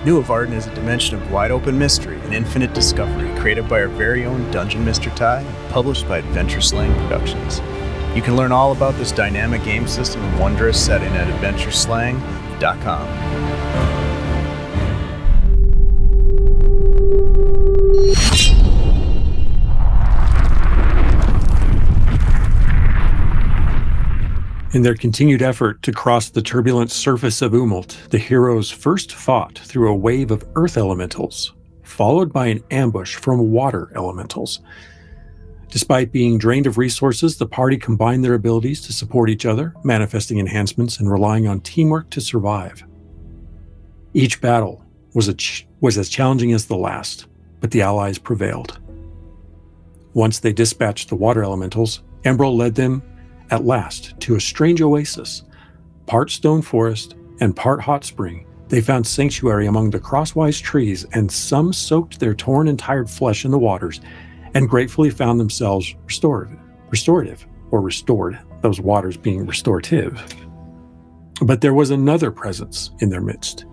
Nuovarden is a dimension of wide-open mystery and infinite discovery created by our very own DungeonMisterTy and published by Adventure Slang Productions. You can learn all about this dynamic game system and wondrous setting at adventureslang.com. In their continued effort to cross the turbulent surface of Umult, the heroes first fought through a wave of earth elementals, followed by an ambush from water elementals. Despite being drained of resources, the party combined their abilities to support each other, manifesting enhancements and relying on teamwork to survive. Each battle was as challenging as the last, but the allies prevailed. Once they dispatched the water elementals, Emerald led them at last to a strange oasis. Part stone forest and part hot spring, they found sanctuary among the crosswise trees, and some soaked their torn and tired flesh in the waters and gratefully found themselves restored, those waters being restorative. But there was another presence in their midst.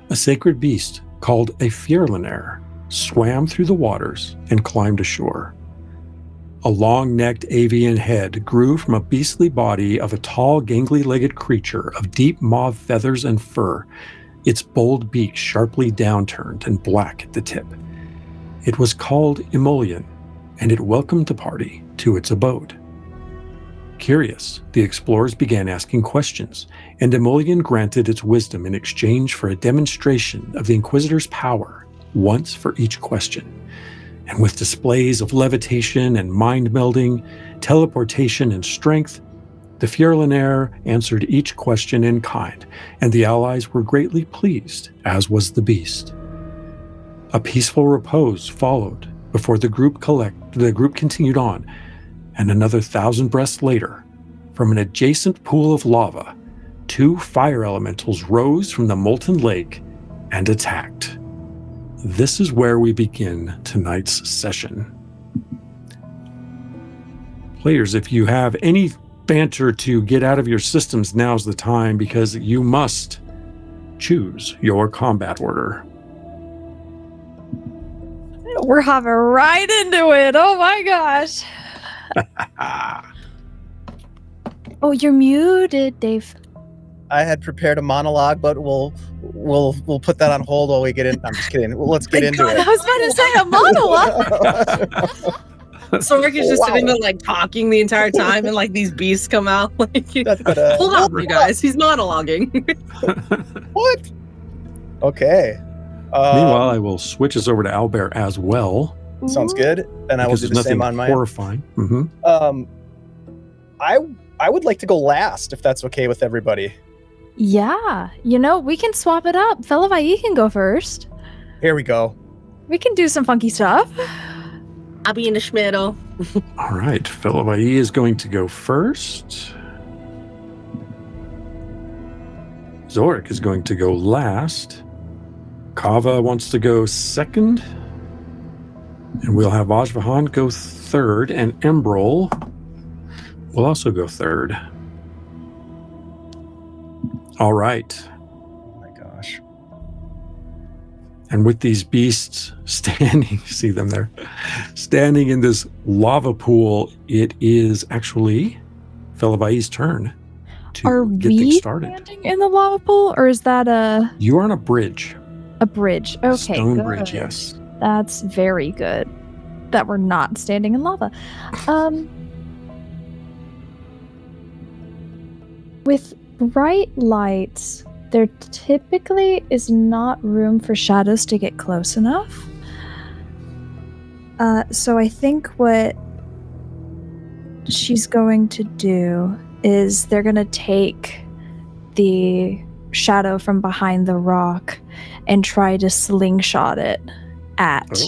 A sacred beast called a Fellavaai swam through the waters and climbed ashore. A long-necked avian head grew from a beastly body of a tall, gangly-legged creature of deep mauve feathers and fur, its bold beak sharply downturned and black at the tip. It was called Emolian, and it welcomed the party to its abode. Curious, the explorers began asking questions, and Emolian granted its wisdom in exchange for a demonstration of the Inquisitor's power, once for each question. And with displays of levitation and mind-melding, teleportation and strength, the Fellavaai answered each question in kind, and the allies were greatly pleased, as was the beast. A peaceful repose followed before the group continued on, and another 1,000 breaths later, from an adjacent pool of lava, 2 fire elementals rose from the molten lake and attacked. This is where we begin tonight's session. Players, if you have any banter to get out of your systems, now's the time, because you must choose your combat order. We're hopping right into it. Oh my gosh. Oh, you're muted, Dave. I had prepared a monologue, but we'll put that on hold while we get in. I'm just kidding. Well, let's get into it. I was about to say a monologue. So Ricky's just sitting there like talking the entire time, and like these beasts come out. Like, hold on, you guys. He's monologuing. What? Okay. Meanwhile, I will switch us over to Albert as well. Sounds good. And I will do the same on mine. Horrifying. Mm-hmm. I would like to go last, if that's okay with everybody. Yeah, we can swap it up. Fellavaai can go first. Here we go. We can do some funky stuff. I'll be in the schmiddle. All right, Fellavaai is going to go first. Zorik is going to go last. Kava wants to go second. And we'll have Ajvahan go third, and Embrol will also go third. All right. Oh my gosh. And with these beasts standing, see them there, standing in this lava pool, it is actually Fellavaai's turn to get things started. Are we standing in the lava pool, or is that a... You're on a bridge. A bridge. Okay, Stone good. bridge, yes. That's very good. That we're not standing in lava. With bright lights, there typically is not room for shadows to get close enough. So I think what she's going to do is they're going to take the shadow from behind the rock and try to slingshot it at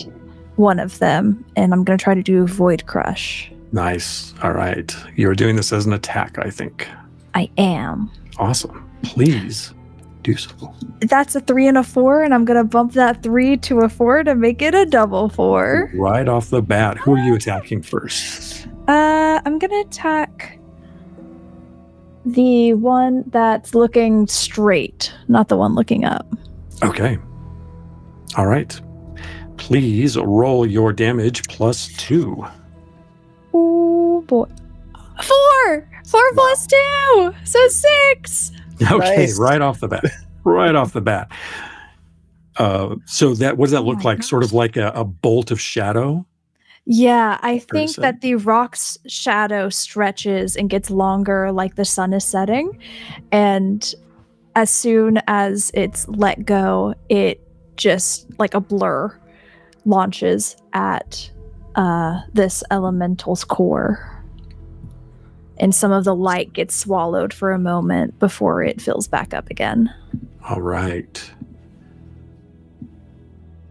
one of them. And I'm going to try to do Void Crush. Nice. All right. You're doing this as an attack, I think. I am. Awesome. Please do so. That's a 3 and a 4, and I'm going to bump that 3 to a 4 to make it a double 4. Right off the bat. Who are you attacking first? I'm going to attack the one that's looking straight, not the one looking up. Okay. All right. Please roll your damage +2. Oh boy. 4! 4 plus 2! So 6! Okay, Nice. right off the bat. Right off the bat. So that, what does that Oh look my like? gosh. Sort of like a bolt of shadow? Yeah, I to think say. that the rock's shadow stretches and gets longer like the sun is setting. And as soon as it's let go, it just like a blur launches at this elemental's core. And some of the light gets swallowed for a moment before it fills back up again. All right.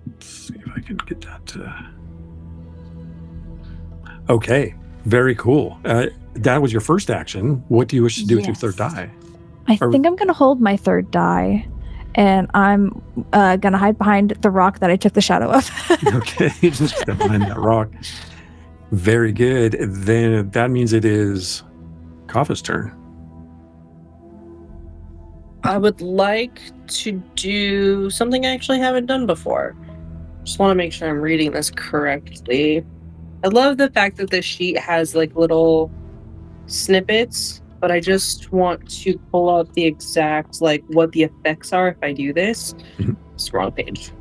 Let's see if I can get that to... Okay, very cool. That was your first action. What do you wish to do with your third Yes. die? I think I'm going to hold my third die, and I'm going to hide behind the rock that I took the shadow of. Okay, just step behind that rock. Very good. Then that means it is Kava's turn. I would like to do something I actually haven't done before. Just want to make sure I'm reading this correctly. I love the fact that the sheet has like little snippets, but I just want to pull up the exact like what the effects are if I do this. Mhm. It's the wrong page.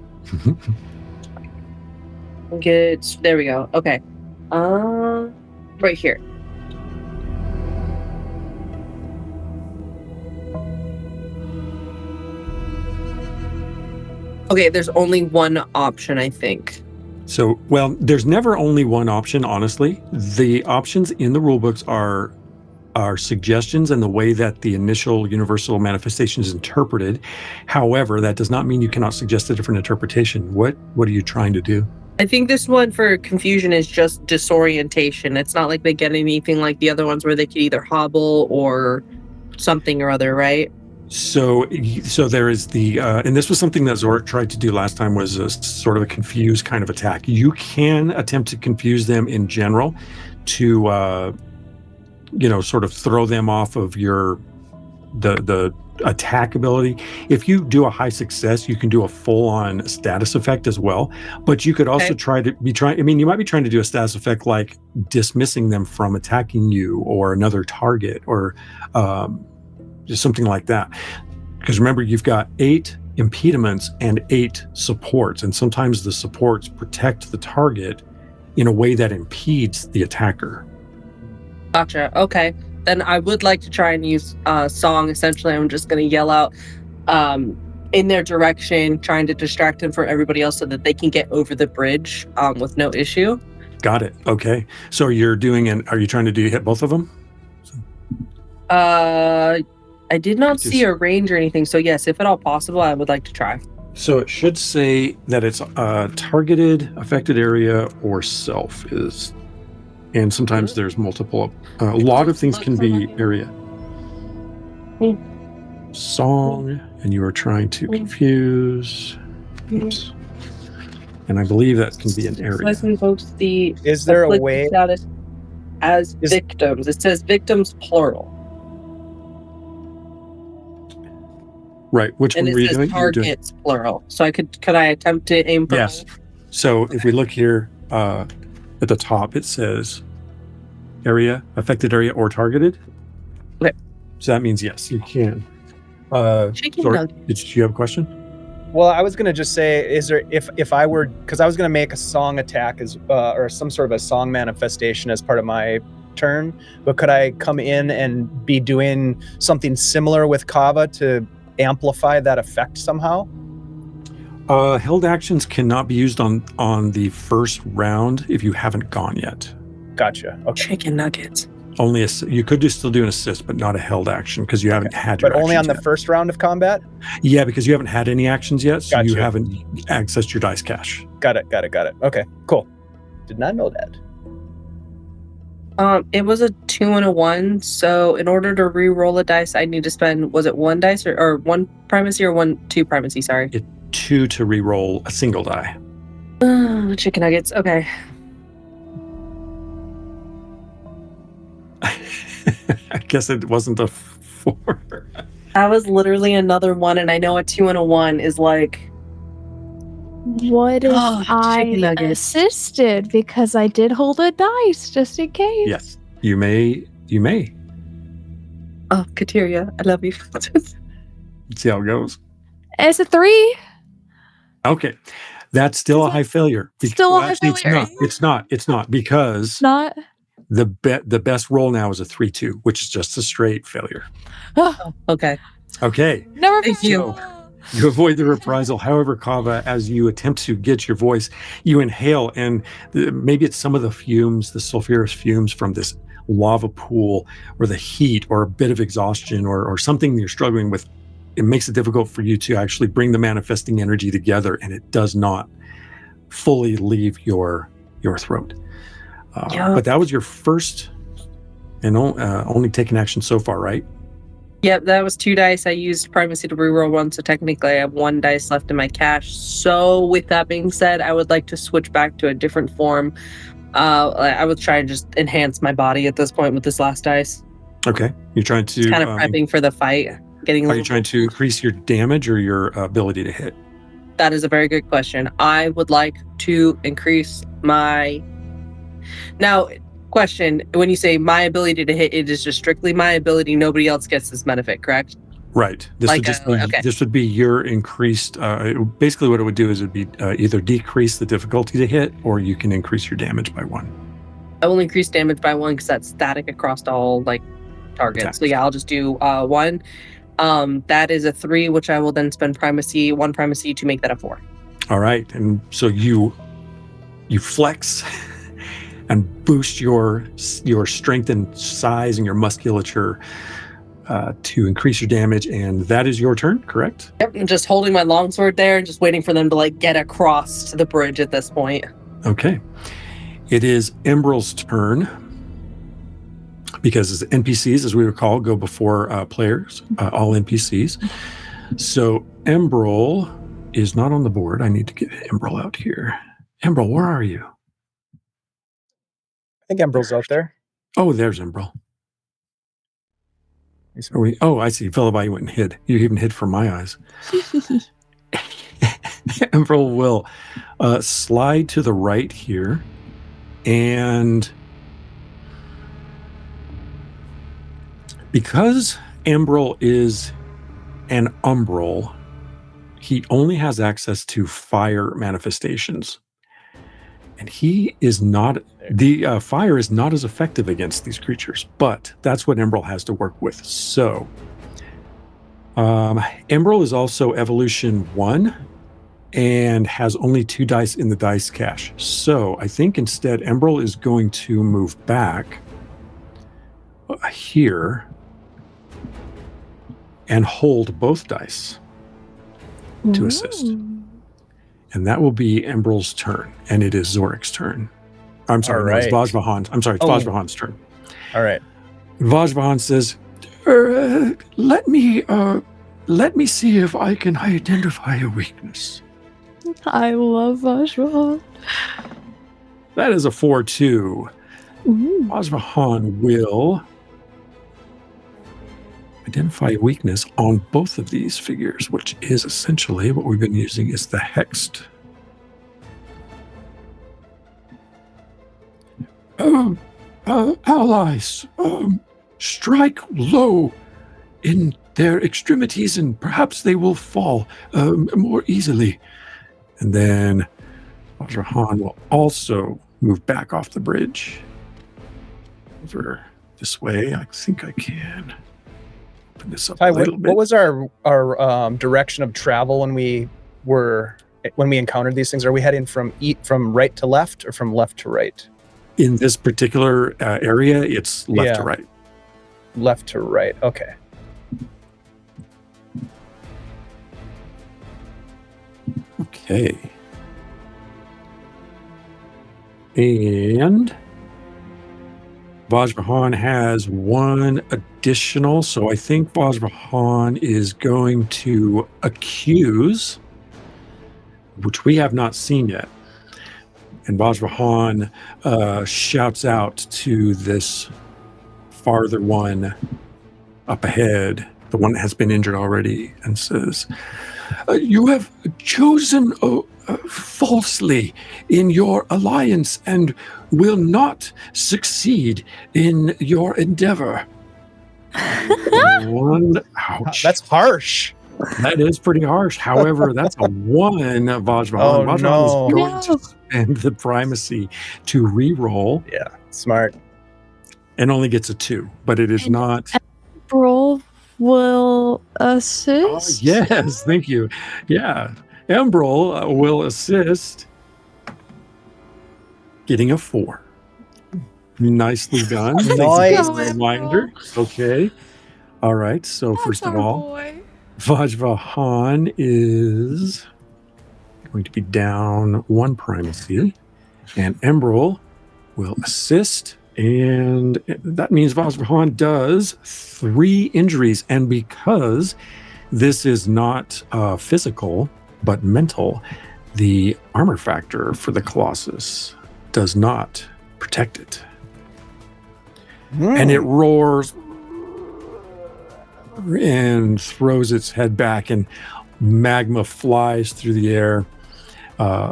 There we go. Okay. Right here. Okay, there's only one option, I think. So, well, there's never only one option, honestly. The options in the rulebooks are suggestions and the way that the initial universal manifestation is interpreted. However, that does not mean you cannot suggest a different interpretation. What are you trying to do? I think this one for confusion is just disorientation. It's not like they get anything like the other ones where they could either hobble or something or other, right? So there is the, and this was something that Zorik tried to do last time, was a sort of a confuse kind of attack. You can attempt to confuse them in general to, sort of throw them off of the attack ability. If you do a high success, you can do a full-on status effect as well. But you could also you might be trying to do a status effect like dismissing them from attacking you or another target or just something like that. Because remember, you've got 8 impediments and 8 supports, and sometimes the supports protect the target in a way that impedes the attacker. Gotcha. Okay. Then I would like to try and use song. Essentially, I'm just going to yell out in their direction, trying to distract them from everybody else so that they can get over the bridge with no issue. Got it. Okay. So are you trying to hit both of them? I did not see a range or anything. So yes, if at all possible, I would like to try. So it should say that it's targeted, affected area, or self is. And sometimes there's multiple. A lot of things can be area. Song, and you are trying to confuse. Oops. And I believe that can be an area. Let's invoke the. Is there a way status as victims? It says victims plural. Right. Which and one were you says doing? targets plural. So could I attempt to aim for Yes. So if we look here at the top, it says area, affected area, or targeted. Okay. So that means yes, you can. Chicken Sorry, nugget. did you have a question? Well, I was gonna just say, is there if I were, because I was gonna make a song attack as or some sort of a song manifestation as part of my turn, but could I come in and be doing something similar with Kava to amplify that effect somehow? Held actions cannot be used on the first round if you haven't gone yet. Gotcha. Okay. Chicken nuggets. Only you could still do an assist, but not a held action because you haven't had your But only on actions the yet. first round of combat? Yeah, because you haven't had any actions yet, so you Gotcha. haven't accessed your dice cache. Got it. Okay, cool. Did not know that. It was a 2 and a 1. So in order to re-roll a dice, I need to spend, was it 1 dice or 1 primacy or 2 primacy? Sorry. 2 to re-roll a single die. Chicken nuggets. Okay. I guess it wasn't a 4. That was literally another 1, and I know a 2 and a 1 is like What if Oh, chicken I nuggets. assisted because I did hold a dice just in case? Yes, you may. You may. Oh, Ktyria, I love you. Let's see how it goes. It's a 3. Okay, that's still a high failure. Still a high Actually, failure. It's not because Not. the best roll now is a 3-2, which is just a straight failure. Oh, okay. Okay, Never Thank you. you avoid the reprisal. However, Kava, as you attempt to get your voice, you inhale, and maybe it's some of the fumes, the sulfurous fumes from this lava pool, or the heat, or a bit of exhaustion, or something you're struggling with. It makes it difficult for you to actually bring the manifesting energy together, and it does not fully leave your throat. Yeah. But that was your first and only taken action so far, right? Yep, that was 2 dice. I used primacy to reroll 1, so technically I have 1 dice left in my cache. So with that being said, I would like to switch back to a different form. I would try and just enhance my body at this point with this last dice. Okay, you're trying to Kind of prepping for the fight. Are you trying to increase your damage or your ability to hit? That is a very good question. I would like to increase my... Now, question, when you say my ability to hit, it is just strictly my ability. Nobody else gets this benefit, correct? Right. This Like, would just be, okay. this would be your increased. Basically, what it would do is it'd be either decrease the difficulty to hit, or you can increase your damage by 1. I will increase damage by 1 because that's static across all targets. Attacks. So yeah, I'll just do 1. That is a 3, which I will then spend primacy, 1 primacy to make that a 4. All right, and so you flex and boost your strength and size and your musculature to increase your damage, and that is your turn, correct? Yep, I'm just holding my longsword there and just waiting for them to get across to the bridge at this point. Okay. It is Embril's turn, because NPCs, as we recall, go before players, all NPCs. So Embril is not on the board. I need to get Embril out here. Embril, where are you? I think Embril's out there. Oh, there's Embril. Are we? Oh, I see. Fellavaai went and hid. You even hid from my eyes. Embril will slide to the right here, and because Embril is an umbral, he only has access to fire manifestations. And he is not, the fire is not as effective against these creatures, but that's what Embril has to work with. So, Embril is also evolution 1 and has only 2 dice in the dice cache. So, I think instead Embril is going to move back here and hold both dice to assist. And that will be Embril's turn, and it is Zorik's turn. I'm sorry, no, it's Vajvahan's. I'm sorry, it's Vajvahan's turn. All right. Vajvahan says, let me see if I can identify a weakness. I love Vajvahan. That is a 4-2. Vajvahan will identify a weakness on both of these figures, which is essentially what we've been using is the hexed. Allies, strike low in their extremities and perhaps they will fall more easily. And then Vajrahan will also move back off the bridge over this way. I think I can open this up a little bit. What was our direction of travel when we encountered these things? Are we heading from right to left or from left to right? In this particular area, it's left to right. Left to right. Okay. Okay. And Vajrahan has 1 additional, so I think Vajrahan is going to accuse, which we have not seen yet. And Vajrahan shouts out to this farther one up ahead, the one that has been injured already, and says, you have chosen falsely in your alliance and will not succeed in your endeavor. Ouch. That's harsh. That is pretty harsh. However, that's a 1, Vajrahan. Oh, Vajrahan no. is going to spend the primacy to re-roll Yeah, smart. and only gets a 2, but it is And- not. Brawl will assist. Yes, thank you. Yeah, Embrol will assist, getting a 4. Nicely done. Thank you for Nice. the reminder. Okay. All right. So first of all, Vajrahan is going to be down 1 primacy, and Embrol will assist, and that means Vajrahan does 3 injuries. And because this is not physical but mental, the armor factor for the Colossus does not protect it, and it roars and throws its head back, and magma flies through the air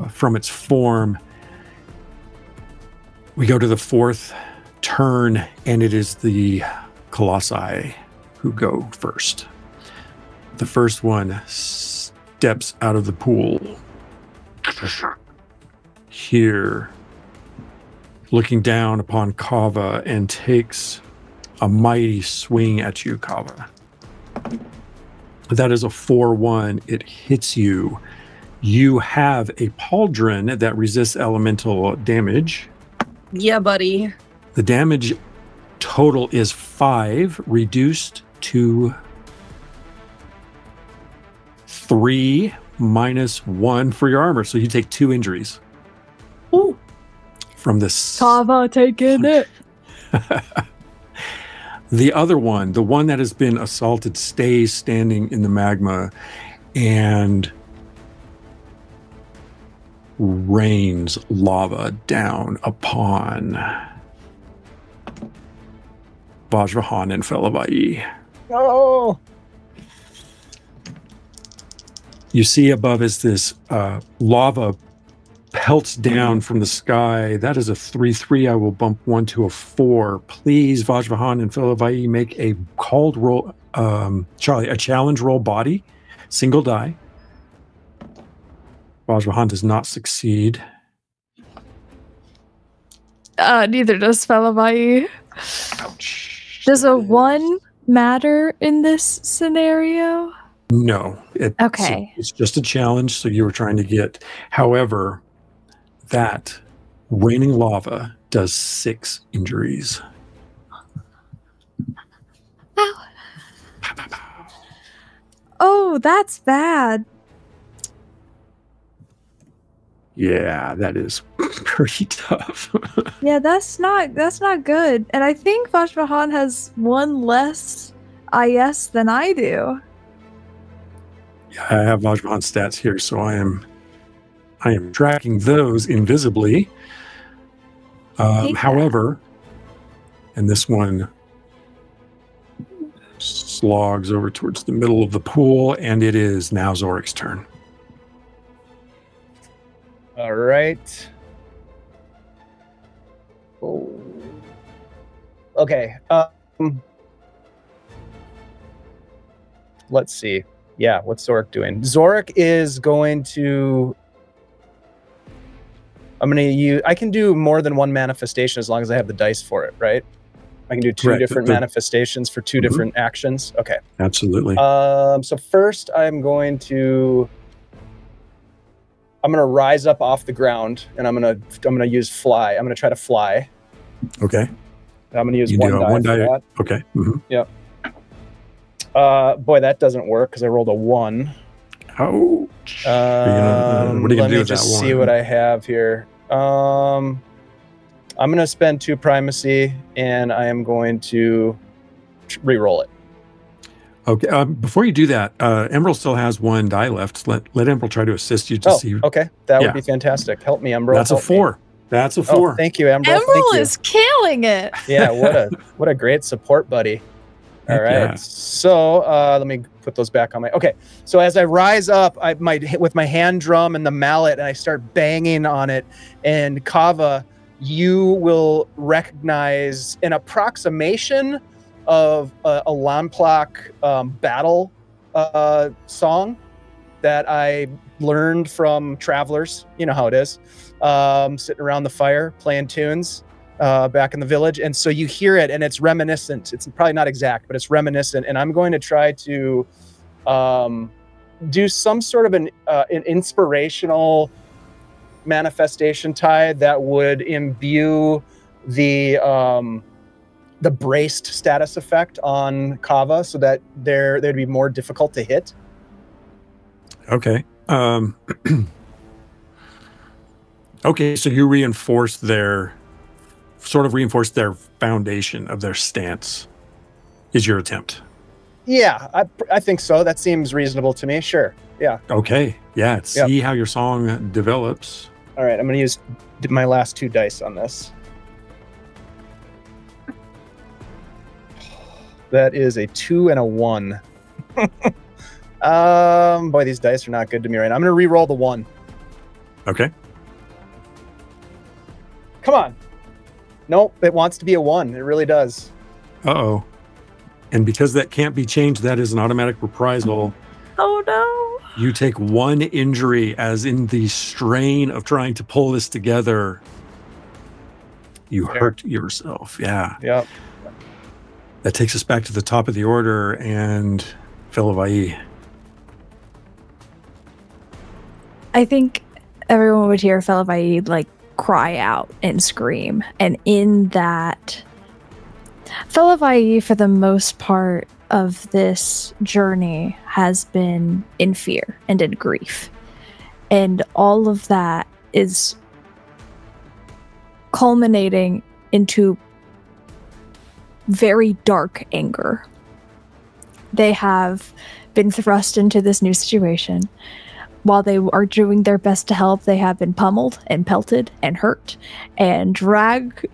from its form. We go to the 4th turn, and it is the Colossi who go first. The first one steps out of the pool. Here, looking down upon Kava, and takes a mighty swing at you, Kava. That is a 4-1. It hits you. You have a pauldron that resists elemental damage. Yeah, buddy. The damage total is 5, reduced to 3 minus 1 for your armor. So you take 2 injuries. Ooh. From this. Kava taking it. The other one, the one that has been assaulted, stays standing in the magma and rains lava down upon Vajrahan and Fellavaai. Oh. You see above as this lava pelts down from the sky. That is a 3-3. I will bump 1 to a 4. Please, Vajrahan and Fellavaai, make a called roll, Charlie, a challenge roll body, single die. Vajrahan does not succeed. Neither does Fellavaai. Ouch. Does a 1 matter in this scenario? No. Okay. It's just a challenge, so you were trying to get. However, that raining lava does 6 injuries. Ow. Oh, that's bad. Yeah, that is pretty tough. Yeah, that's not good. And I think Vajrahan has 1 less IS than I do. I have Vajrahan's stats here, so I am tracking those invisibly. However, and this one slogs over towards the middle of the pool, and it is now Zorik's turn. All right. Oh. Okay. Let's see. Yeah, what's Zorik doing? Zorik is going to. I can do more than 1 manifestation as long as I have the dice for it, right? I can do 2 Correct. different manifestations for 2 different actions. Okay. Absolutely. So first I'm going to rise up off the ground, and I'm gonna use fly. I'm gonna try to fly. Okay. I'm gonna use You 1 do die. one for die. that. Okay. Mhm. Boy, that doesn't work because I rolled a 1. Ouch. What are you Let gonna do me with just that see one? what I have here. I'm gonna spend 2 primacy, and I am going to re-roll it. Okay. Before you do that, Emerald still has 1 die left. Let Emerald try to assist you to see. Okay, that Yeah. would be fantastic. Help me, Umbro. That's a help me. 4. That's a 4. Oh, thank you, Umbro. Emerald Thank you. is killing it. Yeah, what a great support buddy. All right. Yeah. So let me put those back on my. Okay. So as I rise up, with my hand drum and the mallet, and I start banging on it, and Kava, you will recognize an approximation of a Lamplok battle song that I learned from travelers. You know how it is, sitting around the fire playing tunes. Back in the village, and so you hear it, and it's reminiscent. It's probably not exact, but it's reminiscent. And I'm going to try to do some sort of an inspirational manifestation tie that would imbue the braced status effect on Kava, so that they'd be more difficult to hit. Okay. Okay, so you reinforce their foundation of their stance is your attempt. Yeah, I think so. That seems reasonable to me. Sure. Yeah. Okay. Yeah. See how your song develops. All right. I'm going to use my last 2 dice on this. That is a 2 and a 1. Boy, these dice are not good to me right now. I'm going to re-roll the 1. Okay. Come on. Nope, it wants to be a 1. It really does. Uh-oh. And because that can't be changed, that is an automatic reprisal. Oh no. You take 1 injury, as in the strain of trying to pull this together, you hurt yourself. Yeah. Yep. That takes us back to the top of the order, and Fellavaai. I think everyone would hear Fellavaai like cry out and scream, and in that, Fellavaai, for the most part of this journey, has been in fear and in grief, and all of that is culminating into very dark anger. They have been thrust into this new situation. While they are doing their best to help, they have been pummeled and pelted and hurt and drug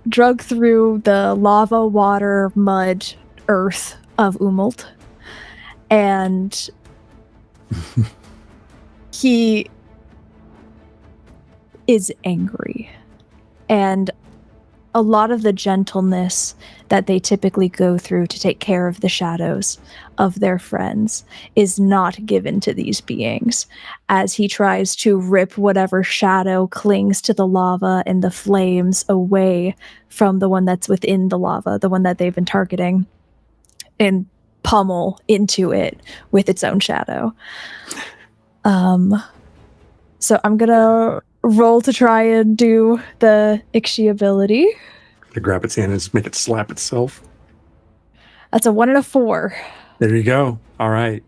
through the lava, water, mud, earth of Umult. And he is angry. And a lot of the gentleness that they typically go through to take care of the shadows of their friends is not given to these beings, as he tries to rip whatever shadow clings to the lava and the flames away from the one that's within the lava, the one that they've been targeting, and pummel into it with its own shadow. So I'm gonna roll to try and do the Ixi ability. To grab its hand and just make it slap itself. That's a 1 and a 4. There you go. All right.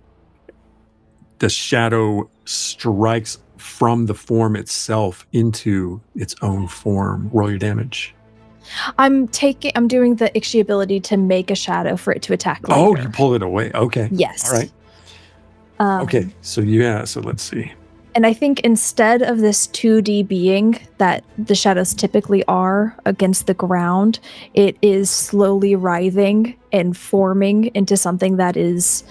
The shadow strikes from the form itself into its own form. Roll your damage. I'm doing the Ixi ability to make a shadow for it to attack later. Oh, you pull it away. Okay. Yes. All right. Okay. So let's see. And I think instead of this 2D being that the shadows typically are against the ground, it is slowly writhing and forming into something that is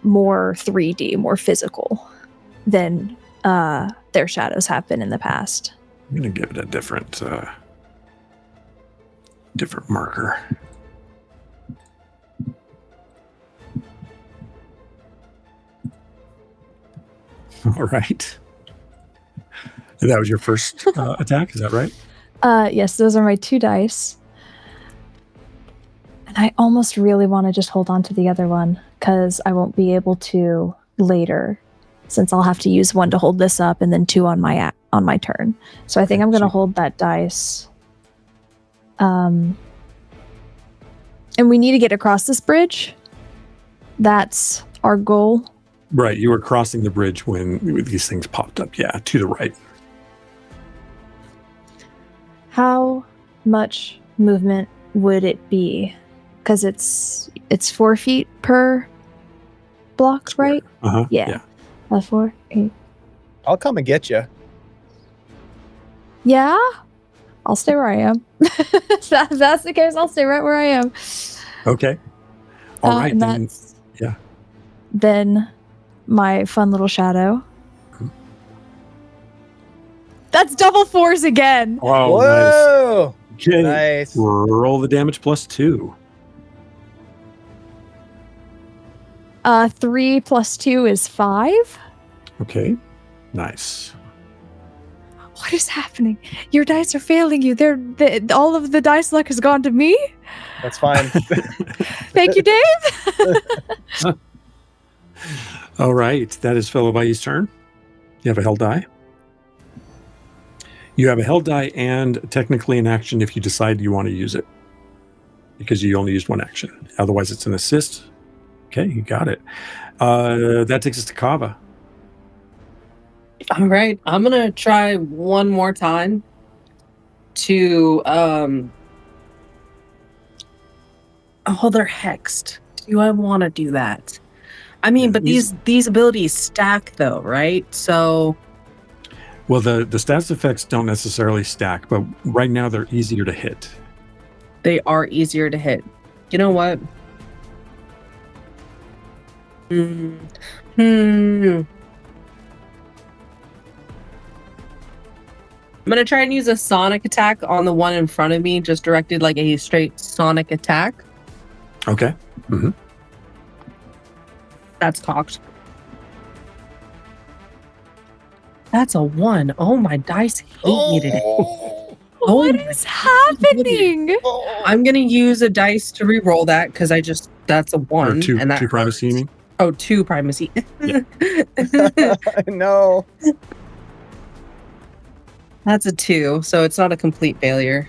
more 3D, more physical than their shadows have been in the past. I'm going to give it a different marker. All right. And that was your first attack, is that right? Yes, those are my 2 dice. And I almost really want to just hold on to the other one, because I won't be able to later, since I'll have to use 1 to hold this up and then 2 on my turn. So I think I'm going to hold that dice. And we need to get across this bridge. That's our goal. Right, you were crossing the bridge when these things popped up. Yeah, to the right. How much movement would it be? Because it's 4 feet per block, right? Uh-huh. Yeah. 4, 8. I'll come and get you. Yeah? I'll stay where I am. If that's the case, I'll stay right where I am. Okay. All right, and then. that's Yeah. then my fun little shadow. Mhm. That's double 4s again. Oh, Whoa! nice. Okay. Nice. Roll the damage +2. 3 plus 2 is 5. Okay. Nice. What is happening? Your dice are failing you. All of the dice luck has gone to me. That's fine. Thank you, Dave. All right. That is Fellavaai's turn. You have a held die. You have a held die and technically an action if you decide you want to use it, because you only used one action. Otherwise, it's an assist. Okay, you got it. That takes us to Kava. All right, I'm gonna try one more time to oh, they're hexed. Do I want to do that? I mean, Yeah, but these abilities stack though, right? So Well, the status effects don't necessarily stack, but right now they're easier to hit. they are easier to hit. You know what? I'm gonna try and use a sonic attack on the one in front of me, just directed like a straight sonic attack. Okay. That's cocked. That's a 1. Oh, my dice hate me today. Oh What my is happening? I'm gonna use a dice to re-roll that because that's a 1. Or two and that primacy, you hurts. mean? Oh, 2 primacy. Yeah. No. That's a 2, so it's not a complete failure.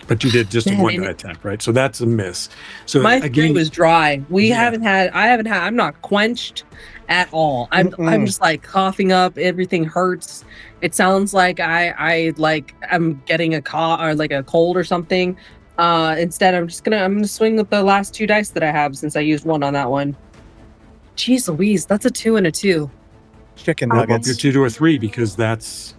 But you did just a Man, one die attack, right? So that's a miss. So My again, throat was dry. Yeah. I'm not quenched at all. I'm just like coughing up. Everything hurts. It sounds like I'm getting a cough or like a cold or something. Instead, I'm gonna swing with the last 2 dice that I have since I used 1 on that one. Jeez Louise, that's a 2 and a 2. Chicken I'll bump your nuggets. 2 to a 3 because that's.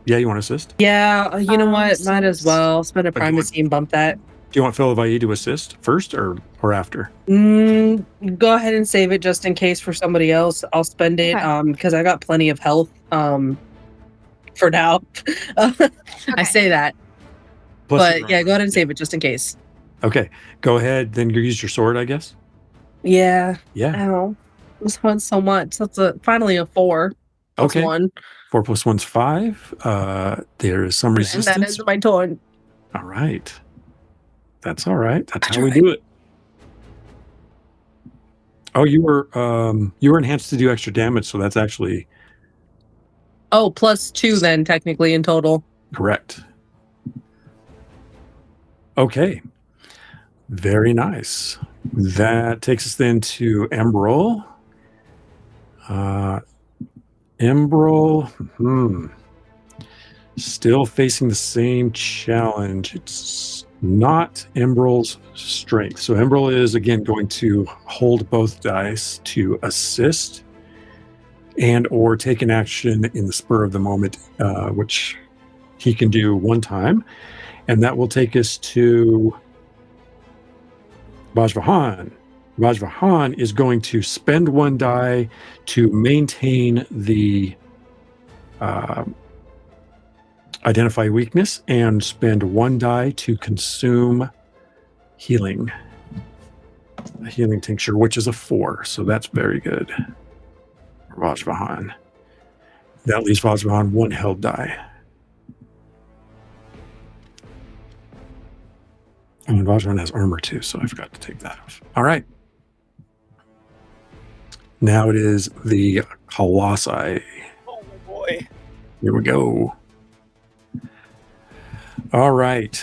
Yeah, you want to assist? Yeah, you know what? Might as well spend a But you want- primacy and bump that. Do you want Fellavaai to assist first or after? Go ahead and save it just in case for somebody else. I'll spend it Okay. because I got plenty of health for now. I say that, Plus but your yeah, armor. go ahead and save it just in case. Okay, go ahead. Then you use your sword, I guess. Yeah. Yeah. Ow. This one's so much. That's finally a 4. That's Okay. 1. 4 plus 1's 5. There is some And that resistance. ends my turn. All right. That's all right. That's I how we tried. do it. Oh, you were enhanced to do extra damage, so that's actually Oh, plus 2 then technically in total. correct. Okay. Very nice. That takes us then to Emerald. Emerald, still facing the same challenge. It's not Emerald's strength. So Emerald is again going to hold both dice to assist and or take an action in the spur of the moment, which he can do one time. And that will take us to Vajvahan. Vajvahan is going to spend 1 die to maintain the identify weakness and spend 1 die to consume healing. A healing tincture, which is a 4. So that's very good for Vajvahan. That leaves Vajvahan 1 held die. And Vajvahan has armor too, so I forgot to take that off. All right. Now it is the Colossi. Oh boy. Here we go. All right.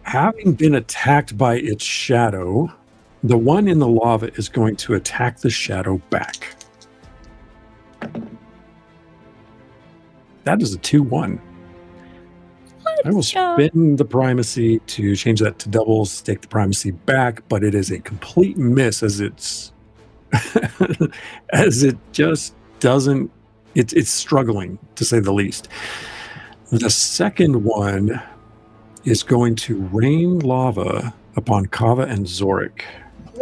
Having been attacked by its shadow, the one in the lava is going to attack the shadow back. That is a 2-1. I will spin the primacy to change that to doubles, take the primacy back, but it is a complete miss as it's as it just doesn't. It's struggling to say the least. The second one is going to rain lava upon Kava and Zorik.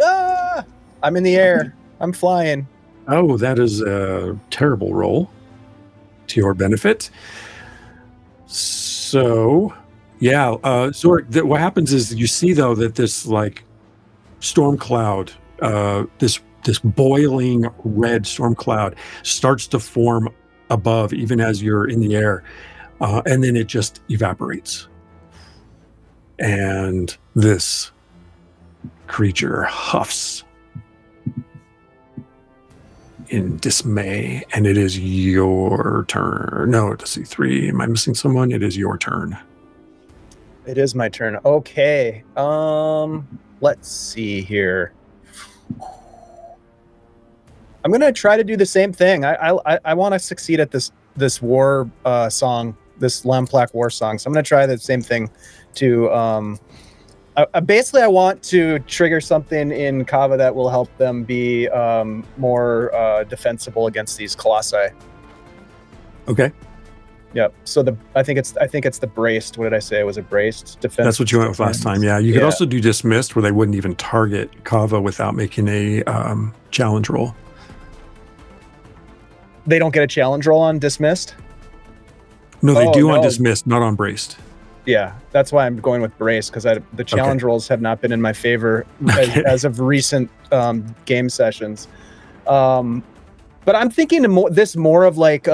Ah! I'm in the air. I'm flying. Oh, that is a terrible roll to your benefit. So, yeah, Zorik, what happens is you see, though, that this like storm cloud, this boiling red storm cloud starts to form above, even as you're in the air, and then it just evaporates. And this creature huffs in dismay, and it is your turn. No, let's see, 3. Am I missing someone? It is your turn. It is my turn. Okay. Let's see here. I'm gonna try to do the same thing. I want to succeed at this war song, this Lamplak war song. So I'm gonna try the same thing to basically I want to trigger something in Kava that will help them be more defensible against these colossi. Okay. Yep. So I think it's the braced. What did I say? Was it braced defense? That's what you went with last time. Yeah. You could also do dismissed, where they wouldn't even target Kava without making a challenge roll. They don't get a challenge roll on dismissed? No, they do on dismissed, not on braced. Yeah, that's why I'm going with brace, because the challenge rolls have not been in my favor as of recent game sessions. But I'm thinking more of like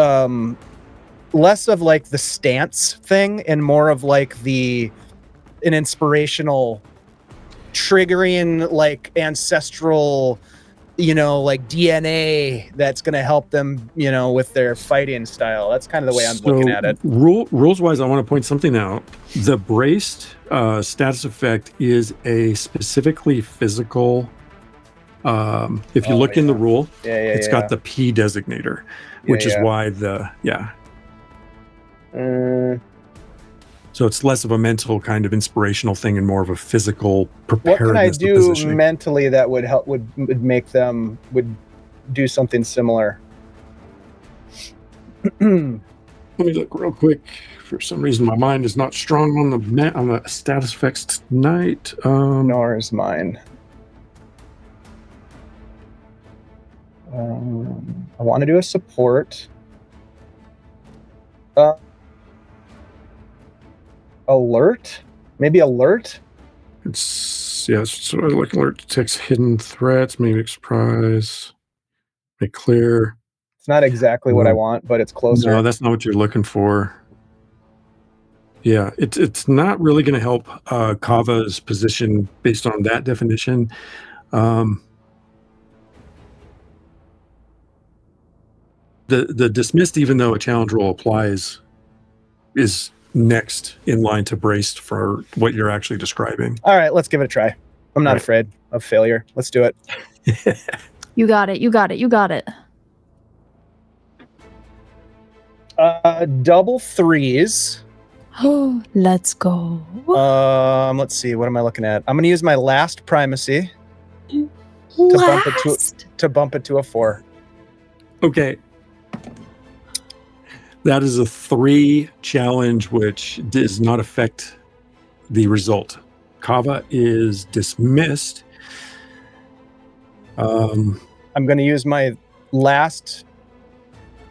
less of like the stance thing and more of like an inspirational triggering like ancestral, like DNA that's going to help them, with their fighting style. That's kind of the way I'm looking at it. Rules wise, I want to point something out. The braced status effect is a specifically physical. If you look in the rule, it's got the P designator, which is why so it's less of a mental kind of inspirational thing and more of a physical preparedness. What can I do mentally that would help, would make them do something similar? Let me look real quick. For some reason, my mind is not strong on the status effects tonight. Nor is mine. I want to do a support. Alert? Maybe alert? It's sort of like alert detects hidden threats, maybe surprise, make clear. It's not exactly what I want, but it's closer. No, that's not what you're looking for. Yeah, it's not really going to help Kava's position based on that definition. The dismissed, even though a challenge roll applies, is next in line to braced for what you're actually describing. All right, let's give it a try. I'm not afraid of failure. Let's do it. You got it. You got it. You got it. Double threes. Oh, let's go. Let's see. What am I looking at? I'm going to use my last primacy to bump it to a 4. Okay. That is a 3 challenge, which does not affect the result. Kava is dismissed. I'm going to use my last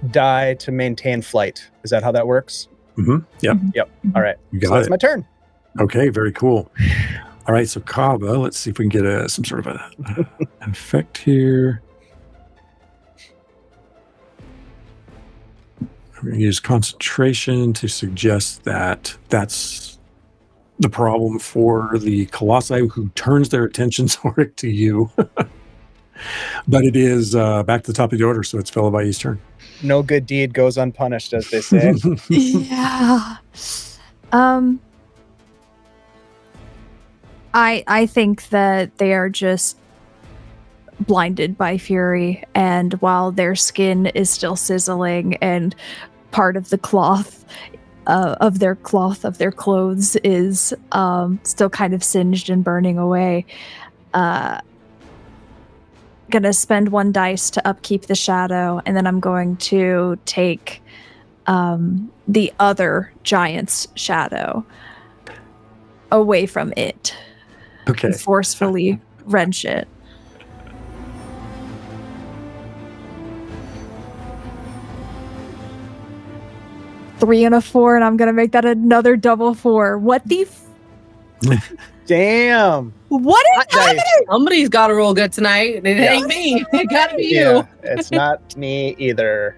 die to maintain flight. Is that how that works? Mm-hmm. Yep. Yep. All right. So that's my turn. Okay. Very cool. All right. So Kava, let's see if we can get some sort of an effect here. We're going to use concentration to suggest that that's the problem for the colossi who turns their attention to you. But it is back to the top of the order, so it's Fellavaai's turn. No good deed goes unpunished, as they say. Yeah. I think that they are just blinded by fury, and while their skin is still sizzling and part of the cloth of their clothes is still kind of singed and burning away, gonna spend 1 dice to upkeep the shadow, and then I'm going to take the other giant's shadow. away from it. Okay. And forcefully wrench it. Three and a 4, and I'm gonna make that another double 4. What the? Damn. What is Hot dice. happening? Somebody's got to roll good tonight. It ain't me. It got to be you. Yeah, it's not me either.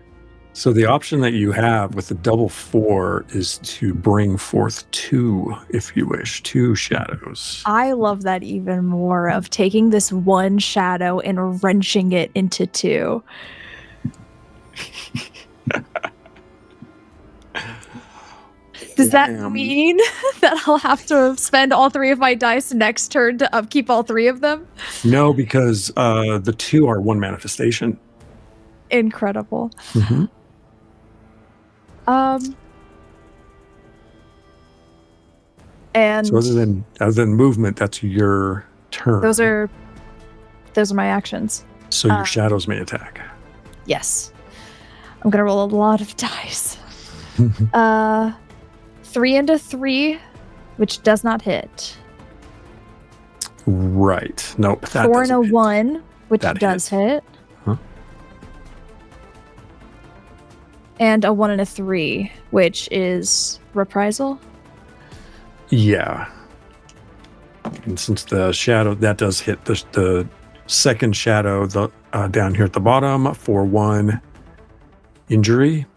So the option that you have with the double 4 is to bring forth 2, if you wish, 2 shadows. I love that even more of taking this one shadow and wrenching it into 2. Does that Damn. mean that I'll have to spend all 3 of my dice next turn to upkeep all 3 of them? No, because the 2 are 1 manifestation. Incredible. Mm-hmm. And So other than movement, that's your turn. those are my actions. So your shadows may attack. Yes. I'm gonna roll a lot of dice. 3 into 3, which does not hit. Right. Nope. That 4 and a doesn't hit. 1, which That does hits. hit. Huh? And a 1 and a 3, which is reprisal. Yeah. And since the shadow, that does hit the second shadow down here at the bottom for 1 injury.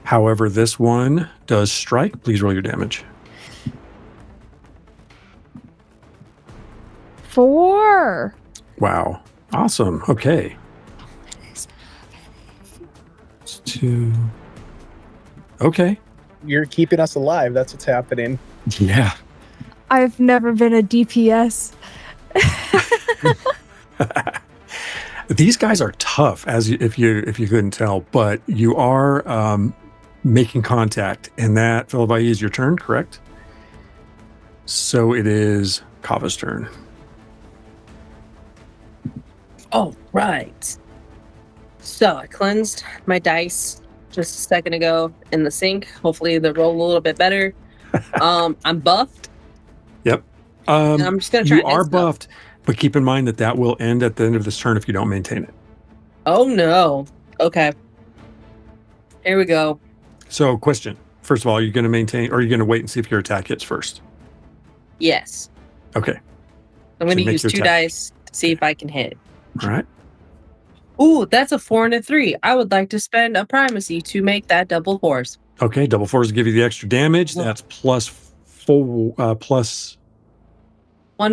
However, this one does strike. Please roll your damage. 4. Wow. Awesome. Okay. It's 2. Okay. You're keeping us alive. That's what's happening. Yeah. I've never been a DPS. These guys are tough, if you couldn't tell, but you are making contact, and that Fellavaai is your turn, correct? So it is Kava's turn. Oh, right. So I cleansed my dice just a second ago in the sink. Hopefully they roll a little bit better. I'm buffed. Yep. And I'm just gonna try. You are buffed, but keep in mind that will end at the end of this turn if you don't maintain it. Oh no. Okay. Here we go. So, question. First of all, are you going to maintain, or are you going to wait and see if your attack hits first? Yes. Okay. I'm going to make use your 2 attack. dice to see if I can hit. All right. Ooh, that's a 4 and a 3. I would like to spend a primacy to make that double 4s. Okay. Double 4s give you the extra damage. That's plus 1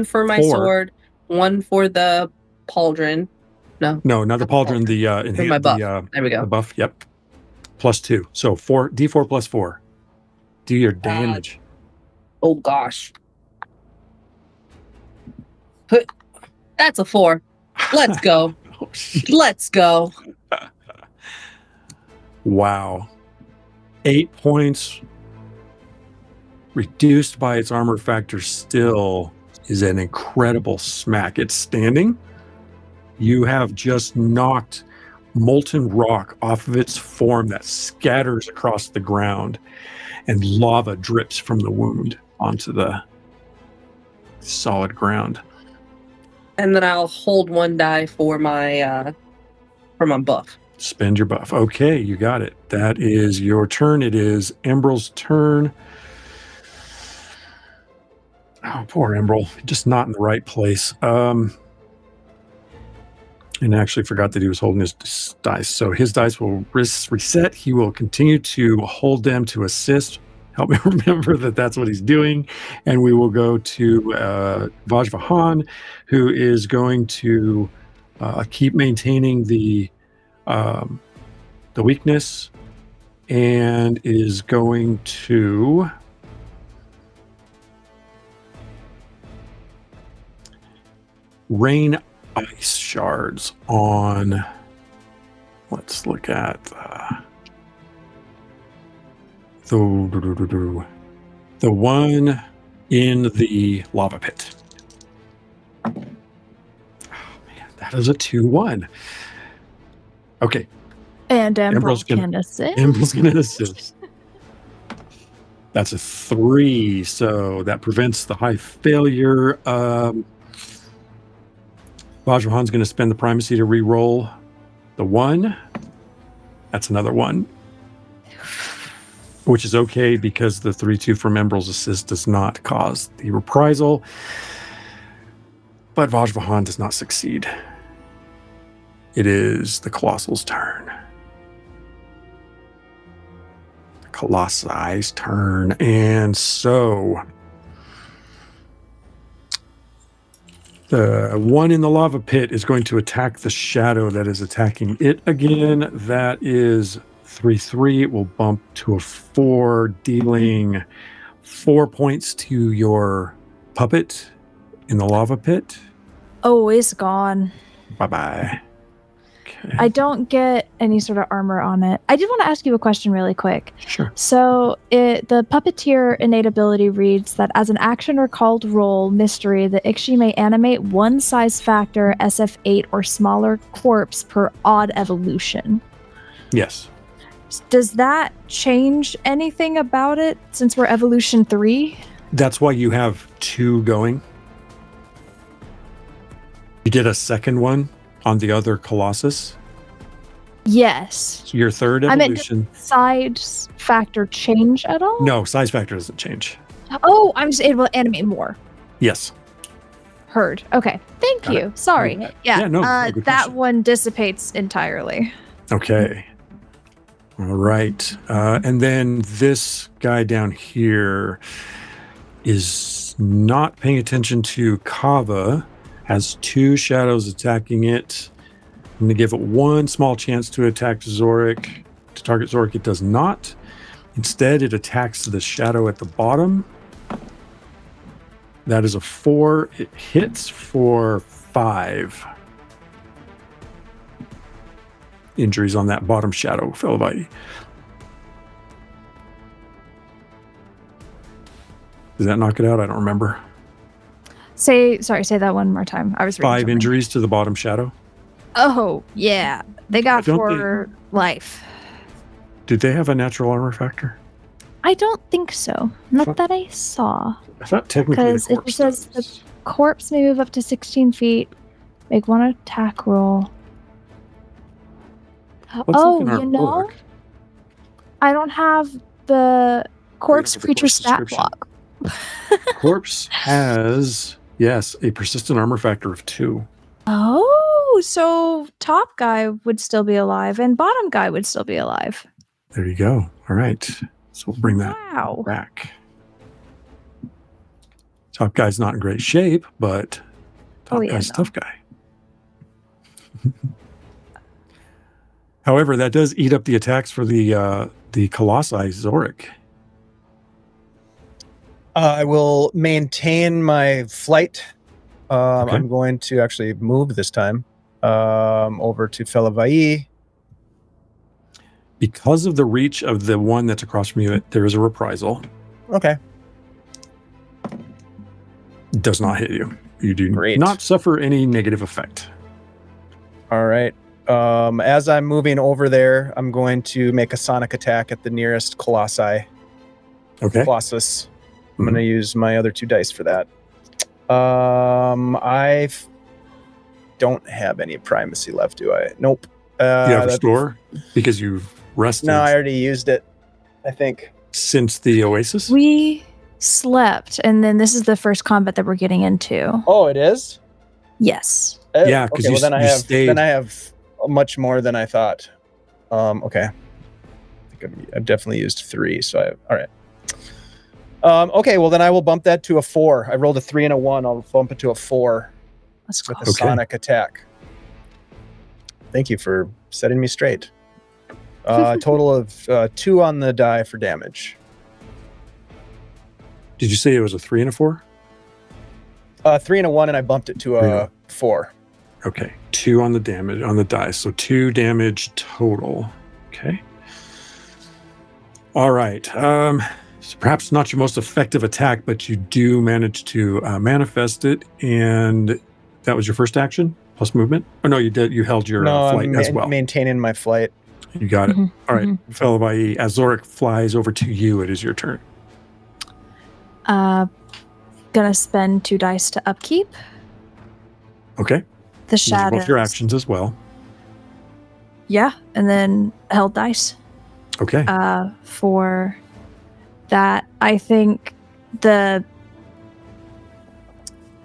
for my 4. sword, 1 for the pauldron. No, not the pauldron. The for my buff. the There we go. buff. Yep. Plus 2. So D4 plus 4. Do your damage. Oh gosh. That's a 4. Let's go. Oh, shit. Let's go. Wow. 8 points reduced by its armor factor still is an incredible smack. It's standing. You have just knocked molten rock off of its form that scatters across the ground, and lava drips from the wound onto the solid ground. And then I'll hold 1 die for my buff. Spend your buff. Okay, you got it. That is your turn. It is Embril's turn. Oh, poor Embril. Just not in the right place. And actually forgot that he was holding his dice. So his dice will reset. He will continue to hold them to assist. Help me remember that that's what he's doing. And we will go to Vajvahan, who is going to keep maintaining the weakness and is going to rain ice shards on, let's look at the one in the lava pit. Oh man, that is a 2-1. Okay. And Embril's Emerald gonna- can assist. Embril's going to assist. That's a 3, so that prevents the high failure. Vajrahan's going to spend the primacy to re-roll the 1. That's another 1. Which is okay because the 3-2 from Embrel's assist does not cause the reprisal. But Vajrahan does not succeed. It is the Colossal's turn. The Colossi's turn. And so the one in the lava pit is going to attack the shadow that is attacking it again. That is 3/3. It will bump to a 4, dealing 4 points to your puppet in the lava pit. Oh, it's gone. Bye-bye. Okay. I don't get any sort of armor on it. I did want to ask you a question really quick. Sure. So the puppeteer innate ability reads that as an action or called roll mystery, the Ixi may animate one size factor SF8 or smaller corpse per odd evolution. Yes. Does that change anything about it since we're evolution 3? That's why you have 2 going. You did a second one on the other Colossus. Yes. So your third I meant, evolution. does size factor change at all? No, size factor doesn't change. Oh, I'm just able to animate more. Yes. Heard. Okay. Thank Got you. it. Sorry. Yeah, no, good that question. one dissipates entirely. Okay. All right. And then this guy down here is not paying attention to Kava, has 2 shadows attacking it. I'm going to give it 1 small chance to attack Zorik. To target Zorik, it does not. Instead, it attacks the shadow at the bottom. That is a 4. It hits for 5. Injuries on that bottom shadow, Fellavaai. Does that knock it out? I don't remember. Say that one more time. I was reading 5 something. injuries to the bottom shadow. Oh, yeah. They got Don't 4 life. Did they have a natural armor factor? I don't think so. Not Fuck. that I saw. I thought technically the Because it corpse says does. the corpse may move up to 16 feet. Make 1 attack roll. Let's look in our book. I don't have the corpse have the creature corpse stat description. block. Corpse has, yes, a persistent armor factor of 2. Oh, so top guy would still be alive and bottom guy would still be alive. There you go. All right. So we'll bring that Wow. back. Top guy's not in great shape, but top guy's a tough guy. However, that does eat up the attacks for the Colossi Zorik. I will maintain my flight. Okay. I'm going to actually move this time over to Fellavaai. Because of the reach of the one that's across from you, there is a reprisal. Okay. It does not hit you. You do Great. not suffer any negative effect. All right. As I'm moving over there, I'm going to make a sonic attack at the nearest Colossi. Okay. Colossus. I'm going to use my other 2 dice for that. I don't have any primacy left, do I? Nope. You have restore because you've rested No, I already used it, I think. since the Oasis. We slept, and then this is the first combat that we're getting into. Oh, it is? Yes. Yeah, 'cause okay, you- well, you stayed- then I have much more than I thought. Okay. I think I've definitely used 3, so all right. Okay, well then I will bump that to a 4. I rolled a 3 and a 1. I'll bump it to a 4 Let's with go. a sonic attack. Thank you for setting me straight. Total of 2 on the die for damage. Did you say it was a 3 and a 4? 3 and a 1, and I bumped it to a 4. Okay, 2 on the damage on the dice, so 2 damage total. Okay. All right. So perhaps not your most effective attack, but you do manage to manifest it, and that was your first action plus movement. Oh no, you did. You held your flight I'm as well. maintaining my flight. You got it. Mhm, All right, Fellavaai, as Zorik flies over to you, it is your turn. Gonna spend 2 dice to upkeep Okay. the These are shadows. both your actions as well. Yeah, and then held dice. Okay. For that, I think the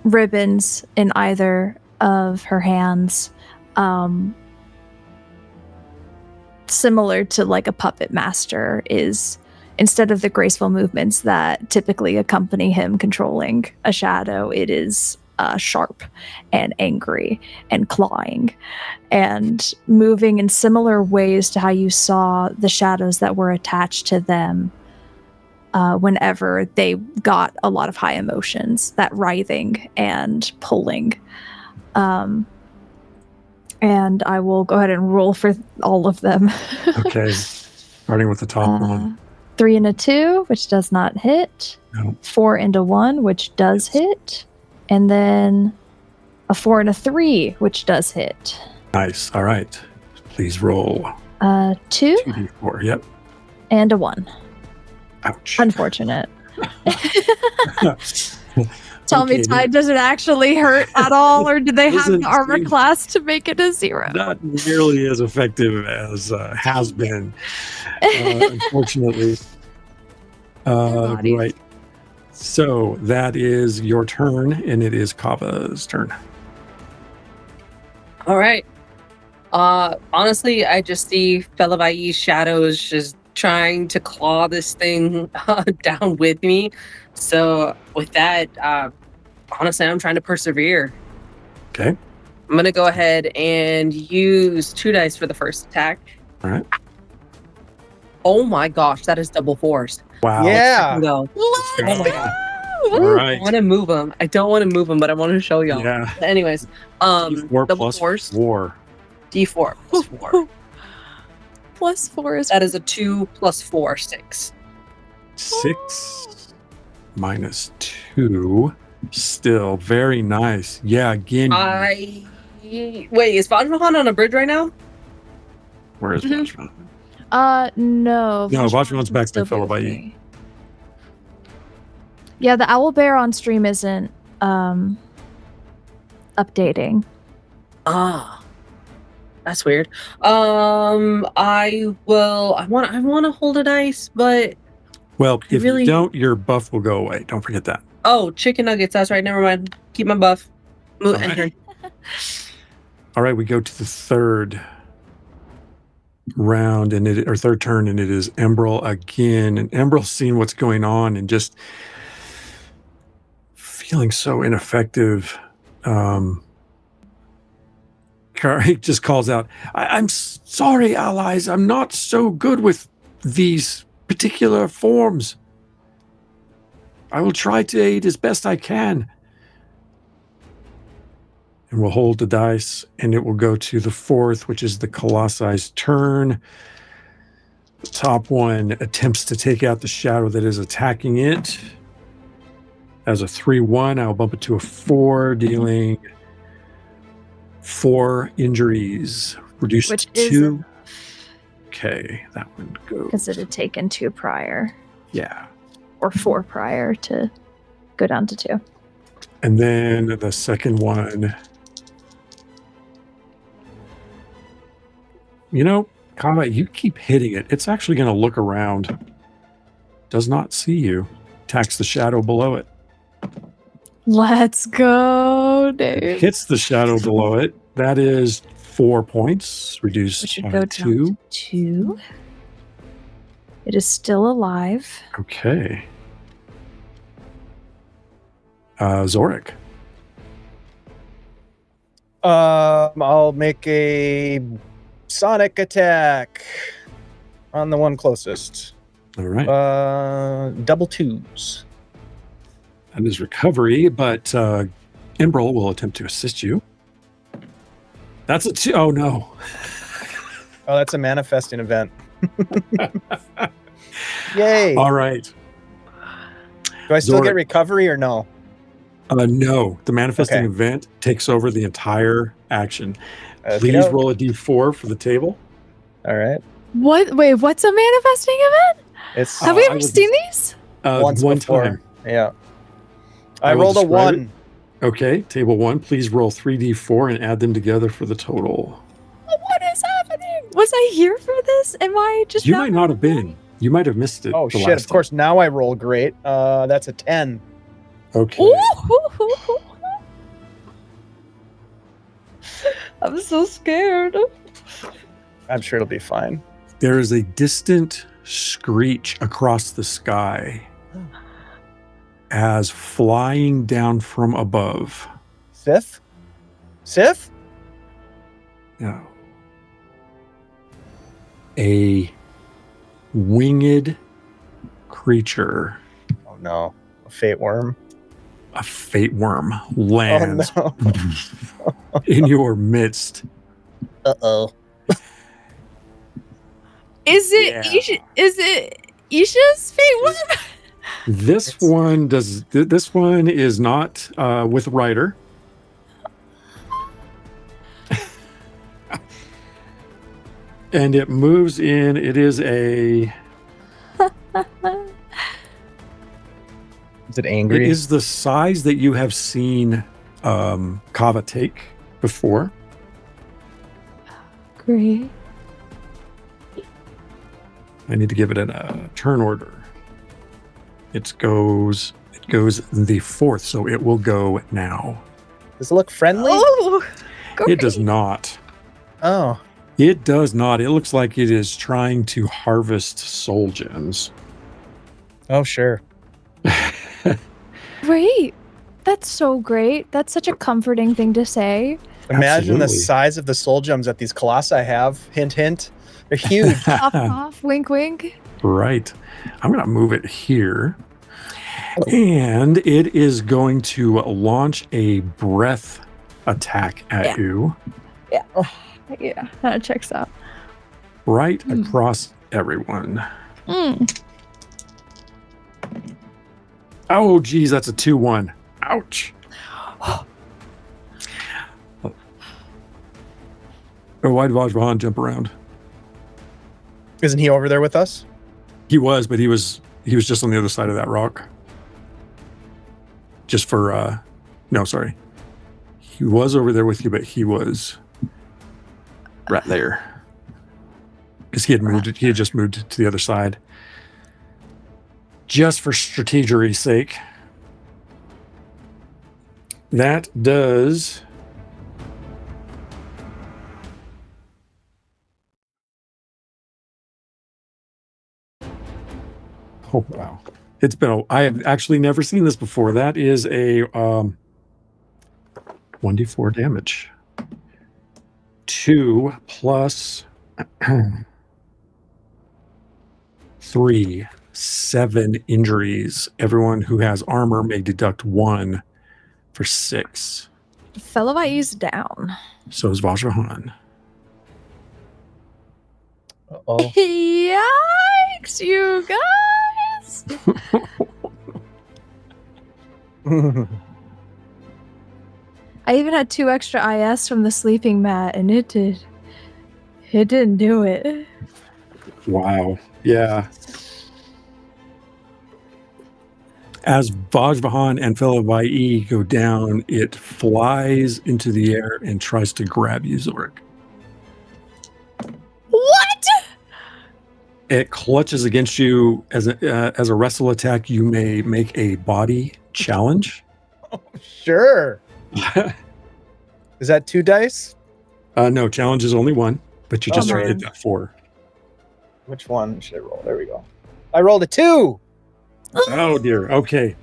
ribbons in either of her hands, similar to like a puppet master, is instead of the graceful movements that typically accompany him controlling a shadow, it is sharp and angry and clawing and moving in similar ways to how you saw the shadows that were attached to them whenever they got a lot of high emotions, that writhing and pulling. And I will go ahead and roll for all of them. Okay. Starting with the top one. 3 and a 2, which does not hit. No. 4 and a 1, which does hit. And then a 4 and a 3, which does hit. Nice. All right. Please roll. 2 2d4. Yep. and a 1. Ouch. Unfortunate. Tell me, Okay, Ty, does it actually hurt at all, or do they have Doesn't the armor seem- class to make it a 0? Not nearly as effective as has been, unfortunately. bodies. Right. So that is your turn, and it is Kava's turn. All right. Honestly, I just see Fellavaai's shadows just trying to claw this thing down with me. So with that, honestly, I'm trying to persevere. Okay. I'm going to go ahead and use 2 dice for the first attack. All right. Oh my gosh, that is double force. Wow. Yeah. Go. Oh my god. All right. I want to move them. I don't want to move them, but I want to show y'all. Yeah. But anyways, D4 double plus force. 4. D4 plus 4. Plus 4 is That is a 2 plus 4, 6. 6 minus 2. Still very nice. Yeah, again. Wait, is Vajrahan on a bridge right now? Where is Vajrahan? no. No, Vajrahan's can back still to be with Fellavaai. me. Yeah, the owl bear on stream isn't updating. Ah, that's weird. I want to hold a dice, but Well, if really- you don't, your buff will go away. Don't forget that. oh, chicken nuggets. That's right. Never mind. Keep my buff. Move. All right. Enter. All right, we go to the third round or third turn, and it is Embrel again. And Embrel's seeing what's going on and just feeling so ineffective. He just calls out, I'm sorry, allies. I'm not so good with these particular forms. I will try to aid as best I can. And we'll hold the dice, and it will go to the fourth, which is the Colossi's turn. The top one attempts to take out the shadow that is attacking it. As a 3-1, I'll bump it to a 4, dealing 4 injuries. Reduced Which to is 2. Okay, that one goes. because it had taken 2 prior, Yeah. or 4 prior to go down to 2. And then the second one. You know, Kava, you keep hitting it. It's actually going to look around. Does not see you. Attacks the shadow below it. Let's go, Dave. Hits the shadow below it. That is 4 points. Reduced Which should by go down 2. to 2. It is still alive. Okay. Zorik. I'll make a sonic attack on the one closest. All right. Double 2s. That is recovery, but Embrel will attempt to assist you. That's a 2. Oh, no. Oh, that's a manifesting event. Yay. All right. Do I still Zorik. get recovery or no? No, the manifesting Okay. event takes over the entire action. Okay, Please doke. roll a d4 for the table. All right. What? Wait, what's a manifesting event? It's Have we I ever was- seen these? Once one before. time. Yeah. I will rolled a describe 1. Okay, table 1. Please roll 3d4 and add them together for the total. What is happening? Was I here for this? Am I just You might not have been. You might have missed it. Oh the shit! last Of course, now I roll great. That's a 10. time. Okay. Ooh. I'm so scared. I'm sure it'll be fine. There is a distant screech across the sky as flying down from above. Sith? Sith? No. A winged creature, Oh no, a fate worm. a fate worm, lands Oh in your midst. no. Uh-oh. Is it Yeah. Isha? Is it Isha's fate worm? This one does. This one is not with Ryder. And it moves in. It is a. Is it angry? It is the size that you have seen Kava take before. Great. I need to give it a turn order. It goes the 4th, so it will go now. Does it look friendly? Oh, great. It does not. Oh. It does not. It looks like it is trying to harvest soul gems. Oh, sure. Great. That's so great. That's such a comforting thing to say. Imagine the Absolutely. size of the soul gems that these colossi have. Hint, hint. They're huge. Off, off. Wink, wink. Right. I'm going to move it here. And it is going to launch a breath attack at you Yeah, that checks out. right across everyone. Oh, geez, that's a 2-1. Ouch. Oh, why'd Vajrahan jump around? Isn't he over there with us? He was, but he was just on the other side of that rock. Just for no, sorry. He was over there with you, but he was right there. Because he had just moved to the other side. Just for strategery's sake. That does oh wow. I have actually never seen this before. That is a 1d4 damage. 2 plus 3, 7 injuries. Everyone who has armor may deduct 1 for 6. Fellavaai is down. So is Vajrahan. Uh-oh. Yikes, you guys! I even had 2 extra IS from the sleeping mat, and it didn't do it. Wow. Yeah. As Vajrahan and Fellavaai go down, it flies into the air and tries to grab you, Zorik. What? It clutches against you as a wrestle attack. You may make a body challenge. Sure. Is that 2 dice? No, challenge is only 1, but you just Oh, man. hit that 4. Which one should I roll? There we go. I rolled a 2. Oh dear. Okay.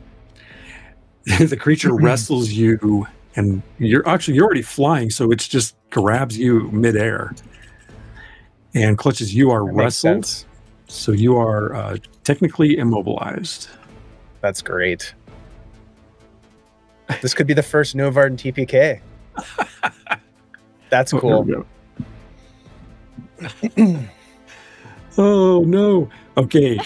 The creature wrestles you, and you're already flying, so it just grabs you midair and clutches. You are That makes wrestled, sense. so you are technically immobilized. That's great. This could be the first Nuovarden TPK. That's cool. Oh no. Okay.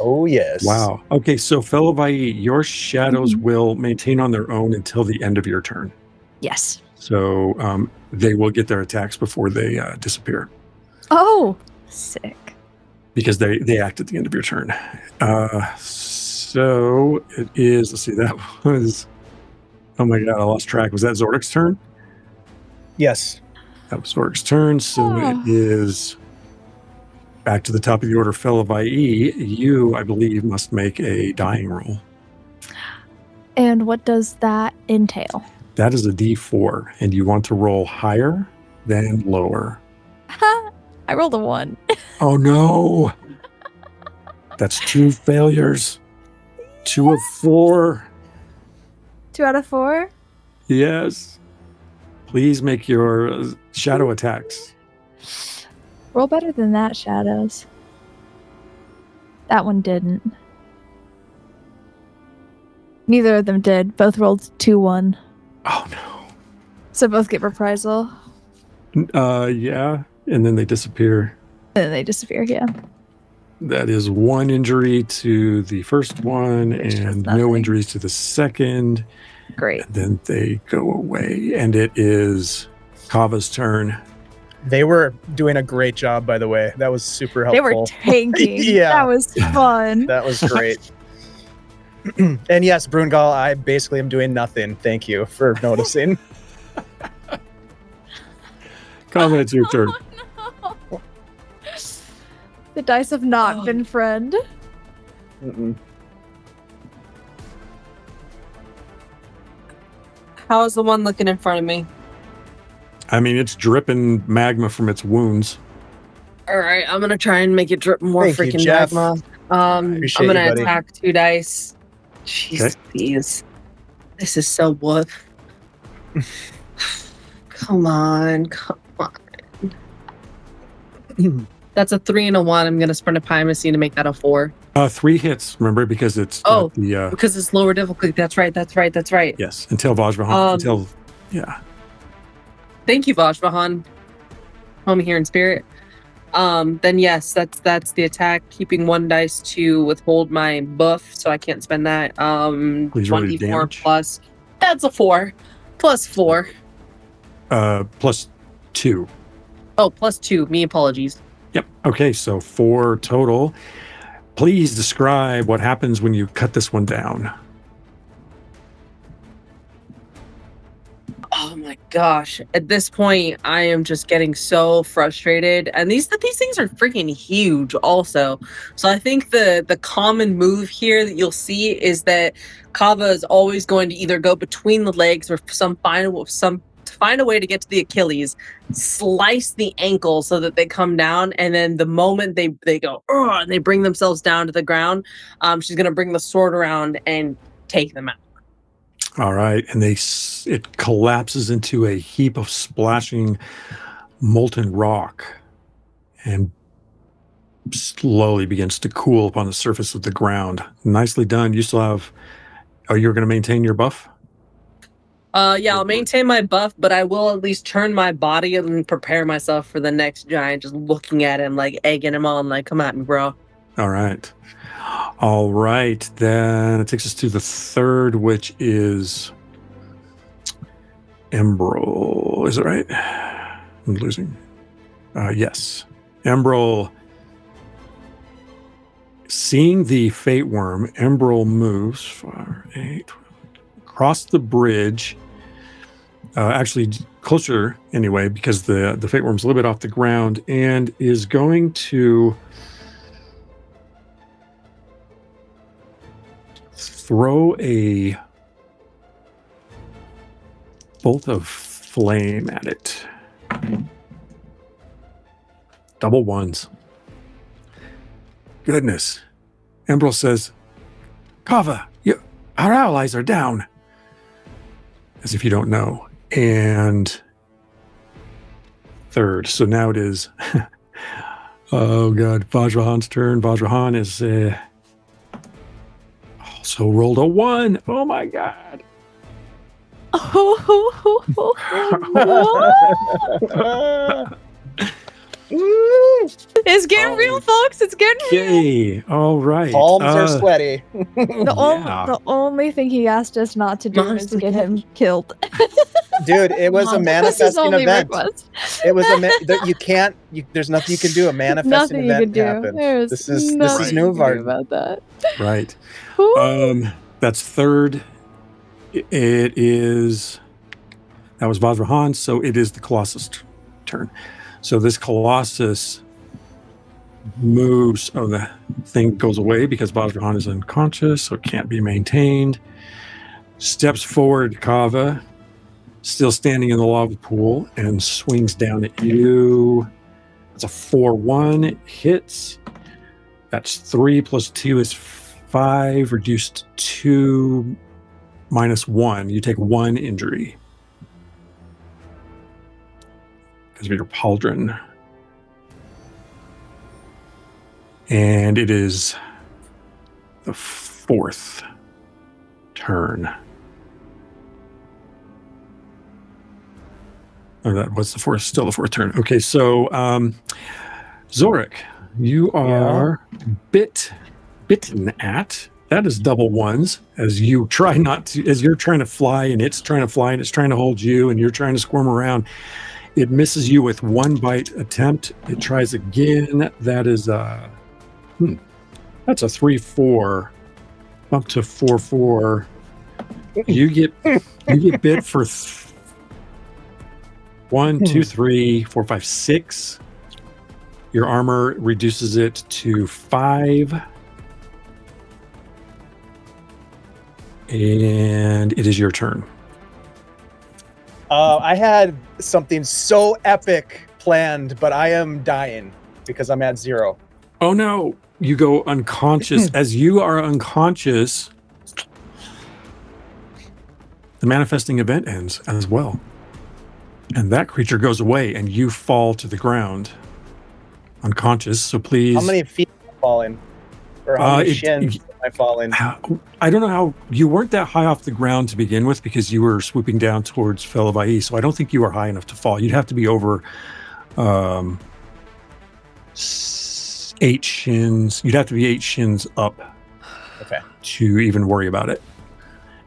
Oh, yes. Wow. Okay. So Fellavaai, your shadows will maintain on their own until the end of your turn. Yes. So they will get their attacks before they disappear Oh, sick. because they act at the end of your turn. So it is, let's see, that was, oh my God, I lost track. Was that Zordic's turn? Yes. That was Zordic's turn. So it is back to the top of the order. Fellavaai, you, I believe, must make a dying roll. And what does that entail? That is a D4, and you want to roll higher than lower. I rolled a 1. Oh no! That's 2 failures. 2 of 4. 2 out of 4? Yes. Please make your shadow attacks. Roll better than that, Shadows. That one didn't. Neither of them did. Both rolled 2-1. Oh no. So both get reprisal. Yeah. And then they disappear. And then they disappear, yeah. That is 1 injury to the first one Which does and nothing. no injuries to the second. Great. And then they go away. And it is Kava's turn. They were doing a great job, by the way. That was super They helpful. were tanking. Yeah. That was fun. That was great. And yes, Brungal, I basically am doing nothing. Thank you for noticing. Kava, it's your turn. Oh, no. The dice have not been friend. Mm-mm. How's the one looking in front of me? I mean, it's dripping magma from its wounds. All right, I'm gonna try and make it drip more Thank you, freaking Jeff. magma. Appreciate I'm gonna you, buddy. attack 2 dice. Jeez, Okay. please. This is so woof. Come on. That's a 3 and a 1. I'm gonna sprint a primacy to make that a 4. 3 hits, remember, because it's Oh. the Because it's lower difficulty. That's right. yes, until Vajrahan, until Thank you, Vajrahan. Homie here in spirit. Then yes, that's the attack. Keeping 1 dice to withhold my buff, so I can't spend that. Please roll your 1d4 damage. plus. That's a 4. Plus 4. plus 2. Oh, plus 2. Me apologies. Yep. Okay, so 4 total. Please describe what happens when you cut this one down. Oh my gosh. At this point, I am just getting so frustrated. And these things are freaking huge also. So I think the common move here that you'll see is that Kava is always going to either go between the legs or find a way to get to the Achilles, slice the ankle so that they come down, and then the moment they go and they bring themselves down to the ground, she's gonna bring the sword around and take them out. All right, and it collapses into a heap of splashing molten rock and slowly begins to cool upon the surface of the ground. Nicely done. You still have... Oh, you're going to maintain your buff? Yeah, I'll maintain my buff, but I will at least turn my body and prepare myself for the next giant, just looking at him, like egging him on, like, come at me, bro. All right. All right. Then it takes us to the third, which is Emerald. Is it right? I'm losing. Yes. Emerald. Seeing the fate worm, Emerald moves 5, 8, 12, across the bridge. Actually, closer anyway, because the fate worm's a little bit off the ground, and is going to throw a bolt of flame at it. Double ones. Goodness. Emerald says, Kava, our allies are down. As if you don't know. And third. So now it is, oh God, Vajrahan's turn. Vajrahan is also rolled a 1. Oh my God. It's getting real, folks. It's getting real. Okay, all right. Palms are sweaty. The only thing he asked us not to do is Honestly. get him killed. Dude, it was a That was his manifesting only event. request. It was you can't. There's nothing you can do. A manifesting Nothing you event can do. happened. There's This is nothing you can do Nuovarden. about that. Right. Ooh. That's third. It is. That was Vajrahan, so it is the Colossus turn. So this Colossus moves. Oh, the thing goes away because Vajrahan is unconscious, so it can't be maintained. Steps forward, Kava, still standing in the lava pool, and swings down at you. That's a 4-1. It hits. That's 3 plus 2 is 5, reduced 2 minus 1. You take 1 injury because of your pauldron. And it is the 4th turn. Oh, that was the 4th, still the 4th turn. Okay, so Zorik, you are bitten at. That is double ones as you try not to, as you're trying to fly and it's trying to fly and it's trying to hold you and you're trying to squirm around. It misses you with 1 bite attempt. It tries again. That is that's a 3-4 up to 4-4. You get bit for 1, 2, 3, 4, 5, 6. Your armor reduces it to 5. And it is your turn. I had something so epic planned, but I am dying because I'm at 0. Oh no, you go unconscious. As you are unconscious, the manifesting event ends as well. And that creature goes away and you fall to the ground unconscious. So please. How many feet am I falling? Or how many shins am I falling? I don't know how. You weren't that high off the ground to begin with because you were swooping down towards Fellavaai. So I don't think you were high enough to fall. You'd have to be over 8 shins. You'd have to be 8 shins up to even worry about it.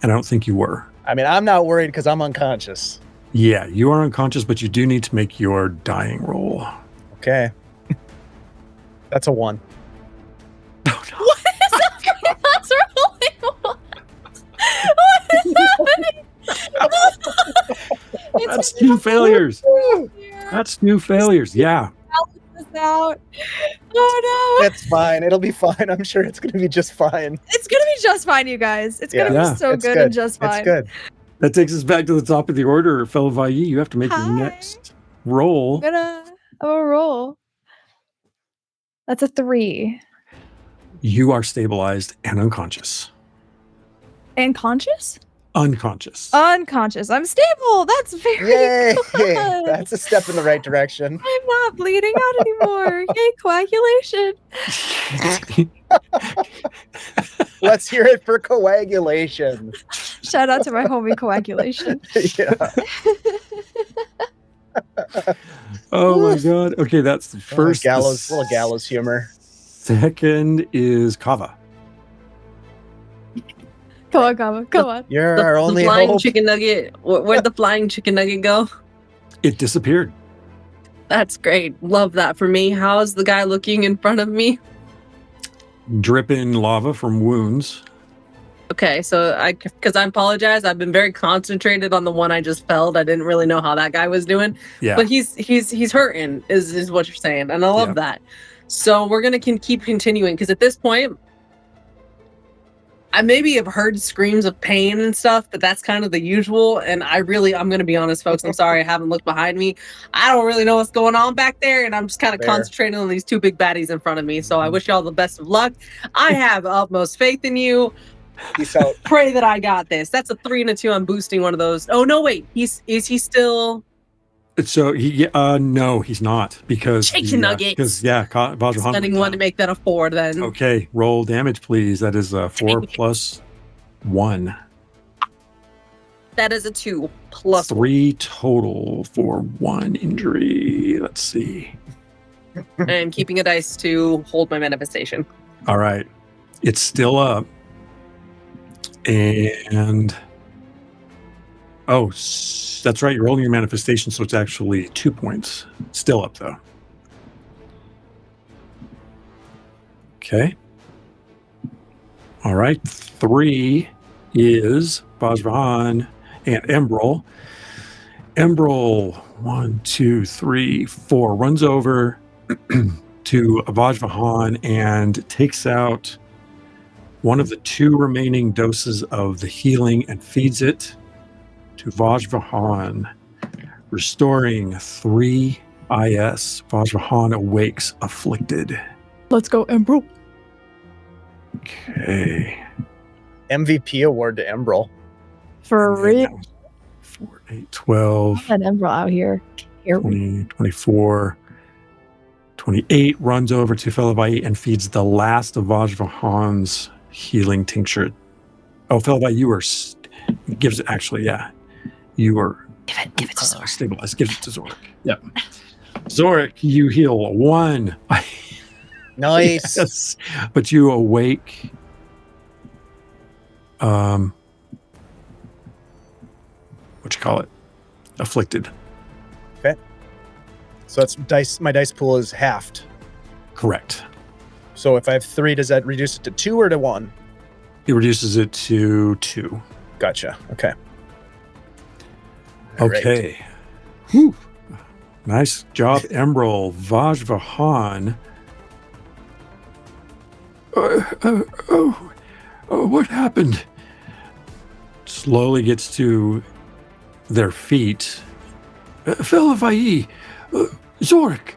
And I don't think you were. I mean, I'm not worried because I'm unconscious. Yeah, you are unconscious, but you do need to make your dying roll. Okay. That's a 1. Oh, no. What is that? That's rolling one. What is happening? That's 2 failures. That's 2 failures. Yeah. Out. Oh no. It's fine. It'll be fine. I'm sure it's going to be just fine. It's going to be just fine, you guys. It's going to be so it's good and just fine. It's good. That takes us back to the top of the order. Fellavaai, you have to make your next roll. I'm gonna roll. That's a 3. You are stabilized and unconscious. And conscious? Unconscious. Unconscious. I'm stable. That's very Yay! good. That's a step in the right direction. I'm not bleeding out anymore. Yay, coagulation. Let's hear it for coagulation. Shout out to my homie coagulation. Yeah. Oh my god. Okay, that's the first. Little gallows humor. Second is Kava. Come on. You're our only the flying hope. chicken nugget. Where'd the flying chicken nugget go? It disappeared. That's great. Love that for me. How's the guy looking in front of me? Dripping lava from wounds. Okay, so because I apologize, I've been very concentrated on the one I just felled. I didn't really know how that guy was doing. Yeah. But he's hurting, is what you're saying, and I love that. So we're gonna keep continuing because at this point, I maybe have heard screams of pain and stuff, but that's kind of the usual. And I'm gonna be honest, folks. I'm sorry, I haven't looked behind me. I don't really know what's going on back there, and I'm just kind of concentrating on these 2 big baddies in front of me. So I wish y'all the best of luck. I have utmost faith in you. Peace out. Pray that I got this. That's a 3 and a 2. I'm boosting one of those. Oh no, wait. Is he still? So no, he's not because Chicken nuggets. Because Vajrahan. Spending 1 to make that a 4 then. Okay, roll damage, please. That is 4 plus 1. That is a 2 plus 3 total for 1 injury. Let's see. and keeping a dice to hold my manifestation. All right. It's still up. And that's right. You're rolling your manifestation, so it's actually 2 points. Still up, though. Okay. All right. 3 is Vajvahan and Embrel. Embrel, 1, 2, 3, 4, runs over to Vajvahan and takes out one of the 2 remaining doses of the healing and feeds it to Vajvahan, restoring 3 IS. Vajvahan awakes afflicted. Let's go, Embrel. Okay. MVP award to Embrel. For real. 4, 8, 12, Let Embrel out here. 20, 24, 28, runs over to Fellavaai and feeds the last of Vajvahan's healing tincture. Oh, Fellavaai, you are gives it actually, yeah. You are Give it to Zorak. stabilized. Gives it to Zorak. Yep. Zorak, you heal 1. Nice. Yes. But you awake. What you call it? Afflicted. So that's dice. My dice pool is halved. Correct. So if I have 3, does that reduce it to 2 or to 1? It reduces it to 2. Gotcha. Okay. Okay. Whew. Nice job, Embrel. Vajvahan. What happened? Slowly gets to their feet. Fellavaai, Zorak,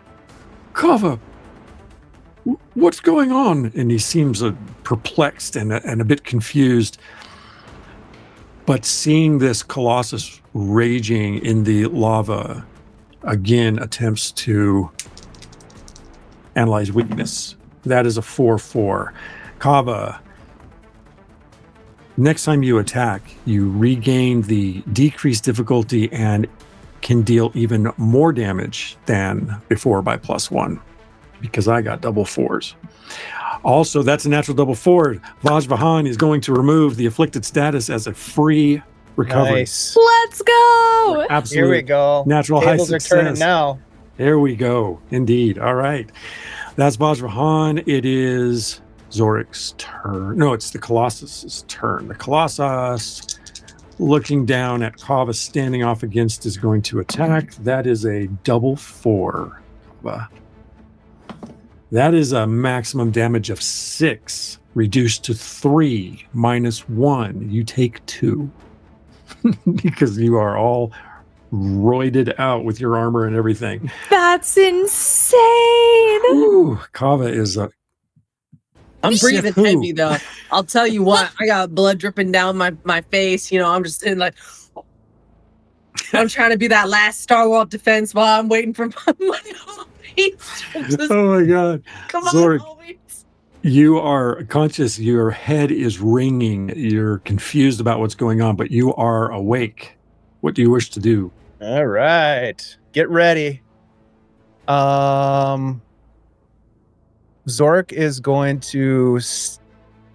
Kava, what's going on? And he seems perplexed and a bit confused. But seeing this Colossus raging in the lava, again attempts to analyze weakness. That is a 4/4. Kava, next time you attack, you regain the decreased difficulty and can deal even more damage than before by +1, because I got double 4s. Also, that's a natural double 4. Vajvahan is going to remove the afflicted status as a free recovery. Nice. Let's go. Absolute Here we go. natural Tables high are turning success. now. There we go. Indeed. All right. That's Vajvahan. It is Zorak's turn. No, it's the Colossus's turn. The Colossus, looking down at Kava standing off against, is going to attack. That is a double 4. That is a maximum damage of 6, reduced to 3 minus 1. You take 2 because you are all roided out with your armor and everything. That's insane. Ooh, Kava is a. I'm breathing Yahoo. heavy though. I'll tell you what, I got blood dripping down my face. I'm just in like, I'm trying to be that last Star Wars defense while I'm waiting for my Oh my God. Come Zorak, on, always. you are conscious. Your head is ringing. You're confused about what's going on, but you are awake. What do you wish to do? All right. Get ready. Zorak is going to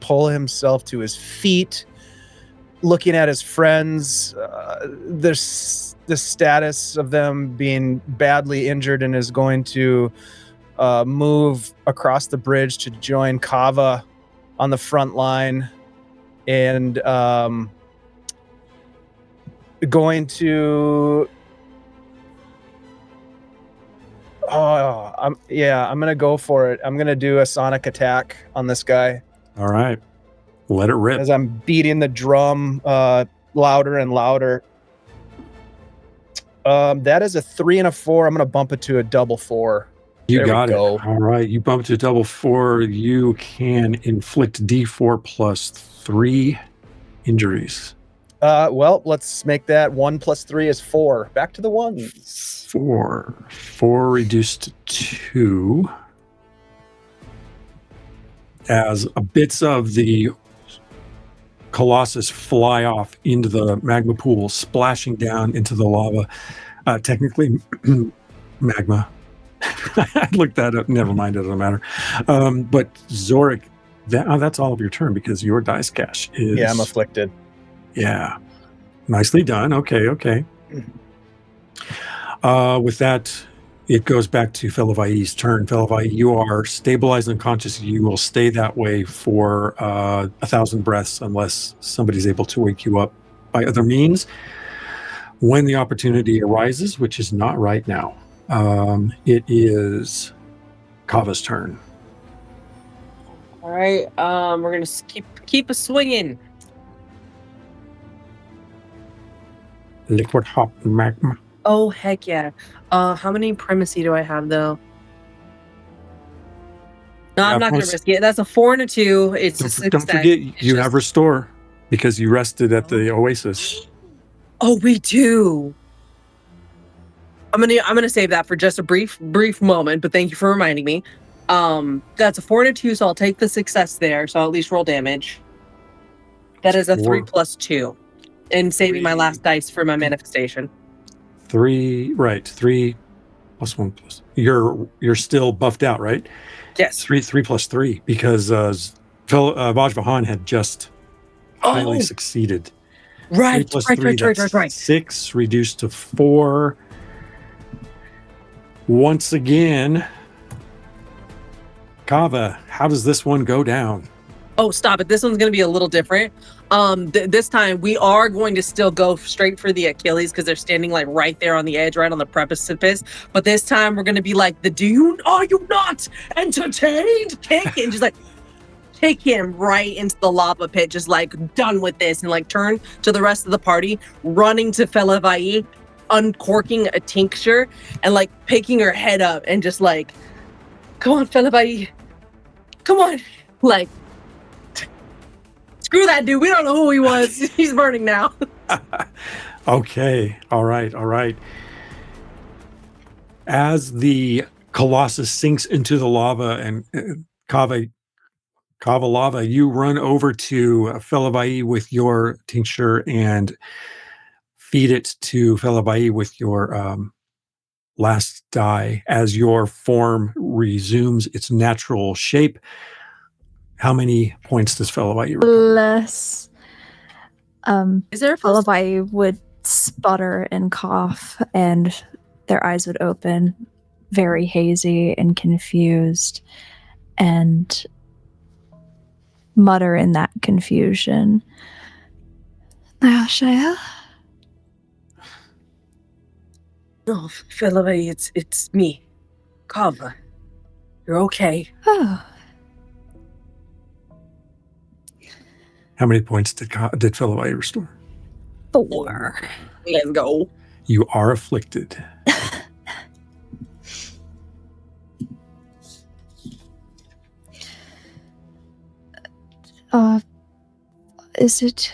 pull himself to his feet, looking at his friends. There's the status of them being badly injured, and is going to move across the bridge to join Kava on the front line, and going to I'm gonna go for it. I'm gonna do a sonic attack on this guy All right. Let it rip. as I'm beating the drum louder and louder. That is a 3 and a 4. I'm gonna bump it to a double 4. You There we got it. go. All right. You bumped to double 4. You can inflict D4 plus 3 injuries. Well, let's make that 1 plus 3 is 4. Back to the ones. 4 reduced to 2. As bits of the Colossus fly off into the magma pool, splashing down into the lava. Technically, magma. I looked that up. Never mind, it doesn't matter. But Zorik, that's all of your turn because your dice cache is. Yeah, I'm afflicted. Yeah. Nicely done. Okay. With that, it goes back to Fellavaai's turn. Fellavaai, you are stabilized and unconscious. You will stay that way for 1,000 breaths unless somebody's able to wake you up by other means. When the opportunity arises, which is not right now, it is Kava's turn. All right, we're gonna keep a swinging. Liquid hot magma. Oh heck yeah! How many primacy do I have though? No, I'm not gonna risk it. That's a 4 and a 2. It's a success. Don't forget, you have restore because you rested at the oasis. Oh, we do. I'm gonna save that for just a brief moment, but thank you for reminding me. That's a 4 and a 2, so I'll take the success there. So I'll at least roll damage. That is a 3 plus 2, and saving my last dice for my manifestation. 3, right? 3 plus 1 plus. You're still buffed out, right? Yes. 3 plus 3 because Vajvahan had just highly succeeded. Right. 3 plus 3, Right. 6 reduced to 4. Once again, Kava, how does this one go down? Oh, stop it. This one's going to be a little different. This time we are going to still go straight for the Achilles because they're standing like right there on the edge, right on the precipice. But this time we're going to be like are you not entertained? Kick and just like take him right into the lava pit, just like done with this, and like turn to the rest of the party, running to Fellavaai, uncorking a tincture and like picking her head up and just like, come on, Fellavaai, come on, like. Screw that dude. We don't know who he was. He's burning now. Okay. All right. As the Colossus sinks into the lava and Kava lava, you run over to Fellavaai with your tincture and feed it to Fellavaai with your last die as your form resumes its natural shape. How many points does Fellavaai recover? Less. Is there a Fellavaai would sputter and cough, and their eyes would open, very hazy and confused, and mutter in that confusion. Shaya? No, Fellavaai, it's me, Kava. You're okay. Oh. How many points did Fellavaai restore? 4. Let's go. You are afflicted. Is it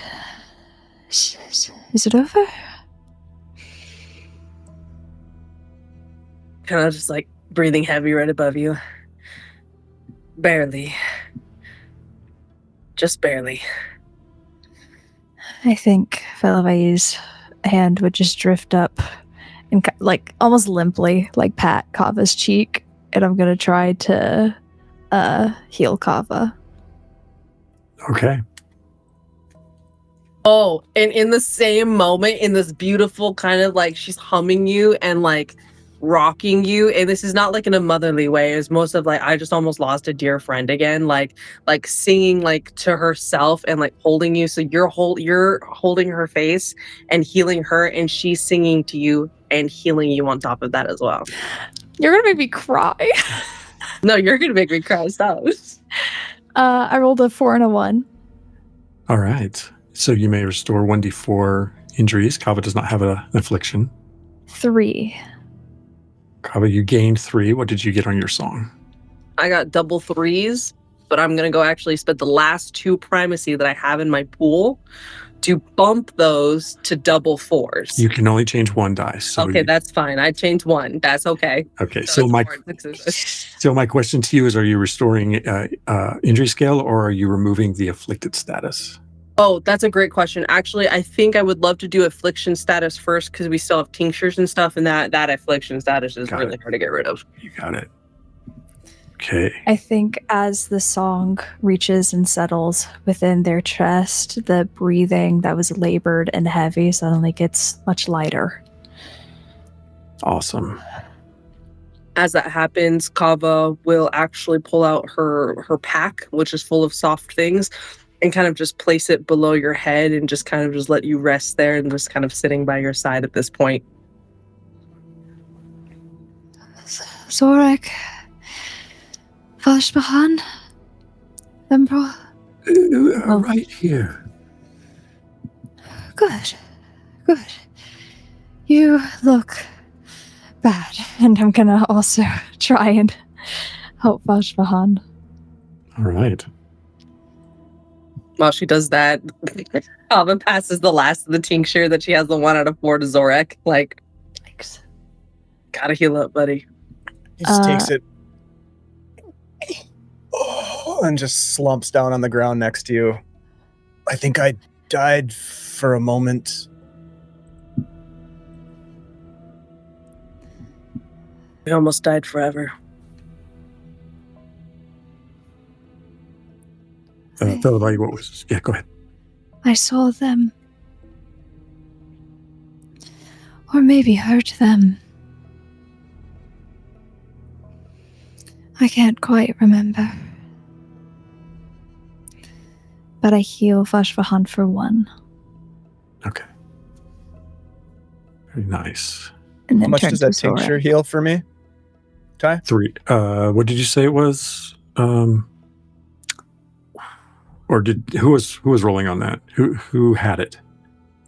over? Kind of just like breathing heavy right above you. Barely. Just barely. I think Fellavaai's hand would just drift up and like almost limply, like pat Kava's cheek, and I'm gonna try to heal Kava. Okay. Oh, and in the same moment, in this beautiful kind of like she's humming you and like rocking you, and this is not like in a motherly way. It's most of like I just almost lost a dear friend again, like singing like to herself and like holding you. So you're holding her face and healing her, and she's singing to you and healing you on top of that as well. You're gonna make me cry. No, you're gonna make me cry. Stop. I rolled a 4 and a 1. All right. So you may restore 1d4 injuries. Kava does not have an affliction. 3. Kava, you gained 3. What did you get on your song? I got double 3s, but I'm gonna go actually spend the last 2 primacy that I have in my pool to bump those to double 4s. You can only change 1 dice. So okay, that's fine. I changed 1. That's okay. Okay. So my question to you is: are you restoring injury scale, or are you removing the afflicted status? Oh, that's a great question. Actually, I think I would love to do affliction status first because we still have tinctures and stuff, and that affliction status is really hard to get rid of. You got it. Okay. I think as the song reaches and settles within their chest, the breathing that was labored and heavy suddenly gets much lighter. Awesome. As that happens, Kava will actually pull out her pack, which is full of soft things, and kind of just place it below your head and just kind of just let you rest there and just kind of sitting by your side at this point. Zorek, Vashbahan, Emperor. Right here. Good. You look bad, and I'm gonna also try and help Vashbahan. All right. While she does that, Kava passes the last of the tincture that she has the 1 out of 4 to Zorek. Like, Thanks. gotta heal up, buddy. He just takes it and just slumps down on the ground next to you. I think I died for a moment. We almost died forever. Fellavaai, what was this? Yeah, go ahead. I saw them. Or maybe heard them. I can't quite remember. But I heal Vashvahan for 1. Okay. Very nice. And How then much turn does to that Zora. tincture heal for me? Ty? 3. What did you say it was? Or who was rolling on that? Who had it?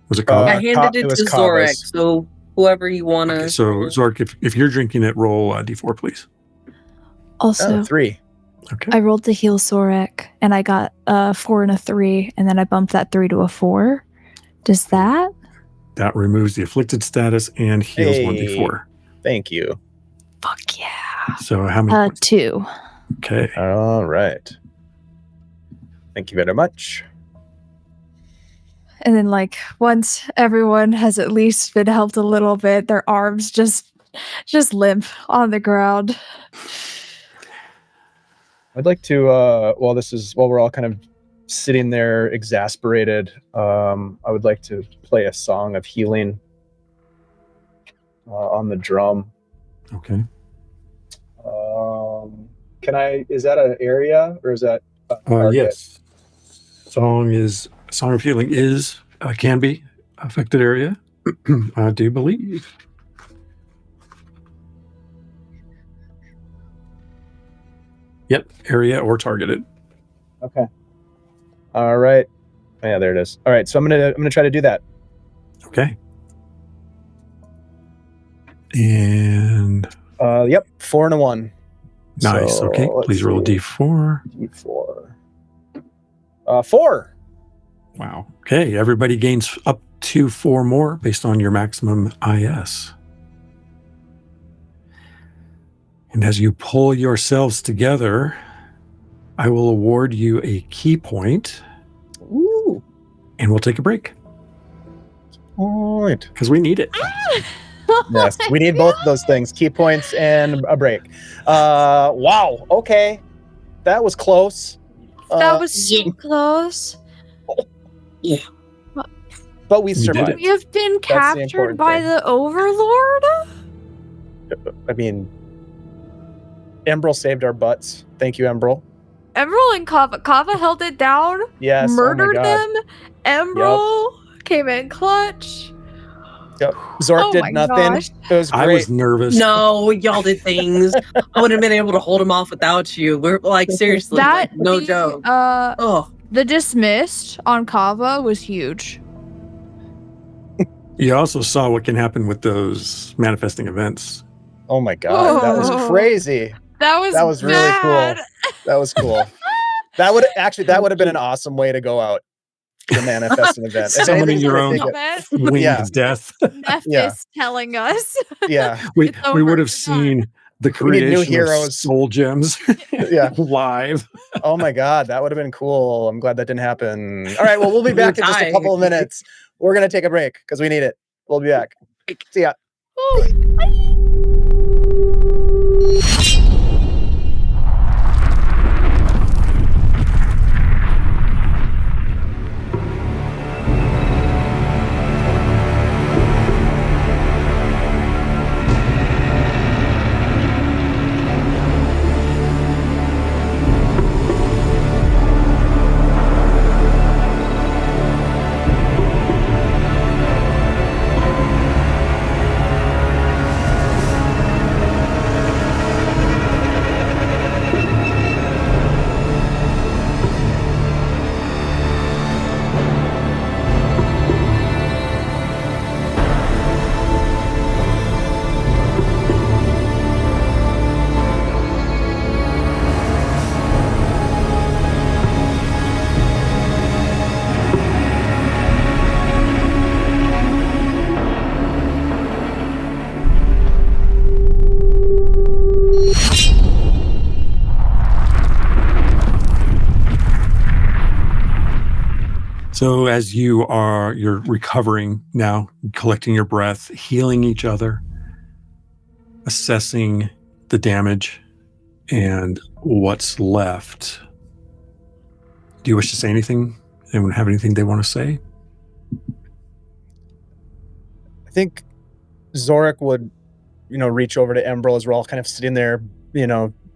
Was it Kava? I handed it it was to Kava's. Zorek, so whoever you want to... Okay, so Zork, if you're drinking it, roll D4, please. Also, 3. Okay. I rolled to heal Sorek, and I got a 4 and a 3, and then I bumped that 3 to a 4. Does that? That removes the afflicted status and heals Hey. 1d4. Thank you. Fuck yeah. So how many points? 2. Okay. All right. Thank you very much. And then, like, once everyone has at least been helped a little bit, their arms just limp on the ground. I'd like to, while we're all kind of sitting there exasperated, I would like to play a song of healing on the drum. Okay. Is that an area or is that a target? Yes. Song of healing is can be affected area. I do believe. Yep, area or targeted. Okay. All right. Yeah, there it is. All right, so I'm gonna try to do that. Okay. And Yep, 4 and a 1. nice. So, Okay, let's please roll a see. d4. D4. 4. Wow. Okay, everybody gains up to 4 more based on your maximum IS. And as you pull yourselves together, I will award you a key point. Ooh. And we'll take a break All right. because we need it. Yes, we need both of those things: key points and a break. Wow. Okay, that was close. That was so yeah. close. But we We did survived. it. We have been the captured important by thing. the Overlord? I mean, Embrel saved our butts. Thank you, Embrel. Emerald and Kava held it down, Yes. murdered oh my God. them. Emerald came in clutch. Yep. Zork Oh did my nothing. gosh. It was I great. was nervous. No, y'all did things. I wouldn't have been able to hold him off without you. We're like, seriously, like, no joke. Oh, The dismissed on Kava was huge. You also saw what can happen with those manifesting events. Oh my God, that was Whoa. crazy. That was really bad. cool. That was cool. That would have been an awesome way to go out. The manifest an event. If Summoning anything's your gonna own take it- winged Yeah. death. Nephis Yeah. telling us. Yeah. we It's over, would have it's done. seen the We need new creation of heroes. soul gems Yeah. live. Oh my God, that would have been cool. I'm glad that didn't happen. All right, well, we'll be back in just a couple of minutes. We're going to take a break because we need it. We'll be back. See ya. So as you're recovering now, collecting your breath, healing each other, assessing the damage and what's left. Do you wish to say anything? Anyone have anything they want to say? I think Zorik would, reach over to Embryl as we're all kind of sitting there,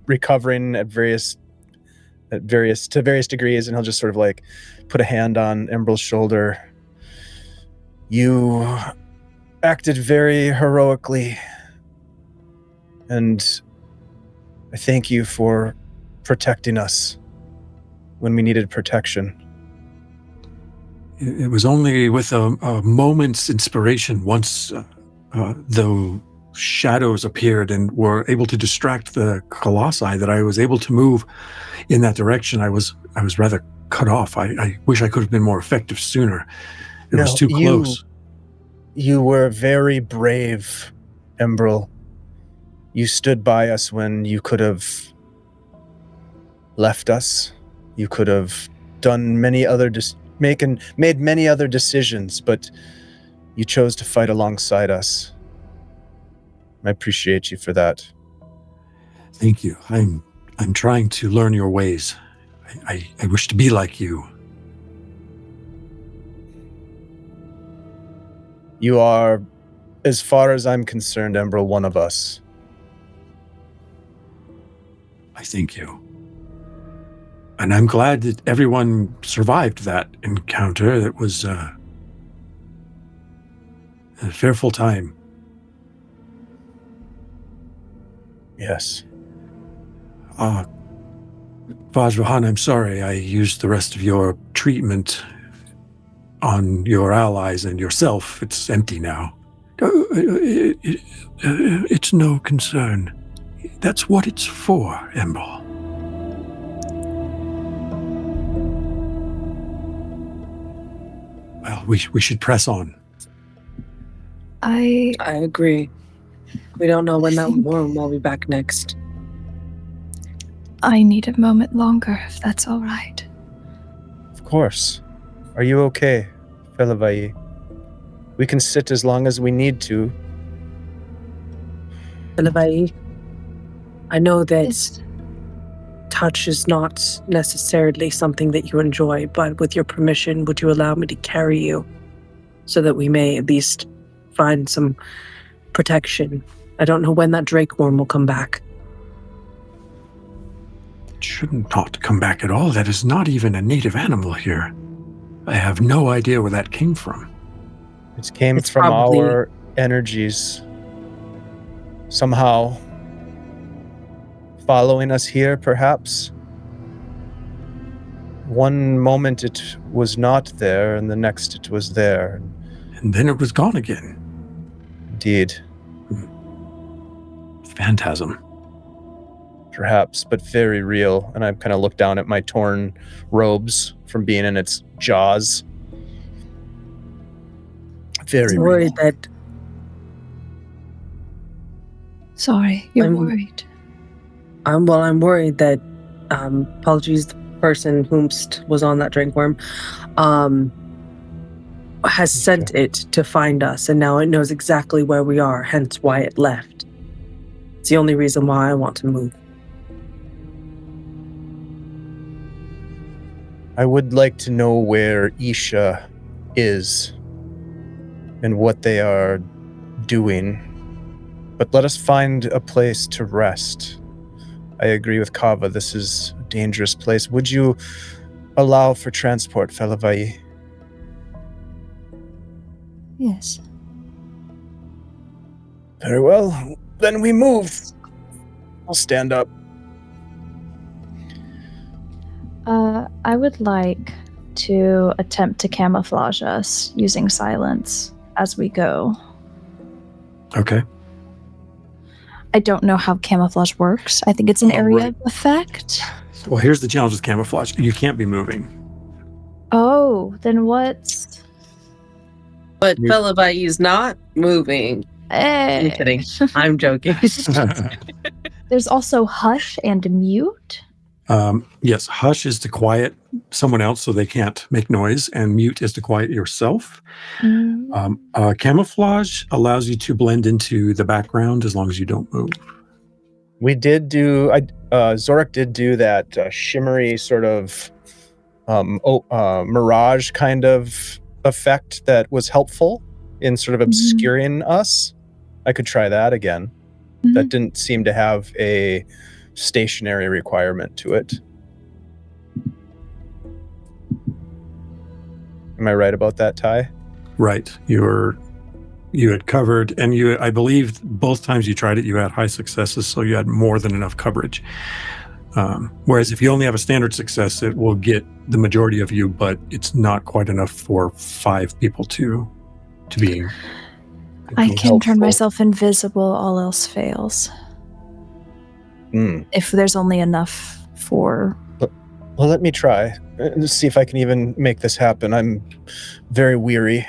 recovering to various degrees, and he'll just sort of like put a hand on Embryl's shoulder. You acted very heroically, and I thank you for protecting us when we needed protection. It was only with a moment's inspiration once the shadows appeared and were able to distract the colossi that I was able to move in that direction. I was rather cut off. I wish I could have been more effective sooner. It was too close. You were very brave, Embryl. You stood by us when you could have left us. You could have done made many other decisions, but you chose to fight alongside us. I appreciate you for that. Thank you. I'm trying to learn your ways. I wish to be like you. You are, as far as I'm concerned, Embryl, one of us. I thank you. And I'm glad that everyone survived that encounter. It was a fearful time. Yes. Vajrahan, I'm sorry I used the rest of your treatment on your allies and yourself. It's empty now. It's no concern. That's what it's for, Embryl. Well, we should press on. I agree. We don't know when that worm will be back next. I need a moment longer, if that's all right. Of course. Are you okay, Fellavaai? We can sit as long as we need to. Fellavaai, I know that touch is not necessarily something that you enjoy, but with your permission, would you allow me to carry you so that we may at least find some protection? I don't know when that drake worm will come back. It shouldn't not come back at all. That is not even a native animal here. I have no idea where that came from. It came from our energies. Somehow following us here, perhaps. One moment it was not there, and the next it was there. And then it was gone again. Indeed. Phantasm. Perhaps, but very real. And I kind of look down at my torn robes from being in its jaws. Very I'm worried real. that Sorry, you're I'm- worried. I'm worried that, apologies, the person whomst was on that drink worm, has sent it to find us, and now it knows exactly where we are, hence why it left. It's the only reason why I want to move. I would like to know where Isha is and what they are doing, but let us find a place to rest. I agree with Kava, this is a dangerous place. Would you allow for transport, Fellavaai? Yes. Very well, then we move. I'll stand up. I would like to attempt to camouflage us using silence as we go. Okay. I don't know how camouflage works. I think it's an area right. of effect. Well, here's the challenge with camouflage. You can't be moving. Oh, then what's... But You- Fellavaai is not moving. I'm Eh. kidding. I'm joking. There's also hush and mute. Yes, hush is to quiet someone else so they can't make noise, and mute is to quiet yourself. Camouflage allows you to blend into the background as long as you don't move. We did do, Zorik did do that shimmery sort of mirage kind of effect that was helpful in sort of obscuring us. I could try that again. That didn't seem to have a stationary requirement to it. Am I right about that, Ty? Right. You had covered, and I believe both times you tried it, you had high successes, so you had more than enough coverage. Whereas if you only have a standard success, it will get the majority of you, but it's not quite enough for 5 people to be. I can helpful. turn myself invisible, all else fails. If there's only enough for... Well, let me try. Let's see if I can even make this happen. I'm very weary.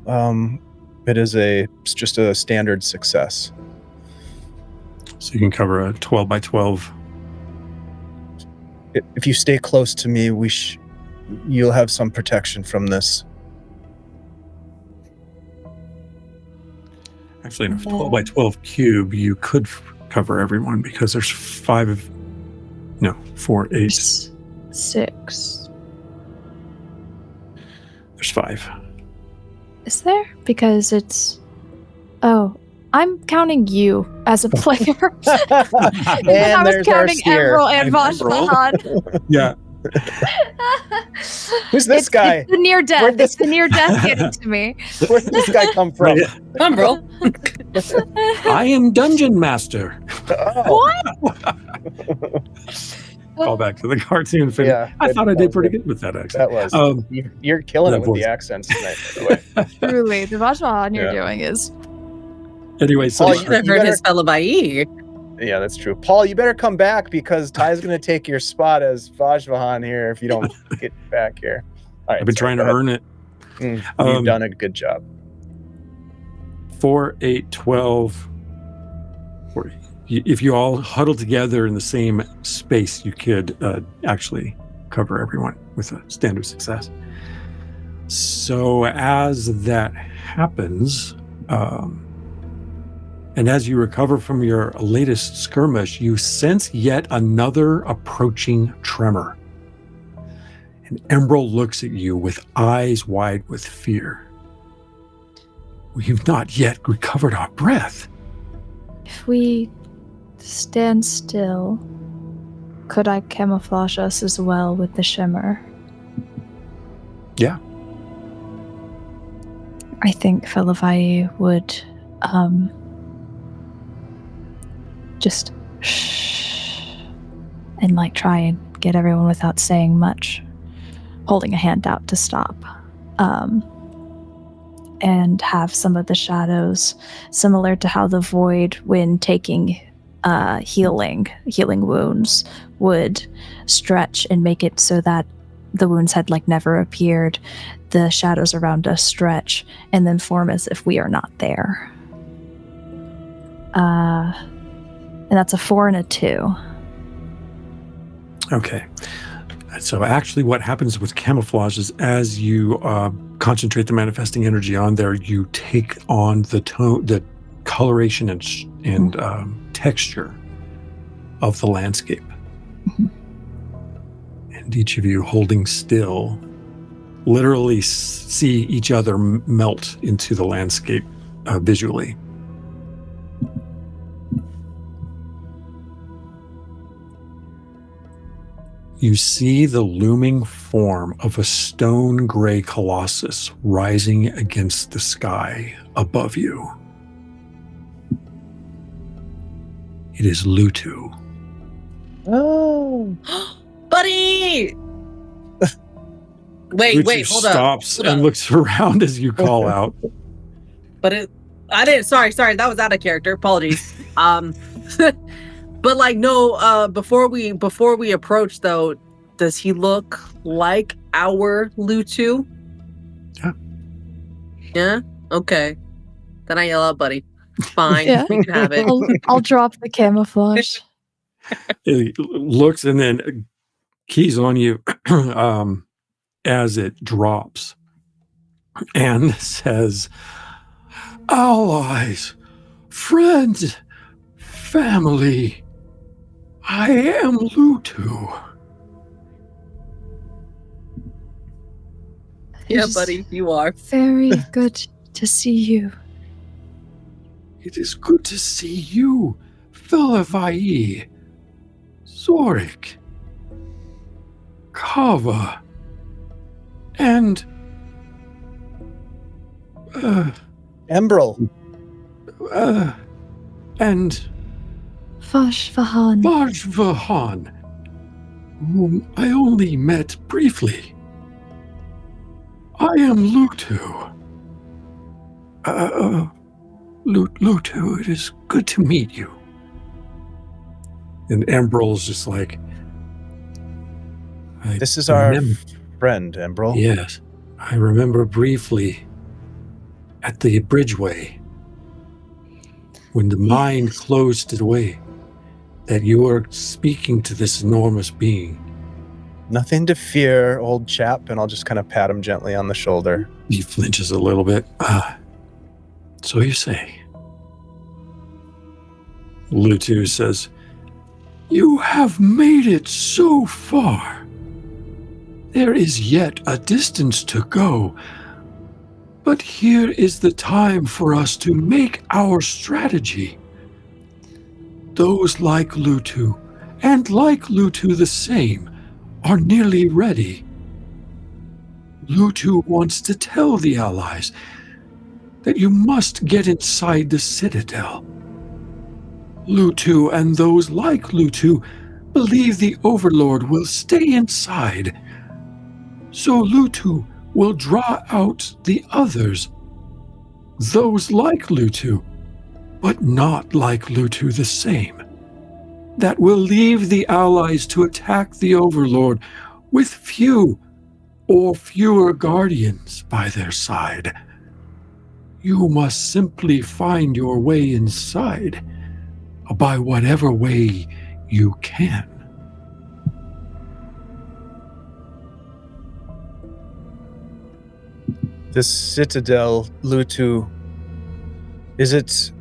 It's just a standard success. So you can cover a 12 by 12. If you stay close to me, you'll have some protection from this. Actually, in a 12 by 12 cube, you could cover everyone because there's 4, 8. 6. There's 5. Is there? Because it's... Oh, I'm counting you as a player. I was there's our counting steer. Emerald and Emerald. Vashon. Yeah. Who's this guy? It's the near death. Where'd this- It's the near death getting to me. Where did this guy come from? Come, bro. I am Dungeon Master. Oh, Call back to the cartoon film. yeah. I thought I did pretty good. good with that, actually. That was. You're killing that it with voice. the accents tonight, by the way. Truly, the Vashon you're Yeah. doing is... Anyway, so Oh, You should have heard his Fellavaai. Yeah, that's true. Paul, you better come back because Ty's going to take your spot as Vajvahan here if you don't get back here. All right, I've been trying to earn it. You've done a good job. 4, 8, 12. If you all huddle together in the same space, you could actually cover everyone with a standard success. So as that happens, and as you recover from your latest skirmish, you sense yet another approaching tremor. And Emerald looks at you with eyes wide with fear. We've not yet recovered our breath. If we stand still, could I camouflage us as well with the shimmer? Yeah. I think Fellavaai would just shh and try and get everyone without saying much, holding a hand out to stop, and have some of the shadows, similar to how the void, when taking healing wounds, would stretch and make it so that the wounds had like never appeared. The shadows around us stretch and then form as if we are not there. And that's a 4 and a 2. Okay. So actually what happens with camouflage is as you concentrate the manifesting energy on there, you take on the tone, the coloration and texture of the landscape. And each of you holding still literally see each other melt into the landscape visually. You see the looming form of a stone gray colossus rising against the sky above you. It is Lutu. Oh. Buddy! Lutu wait, hold up. stops Hold and up. looks around as you call out. But I didn't, sorry, that was out of character. Apologies. But like, no, before we approach though, does he look like our Lutu? Yeah. Yeah? Okay. Then I yell out, buddy. Fine. Yeah. You can have it. I'll drop the camouflage. It looks and then keys on you as it drops and says, allies, friends, family, I am Lutu. Yeah, It's buddy, you are. Very good to see you. It is good to see you, Fellavaai, Zorik, Kava, and Embrel. and Vashvahan. Vashvahan, whom I only met briefly. I am Lutu. Lutu, it is good to meet you. And Embrel's just like, This is our friend, Embrel. Yes, I remember briefly at the bridgeway when the mine closed it away that you were speaking to this enormous being. Nothing to fear, old chap, and I'll just kind of pat him gently on the shoulder. He flinches a little bit. So you say. Lutu says, you have made it so far. There is yet a distance to go, but here is the time for us to make our strategy. Those like Lutu, and like Lutu the same, are nearly ready. Lutu wants to tell the allies that you must get inside the Citadel. Lutu and those like Lutu believe the Overlord will stay inside. So Lutu will draw out the others, those like Lutu, but not like Lutu the same. That will leave the allies to attack the Overlord with few or fewer guardians by their side. You must simply find your way inside by whatever way you can. This Citadel, Lutu, is it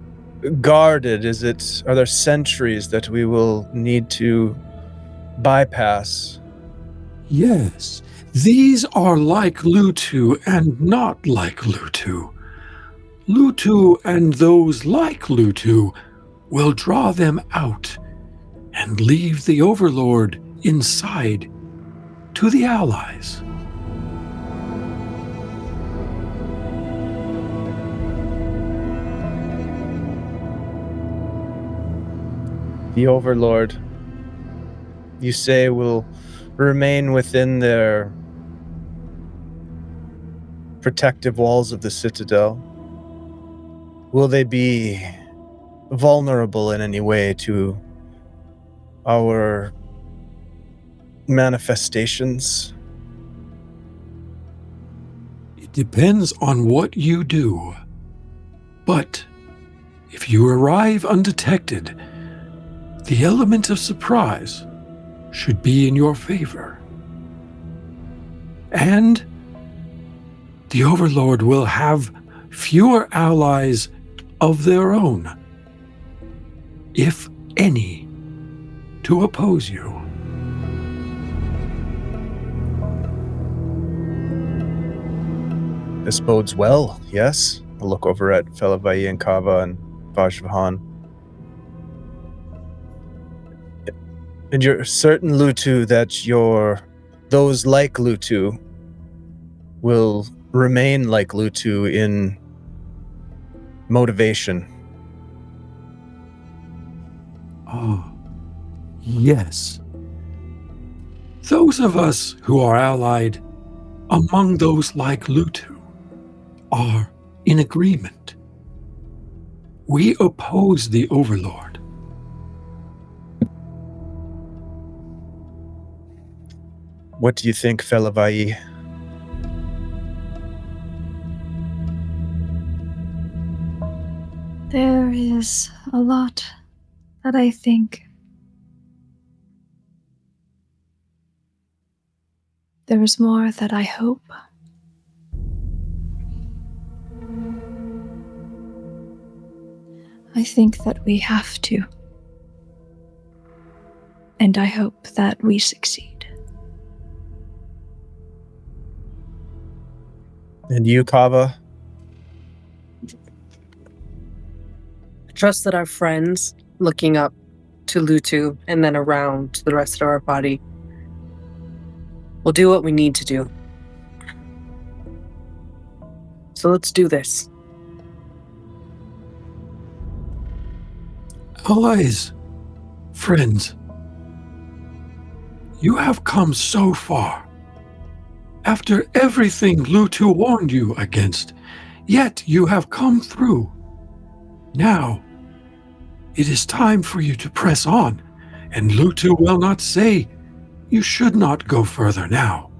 guarded? Are there sentries that we will need to bypass? Yes, these are like Lutu and not like Lutu. Lutu and those like Lutu will draw them out and leave the Overlord inside to the allies. The Overlord, you say, will remain within their protective walls of the Citadel. Will they be vulnerable in any way to our manifestations? depends on what you do. But if you arrive undetected, the element of surprise should be in your favor. And the Overlord will have fewer allies of their own, if any, to oppose you. This bodes well, yes? I'll look over at Fellavaai and Kava and Vajvahan. And you're certain, Lutu, that those like Lutu will remain like Lutu in motivation. Oh, yes. Those of us who are allied among those like Lutu are in agreement. We oppose the Overlord. What do you think, Fellavaai? There is a lot that I think. There is more that I hope. I think that we have to. And I hope that we succeed. And you, Kava? I trust that our friends, looking up to Lutu and then around to the rest of our body, will do what we need to do. So let's do this. Allies, friends, you have come so far. After everything Lutu warned you against, yet you have come through. Now, it is time for you to press on, and Lutu will not say you should not go further now.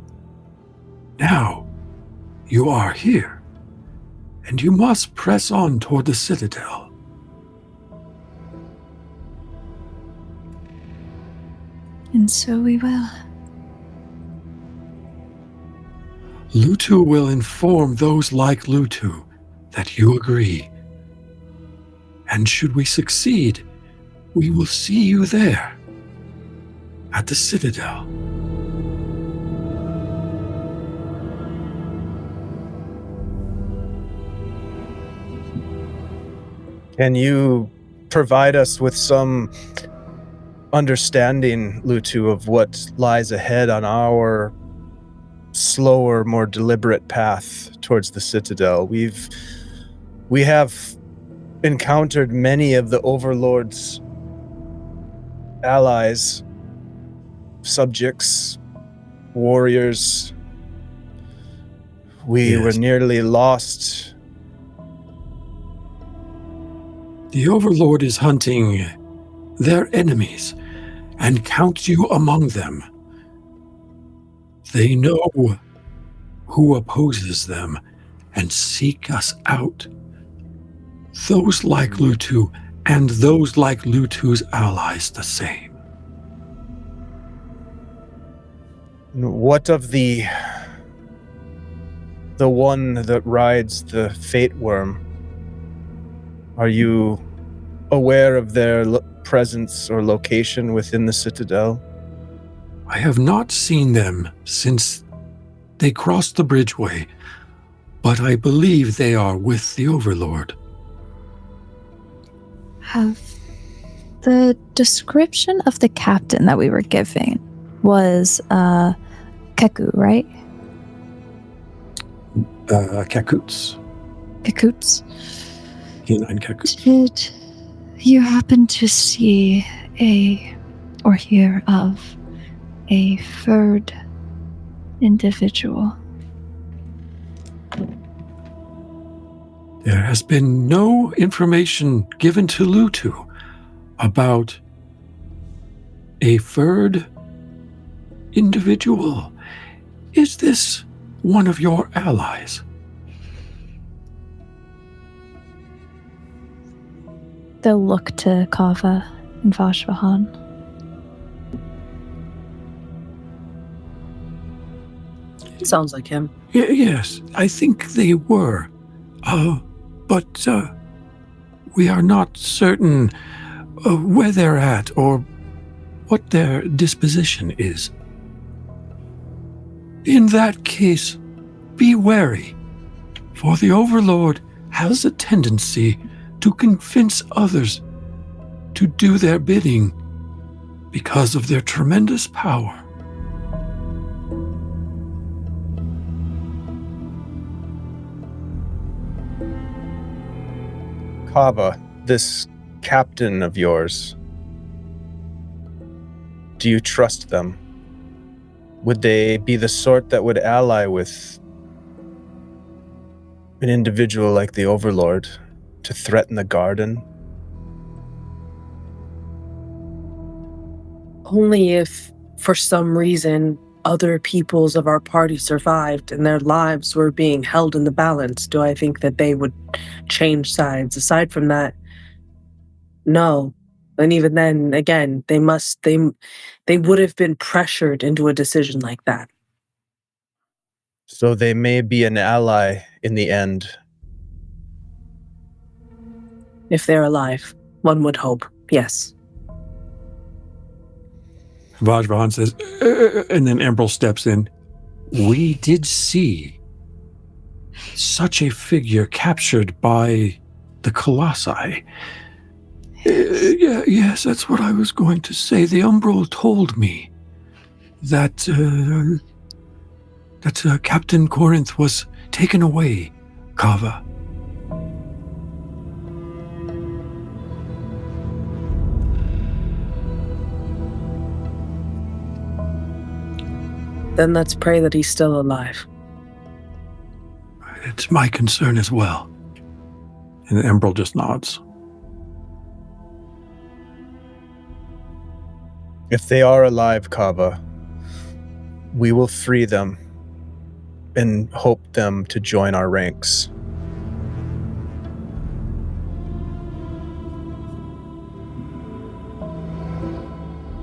Now, you are here, and you must press on toward the Citadel. And so we will. Lutu will inform those like Lutu that you agree. And should we succeed, we will see you there, at the Citadel. Can you provide us with some understanding, Lutu, of what lies ahead on our slower, more deliberate path towards the Citadel? We have encountered many of the Overlord's allies, subjects, warriors. We were nearly lost. The Overlord is hunting their enemies and counts you among them. They know who opposes them and seek us out. Those like Lutu and those like Lutu's allies the same. What of the one that rides the Fate Worm? Are you aware of their presence or location within the Citadel? I have not seen them since they crossed the bridgeway, but I believe they are with the Overlord. Have the description of the captain that we were giving was Keku, right? Kakoots. Kakoots. Canine Kakoots. Did you happen to see or hear of a third individual? There has been no information given to Lutu about a third individual. Is this one of your allies? They'll look to Kava and Vashvahan. Sounds like him. Yes, I think they were. But we are not certain where they're at or what their disposition is. In that case, be wary, for the Overlord has a tendency to convince others to do their bidding because of their tremendous power. Kava, this captain of yours, do you trust them? Would they be the sort that would ally with an individual like the Overlord to threaten the garden? Only if, for some reason, other peoples of our party survived and their lives were being held in the balance do I think that they would change sides. Aside from that, no. And even then, again, they would have been pressured into a decision like that. So they may be an ally in the end. If they're alive, one would hope, yes. Vashvahan says, and then Emerald steps in. We did see such a figure captured by the Colossi. Yes, that's what I was going to say. The Umbral told me that Captain Corinth was taken away, Kava. Then let's pray that he's still alive. It's my concern as well. And Emerald just nods. If they are alive, Kava, we will free them and hope them to join our ranks.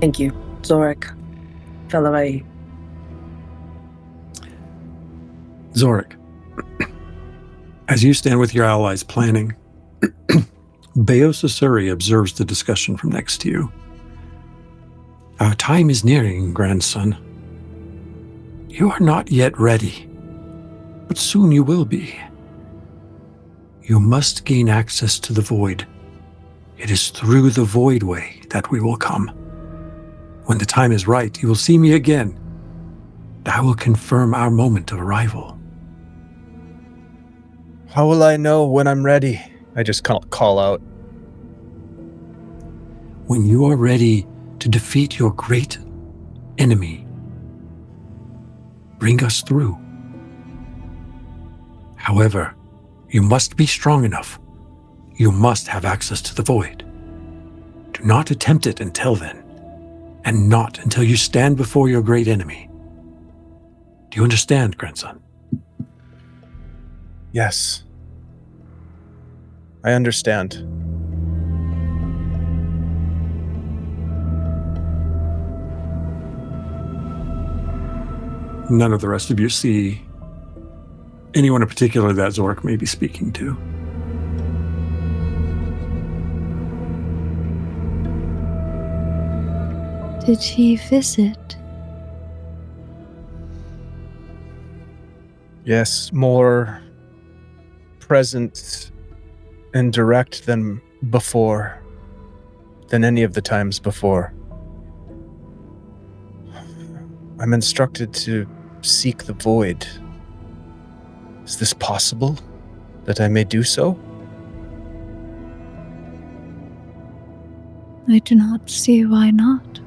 Thank you, Zorik, Fellavaai. Zorik, as you stand with your allies planning, Baeos Asuri observes the discussion from next to you. Our time is nearing, grandson. You are not yet ready, but soon you will be. You must gain access to the void. It is through the void way that we will come. When the time is right, you will see me again. I will confirm our moment of arrival. How will I know when I'm ready? I just call out. When you are ready to defeat your great enemy, bring us through. However, you must be strong enough. You must have access to the void. Do not attempt it until then, and not until you stand before your great enemy. Do you understand, grandson? Yes. I understand. None of the rest of you see anyone in particular that Zorik may be speaking to. Did he visit? Yes, more present and direct than before, than any of the times before. I'm instructed to seek the void. Is this possible that I may do so? I do not see why not.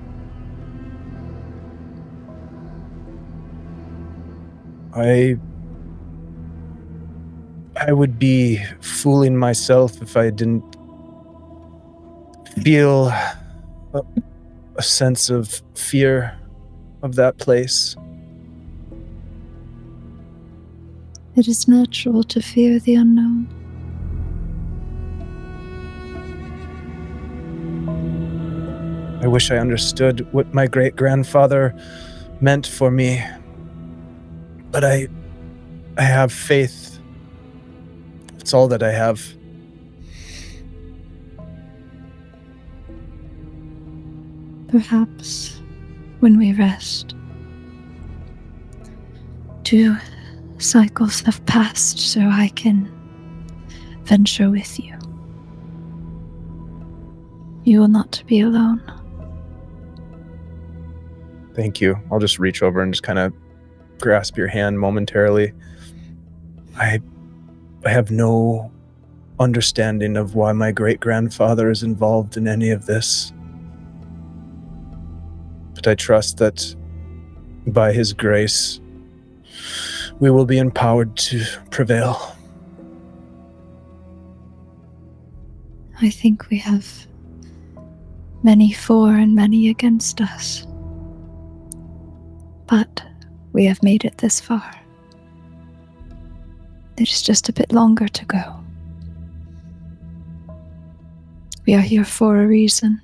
I would be fooling myself if I didn't feel a sense of fear of that place. It is natural to fear the unknown. I wish I understood what my great-grandfather meant for me. But I have faith. It's all that I have. Perhaps when we rest. 2 cycles have passed, so I can venture with you. You will not be alone. Thank you. I'll just reach over and just kind of grasp your hand momentarily. I have no understanding of why my great-grandfather is involved in any of this. But I trust that by his grace, we will be empowered to prevail. I think we have many for and many against us. But we have made it this far. There's just a bit longer to go. We are here for a reason.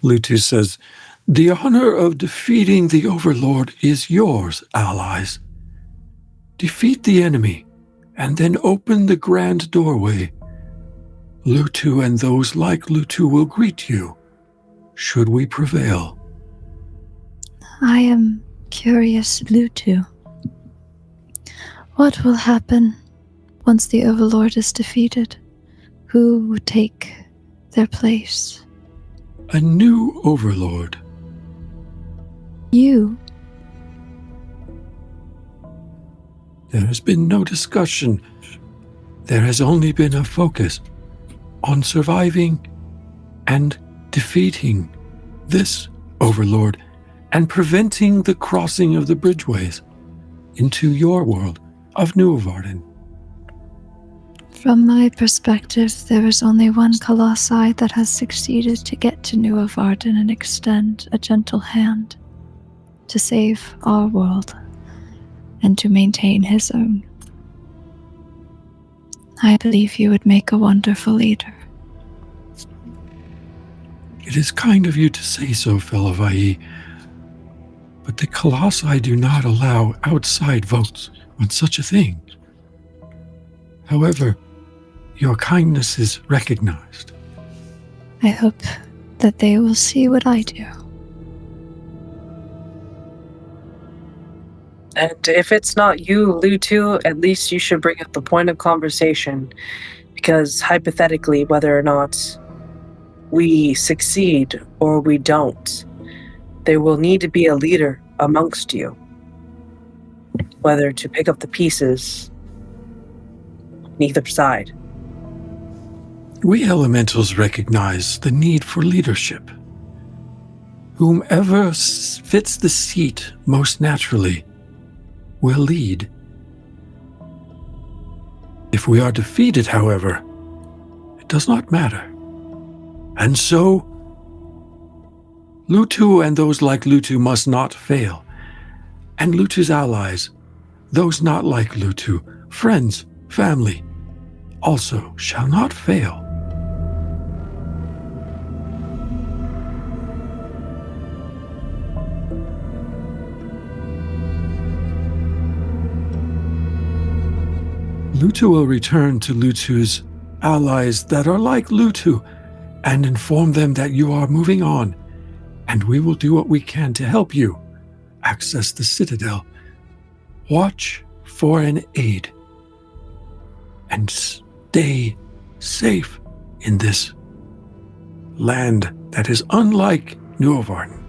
Lutu says, "The honor of defeating the Overlord is yours, allies. Defeat the enemy, and then open the grand doorway. Lutu and those like Lutu will greet you, should we prevail." I am curious, Lutu. What will happen once the Overlord is defeated? Who would take their place? A new Overlord. You? There has been no discussion. There has only been a focus on surviving and defeating this Overlord and preventing the crossing of the bridgeways into your world of Nuovarden. From my perspective, there is only one Colossi that has succeeded to get to Nuovarden and extend a gentle hand to save our world and to maintain his own. I believe you would make a wonderful leader. It is kind of you to say so, Fellavaai, but the Colossi do not allow outside votes on such a thing. However, your kindness is recognized. I hope that they will see what I do. And if it's not you, Lutu, at least you should bring up the point of conversation. Because hypothetically, whether or not we succeed or we don't, there will need to be a leader amongst you. Whether to pick up the pieces on either side. We elementals recognize the need for leadership. Whomever fits the seat most naturally will lead. If we are defeated, however, it does not matter. And so, Lutu and those like Lutu must not fail. And Lutu's allies, those not like Lutu, friends, family, also shall not fail. Lutu will return to Lutu's allies that are like Lutu and inform them that you are moving on, and we will do what we can to help you access the Citadel, watch for an aid, and stay safe in this land that is unlike Nuovarden.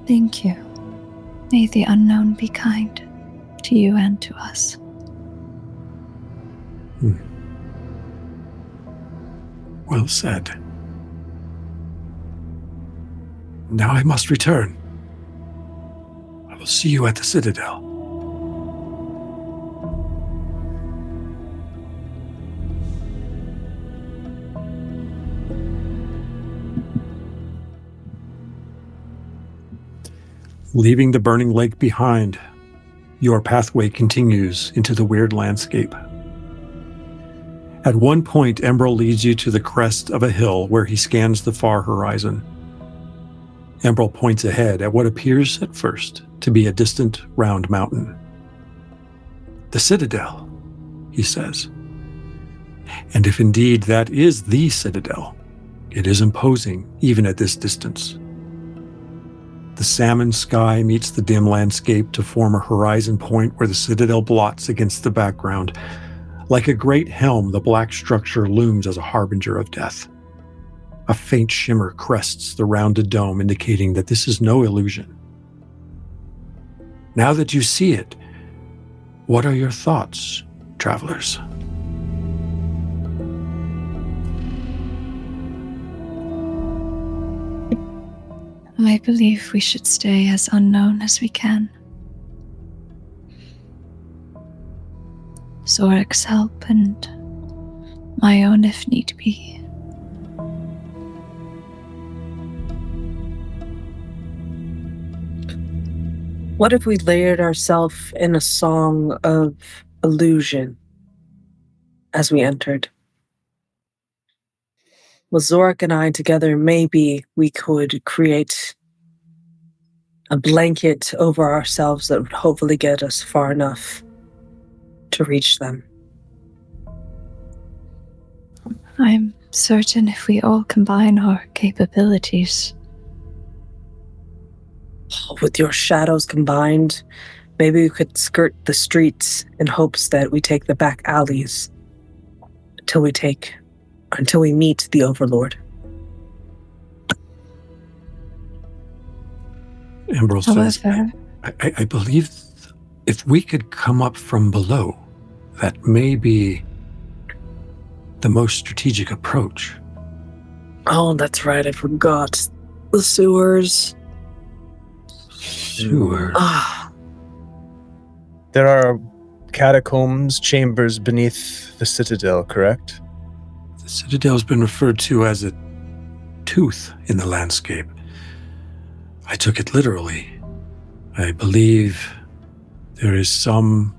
Thank you. May the unknown be kind to you and to us. Well said. Now I must return. I will see you at the Citadel. Leaving the burning lake behind, your pathway continues into the weird landscape. At one point, Emerald leads you to the crest of a hill where he scans the far horizon. Emerald points ahead at what appears at first to be a distant round mountain. The Citadel, he says. And if indeed that is the Citadel, it is imposing even at this distance. The salmon sky meets the dim landscape to form a horizon point where the Citadel blots against the background. Like a great helm, the black structure looms as a harbinger of death. A faint shimmer crests the rounded dome, indicating that this is no illusion. Now that you see it, what are your thoughts, travelers? I believe we should stay as unknown as we can. Zorik's help and my own if need be. What if we layered ourselves in a song of illusion as we entered? With Zorik and I together, maybe we could create a blanket over ourselves that would hopefully get us far enough to reach them. I'm certain if we all combine our capabilities. With your shadows combined, maybe we could skirt the streets in hopes that we take the back alleys until we meet the Overlord. Emerald says, However, I believe if we could come up from below, that may be the most strategic approach. Oh, that's right, I forgot. The sewers. Sewers. Ah, There are catacombs, chambers beneath the Citadel, correct? The Citadel's been referred to as a tooth in the landscape. I took it literally. I believe there is some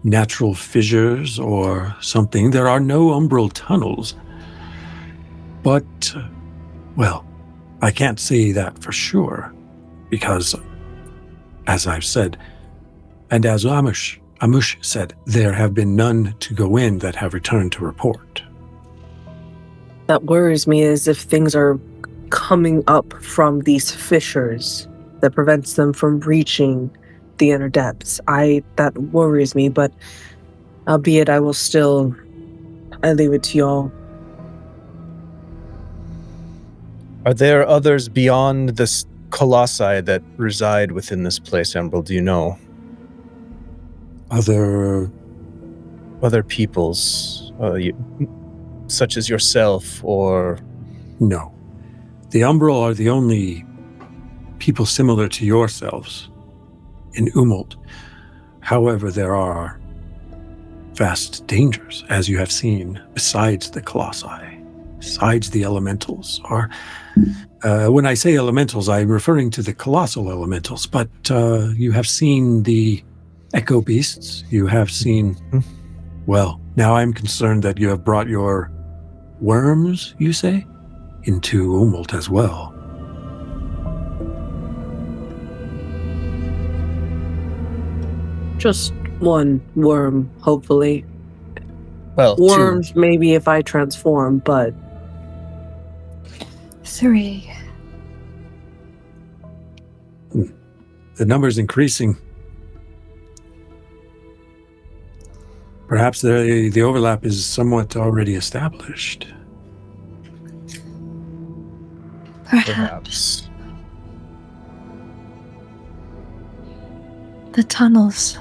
natural fissures or something. There are no umbral tunnels. But, well, I can't say that for sure, because, as I've said, and as Amush said, there have been none to go in that have returned to report. that worries me is if things are coming up from these fissures that prevents them from reaching the inner depths. That worries me, but albeit I leave it to y'all. Are there others beyond this colossi that reside within this place, Emerald? Do you know? Other peoples, such as yourself, or... No. The Umbral are the only people similar to yourselves in Umult. However, there are vast dangers, as you have seen, besides the Colossi, besides the elementals. Or, when I say elementals, I'm referring to the colossal elementals, but you have seen the echo beasts. You have seen... Well, now I'm concerned that you have brought your worms, you say, into Umult as well. Just one worm, hopefully. Well, Worms, maybe if I transform, but 3. The number's increasing. Perhaps the overlap is somewhat already established. Perhaps. The tunnels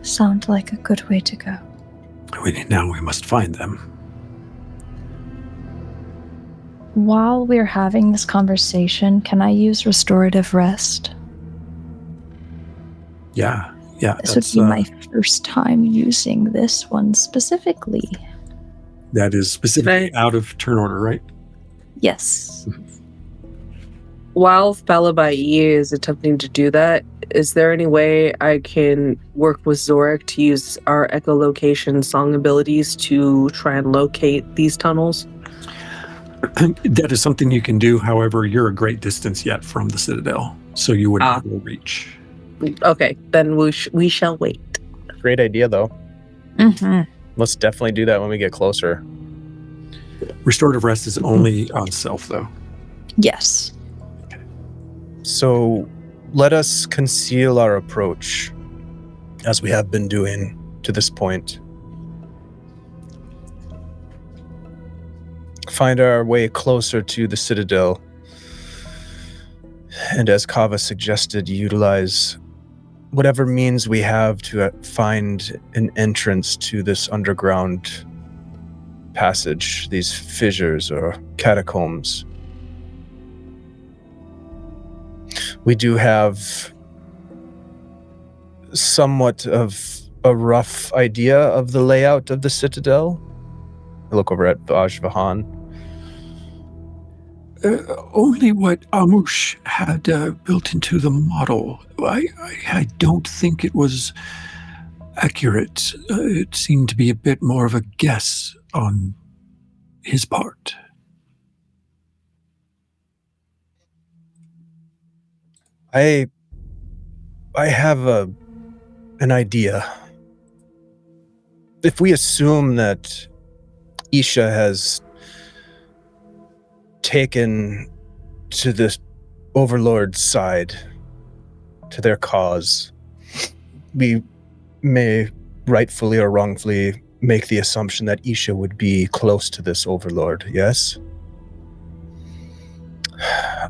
sound like a good way to go. Now we must find them. While we're having this conversation, can I use restorative rest? Yeah. This would be my first time using this one specifically. That is specifically out of turn order, right? Yes. while Fellavaai is attempting to do that, is there any way I can work with Zorik to use our echolocation song abilities to try and locate these tunnels? That is something you can do. However, you're a great distance yet from the Citadel, so you wouldn't have to reach. Okay, then we shall wait. Great idea, though. Mm-hmm. Let's definitely do that when we get closer. Restorative rest is only on self, though. Yes. So let us conceal our approach, as we have been doing to this point. Find our way closer to the Citadel. And as Kava suggested, utilize whatever means we have to find an entrance to this underground passage, these fissures or catacombs. We do have somewhat of a rough idea of the layout of the Citadel. I look over at Vajvahan. Only what Amush had built into the model. I don't think it was accurate. It seemed to be a bit more of a guess on his part. I have an idea. If we assume that Isha has taken to the Overlord's side, to their cause, we may rightfully or wrongfully make the assumption that Isha would be close to this Overlord, yes?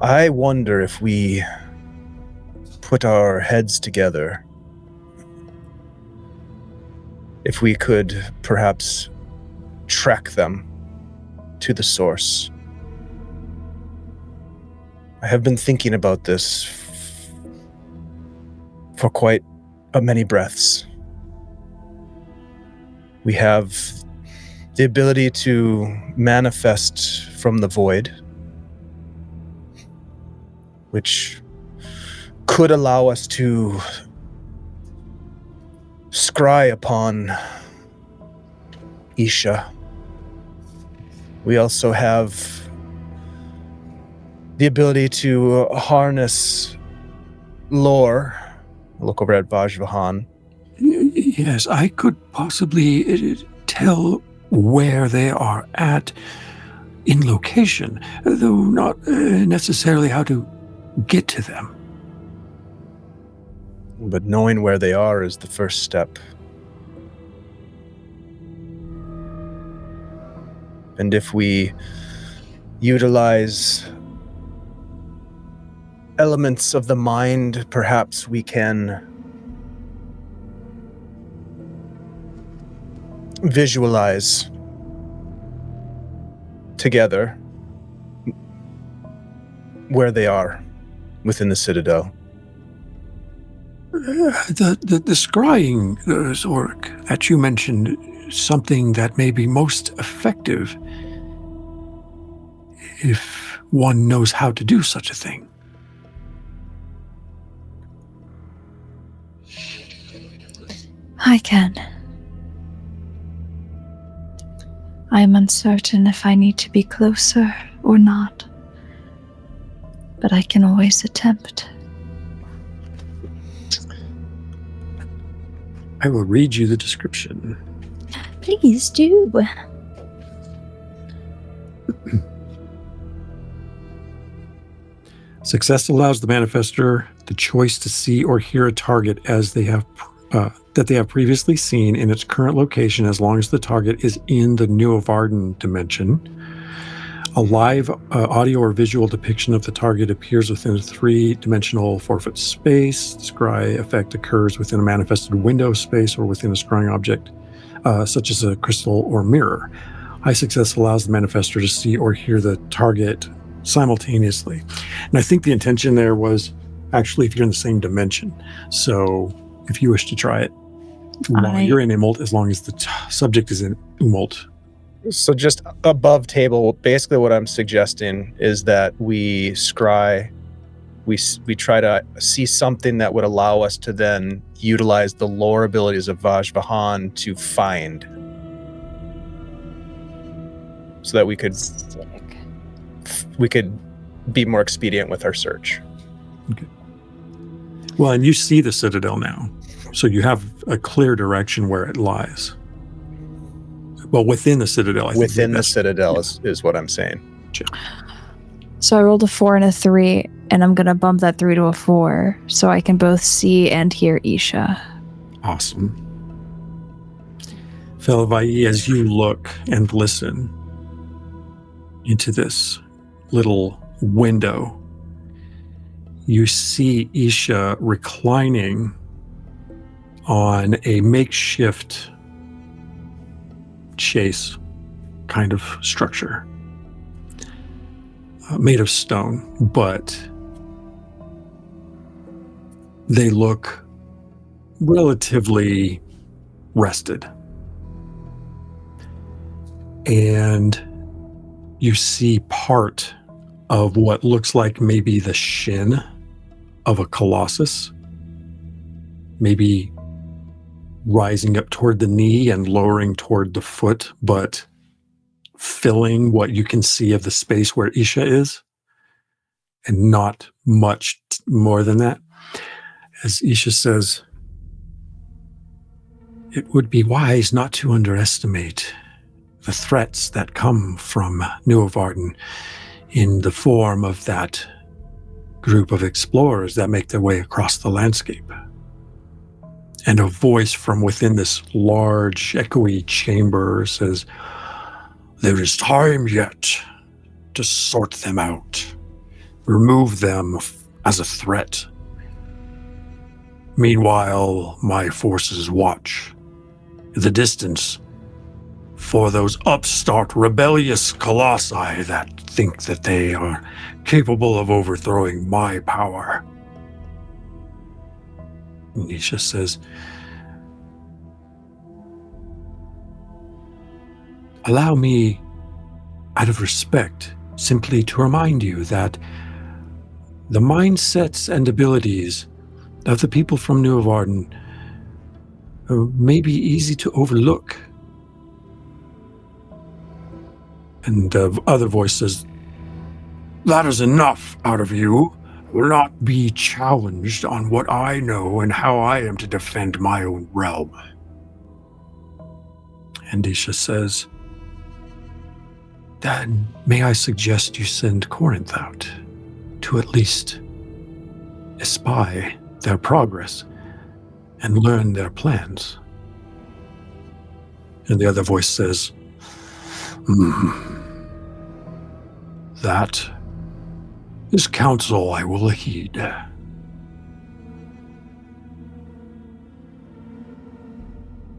I wonder if we put our heads together, if we could perhaps track them to the source. I have been thinking about this for quite many breaths. We have the ability to manifest from the void, which could allow us to scry upon Isha. We also have the ability to harness lore. Look over at Vajvahan. Yes, I could possibly tell where they are at in location, though not necessarily how to get to them. But knowing where they are is the first step. And if we utilize elements of the mind, perhaps we can visualize together where they are within the Citadel. The scrying, Zorik, that you mentioned, something that may be most effective if one knows how to do such a thing. I can. I'm uncertain if I need to be closer or not, but I can always attempt. I will read you the description. Please do. Success allows the manifester the choice to see or hear a target as they have that they have previously seen in its current location, as long as the target is in the Nuovarden dimension. A live audio or visual depiction of the target appears within a 3-dimensional 4-foot space. The scry effect occurs within a manifested window space or within a scrying object, such as a crystal or mirror. High success allows the manifester to see or hear the target simultaneously. And I think the intention there was actually if you're in the same dimension. So if you wish to try it while you're in Immult, as long as the subject is in Immult. So just above table, basically what I'm suggesting is that we scry we try to see something that would allow us to then utilize the lore abilities of Vajvahan to find, so that we could be more expedient with our search. Okay. Well, and you see the Citadel now, so you have a clear direction where it lies. Well, within the Citadel, I think. Within the Citadel is what I'm saying. Sure. So I rolled a 4 and a 3, and I'm going to bump that 3 to a 4, so I can both see and hear Isha. Awesome. Fellavaai, as you look and listen into this little window, you see Isha reclining on a makeshift chase kind of structure. Made of stone, but they look relatively rested. And you see part of what looks like maybe the shin of a colossus, maybe rising up toward the knee and lowering toward the foot, but filling what you can see of the space where Isha is, and not much more than that. As Isha says, it would be wise not to underestimate the threats that come from Nuovarden in the form of that group of explorers that make their way across the landscape. And a voice from within this large, echoey chamber says, "There is time yet to sort them out, remove them as a threat. Meanwhile, my forces watch in the distance for those upstart rebellious colossi that think that they are capable of overthrowing my power." Nisha says, "Allow me, out of respect, simply to remind you that the mindsets and abilities of the people from Nuovarden may be easy to overlook." And other voices, "That is enough out of you. Will not be challenged on what I know and how I am to defend my own realm." And Isha says, "Then may I suggest you send Corinth out to at least espy their progress and learn their plans." And the other voice says, "That is counsel I will heed."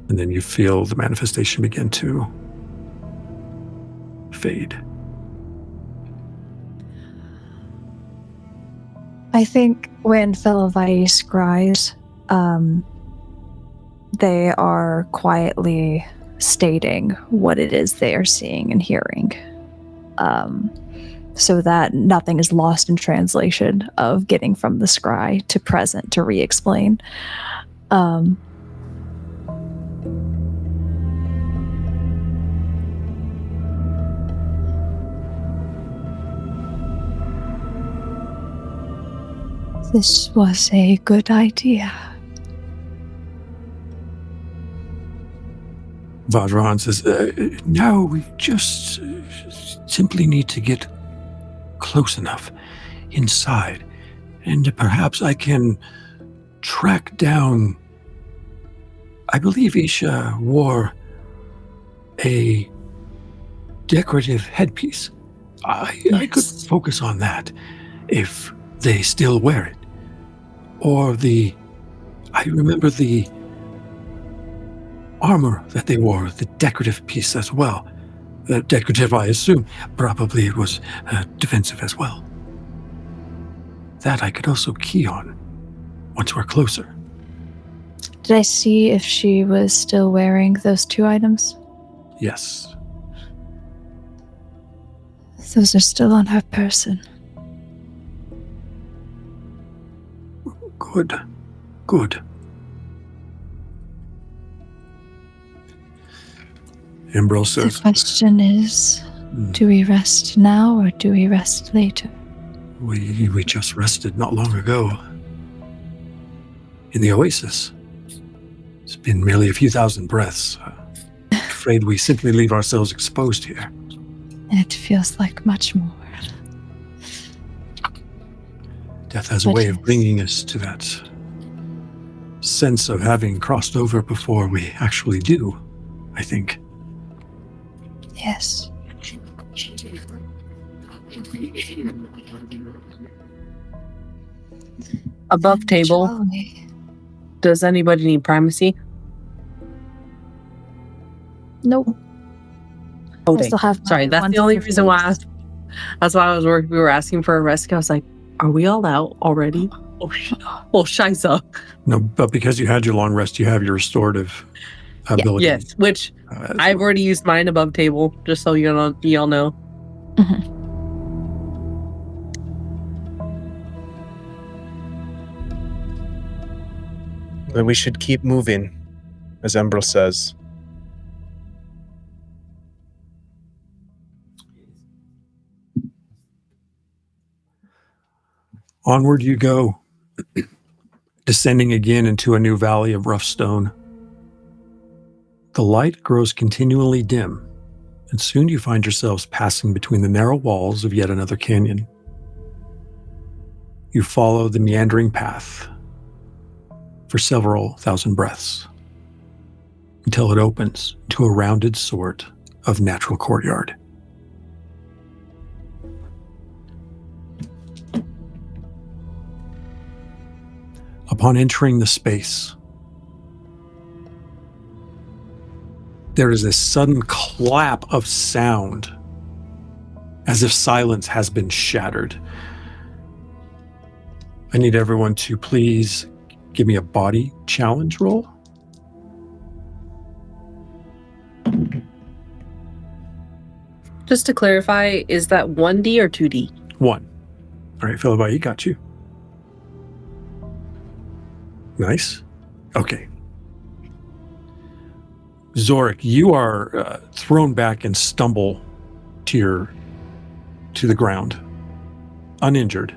And then you feel the manifestation begin to fade. I think when Fellavaai scries, they are quietly stating what it is they are seeing and hearing, so that nothing is lost in translation of getting from the scry to present to re-explain. This was a good idea. Vajrahan says, "No, we just simply need to get close enough inside, and perhaps I can track down." I believe Isha wore a decorative headpiece. I could focus on that if they still wear it. Or I remember the armor that they wore, the decorative piece as well. Decorative, I assume. Probably it was defensive as well. That I could also key on once we're closer. Did I see if she was still wearing those 2 items? Yes. Those are still on her person. Good. Good. Ambrose The says, question is, do we rest now or do we rest later? we just rested not long ago in the oasis. It's been merely a few thousand breaths. I'm afraid we simply leave ourselves exposed here. It feels like much more. Death has a But way of yes. bringing us to that sense of having crossed over before we actually do, I think. Yes. Above table, Shall we? does anybody need primacy? Nope. Oh, I dang. still have my Sorry, that's one the only for reason why. feast. That's why we were asking for a rescue. I was like, are we all out already? Oh, scheisse. No, but because you had your long rest, you have your restorative ability. Yes, which as I've well. already used mine above table, just so you all know. Then we should keep moving, as Embro says. Onward you go, descending again into a new valley of rough stone. The light grows continually dim, and soon you find yourselves passing between the narrow walls of yet another canyon. You follow the meandering path for several thousand breaths until it opens to a rounded sort of natural courtyard. Upon entering the space, there is a sudden clap of sound, as if silence has been shattered. I need everyone to please give me a body challenge roll. Just to clarify, is that 1D or 2D? 1. All right, Fellavaai, got you. Nice. Okay. Zorik, you are thrown back and stumble to the ground, uninjured.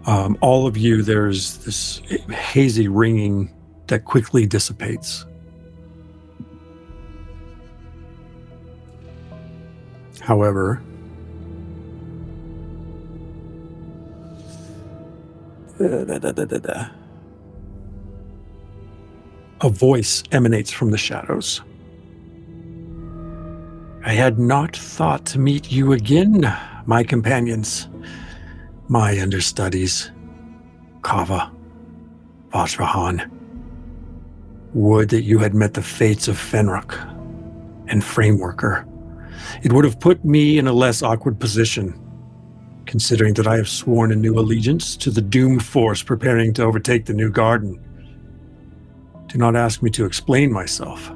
All of you, there's this hazy ringing that quickly dissipates. However, a voice emanates from the shadows. I had not thought to meet you again, my companions, my understudies, Kava, Vajrahan. Would that you had met the fates of Fenruk and Frameworker. It would have put me in a less awkward position, considering that I have sworn a new allegiance to the doomed force preparing to overtake the new garden. Do not ask me to explain myself.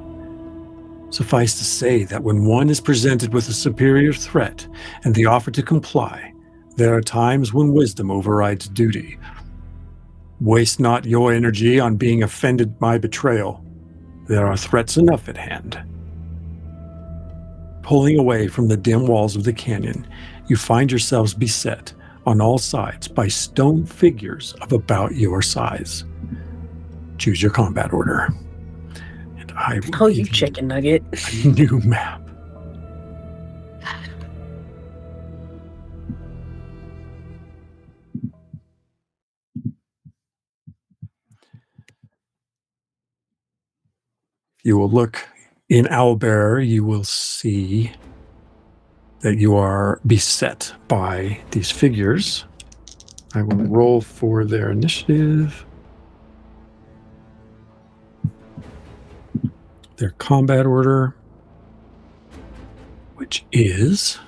Suffice to say that when one is presented with a superior threat and the offer to comply, there are times when wisdom overrides duty. Waste not your energy on being offended by betrayal. There are threats enough at hand. Pulling away from the dim walls of the canyon, you find yourselves beset on all sides by stone figures of about your size. Choose your combat order. And I will Oh, you give chicken nugget. a new map. If you will look in Owlbearer, you will see that you are beset by these figures. I will roll for their initiative. Their combat order, which is...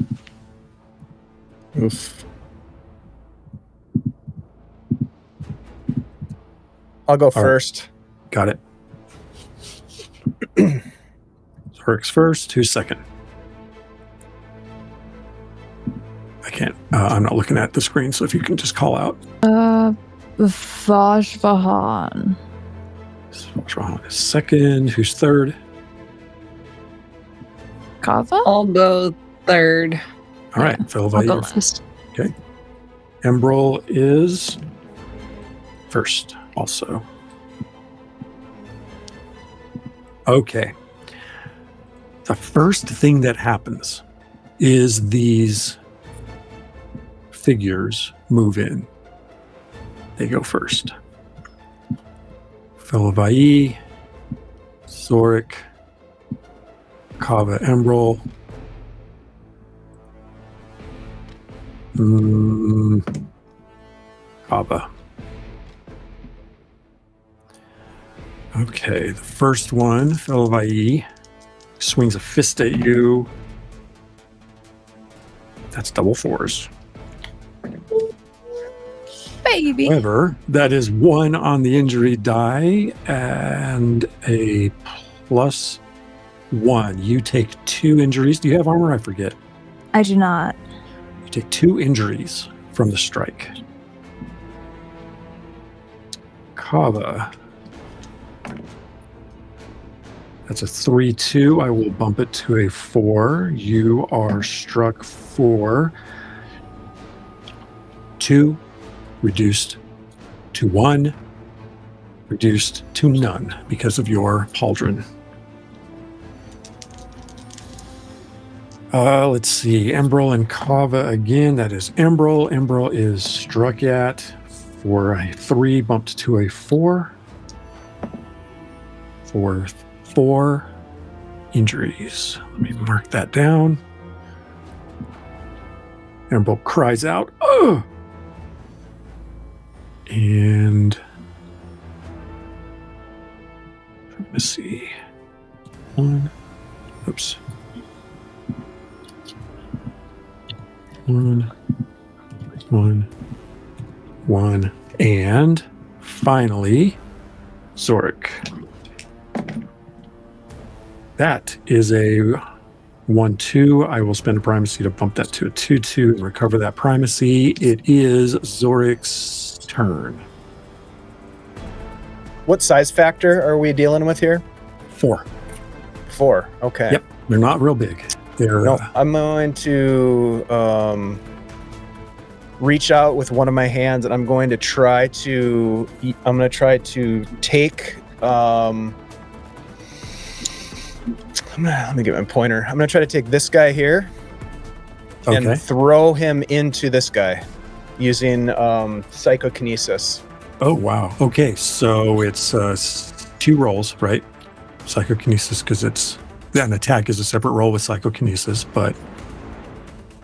Oof. I'll go first. Got it. Zorik's first. Who's second? I can't. I'm not looking at the screen, so if you can just call out. Vajvahan. Vajvahan is second. Who's third? Kava? I'll go third. All right, I'll Fellavaai, go you're last. okay. Embrol is first also. Okay. The first thing that happens is these figures move in. They go first. Fellavaai, Zorik, Kava, Embrol. Kava. Okay, the first one, Fellavaai, swings a fist at you. That's double fours. Baby. However, that is 1 on the injury die and a +1. You take 2 injuries. Do you have armor? I forget. I do not. You take 2 injuries from the strike. Kava. That's a 3-2. I will bump it to a 4. You are struck for 2, reduced to 1, reduced to none because of your pauldron. Let's see. Embrol and Kava again. That is Embrol. Embrol is struck at for a 3, bumped to a 4. For 4 injuries. Let me mark that down. Embrol cries out, "Ugh!" And let's see. 1. Oops. 1. 1. And finally, Zorik. That is a 1-2. I will spend a primacy to bump that to a 2-2 and recover that primacy. It is Zorik's turn. What size factor are we dealing with here? 4. 4. Okay. Yep. They're not real big. They're No, I'm going to reach out with one of my hands, and I'm going to try to take. Let me get my pointer. I'm going to try to take this guy here okay. and throw him into this guy using psychokinesis. Oh, wow. Okay. So it's 2 rolls, right? Psychokinesis, because an attack is a separate roll with psychokinesis, but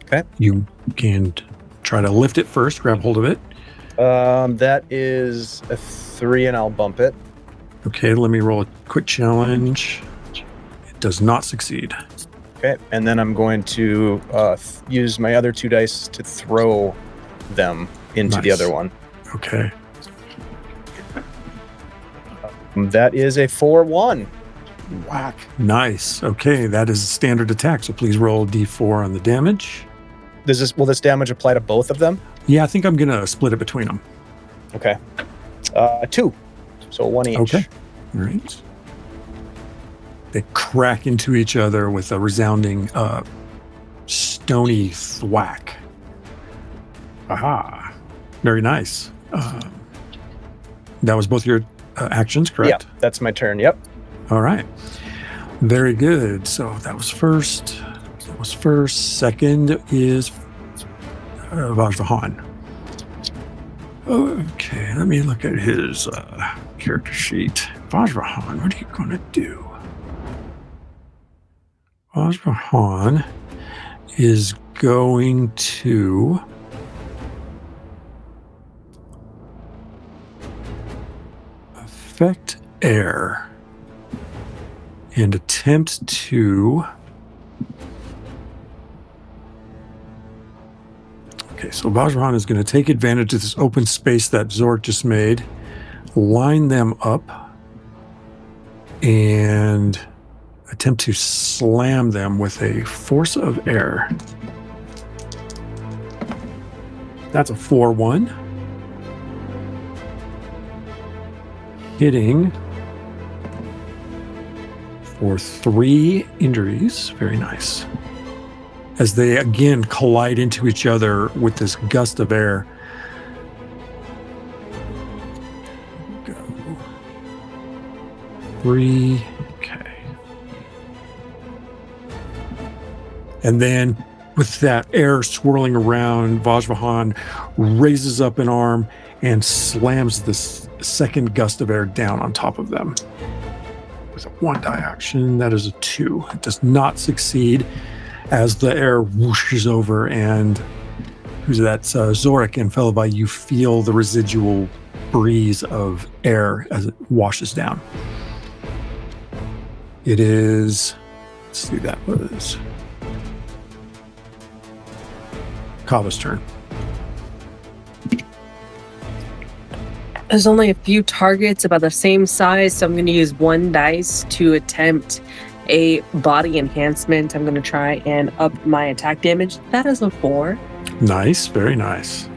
okay, you can try to lift it first, grab hold of it. That is a 3, and I'll bump it. Okay, let me roll a quick challenge. It does not succeed. Okay, and then I'm going to use my other 2 dice to throw them into the Nice. other one. Okay. That is a 4-1. Whack. Nice. Okay, that is a standard attack, so please roll D4 on the damage. Will this damage apply to both of them? Yeah, I think I'm going to split it between them. Okay. 2. So 1 each. Okay. All right. They crack into each other with a resounding stony thwack. Aha. Very nice. That was both your actions, correct? Yeah, that's my turn. Yep. All right. Very good. So that was first. Second is Vajvahan. Okay, let me look at his character sheet. Vajvahan, what are you going to do? Vajvahan is going to affect air and attempt to... Okay, so Vajrahan is going to take advantage of this open space that Zorik just made, line them up, and attempt to slam them with a force of air. That's a 4-1. hitting for 3 injuries. Very nice. As they again collide into each other with this gust of air. Go. 3. Okay. And then with that air swirling around, Vajvahan raises up an arm and slams this second gust of air down on top of them. With a 1 die action, that is a 2. It does not succeed as the air whooshes over, and who's that? Zorik and Fellavaai, you feel the residual breeze of air as it washes down. It is, let's see, that was Kava's turn. There's only a few targets about the same size, so I'm going to use 1 dice to attempt a body enhancement. I'm going to try and up my attack damage. That is a 4. Nice, very nice.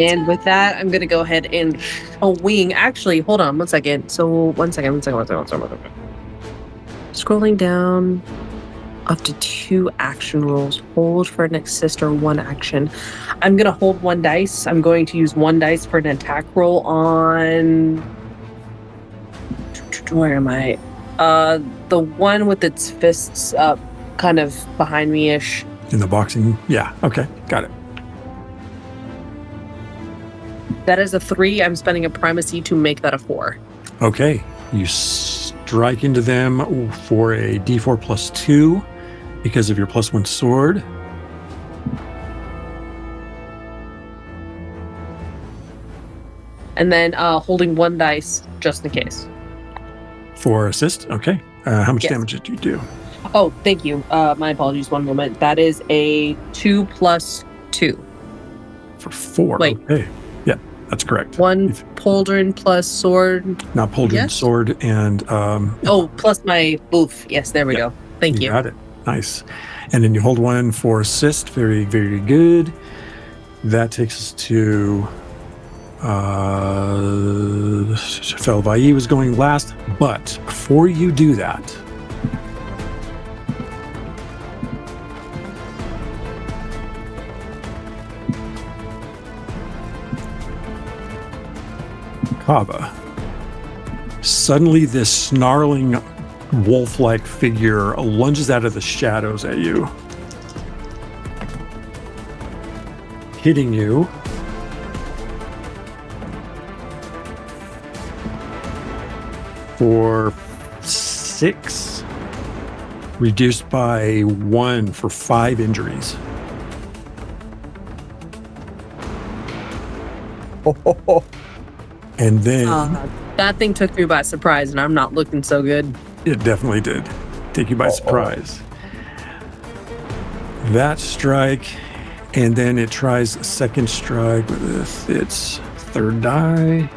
And with that, I'm going to go ahead and wing. Actually, hold on 1 second. So, one second. Scrolling down up to 2 action rolls. Hold for an assist or 1 action. I'm going to hold 1 dice. I'm going to use 1 dice for an attack roll on... Where am I? The one with its fists up, kind of behind me-ish. In the boxing? Yeah, okay, got it. That is a 3. I'm spending a primacy to make that a 4. Okay, you strike into them for a d4 plus 2 because of your plus 1 sword. And then holding 1 dice just in case. For assist? Okay. How much Yes. damage did you do? Oh, thank you. My apologies. 1 moment. That is a 2 plus 2. For 4. Wait. Okay. Yeah, that's correct. 1 If- pauldron plus sword. Not pauldron, Yes. sword, and Plus my boof. Yes, there we go. Thank you. got it. Nice. And then you hold 1 for assist. Very, very good. That takes us to Fellavaai was going last, but before you do that, Kava, suddenly this snarling wolf-like figure lunges out of the shadows at you, hitting you for 6, reduced by 1 for 5 injuries. And then That thing took me by surprise, and I'm not looking so good. it definitely did take you by surprise. That strike, and then it tries a second strike with its 3rd die.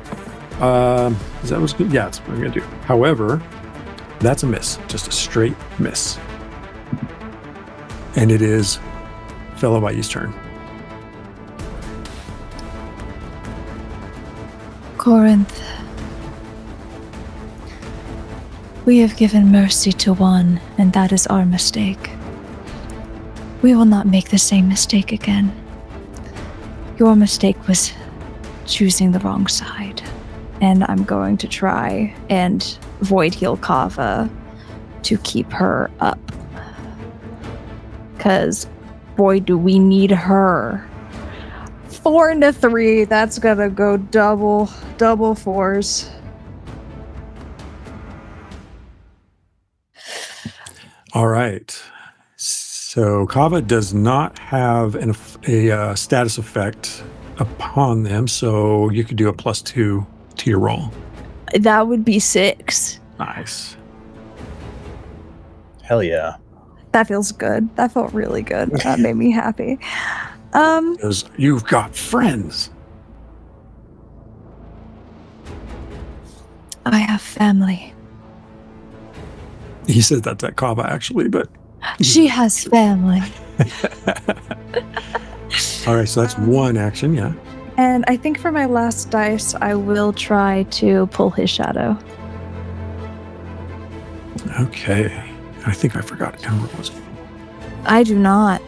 Is that what's good? Yeah, that's what I'm gonna do. However, that's a miss, just a straight miss. And it is Fellavaai's turn. Corinth, we have given mercy to one, and that is our mistake. We will not make the same mistake again. Your mistake was choosing the wrong side. And I'm going to try and void heal Kava to keep her up. Because, boy, do we need her. 4 into 3, that's gonna go double 4s. All right. So Kava does not have a status effect upon them, so you could do a +2 to your roll. That would be 6. Nice. Hell yeah. That feels good. That felt really good. That made me happy. Because you've got friends. I have family. He said that to Kava, actually, but... She has family. All right, so that's 1 action, yeah. And I think for my last dice, I will try to pull his shadow. Okay. I think I forgot Emerald was. I do not.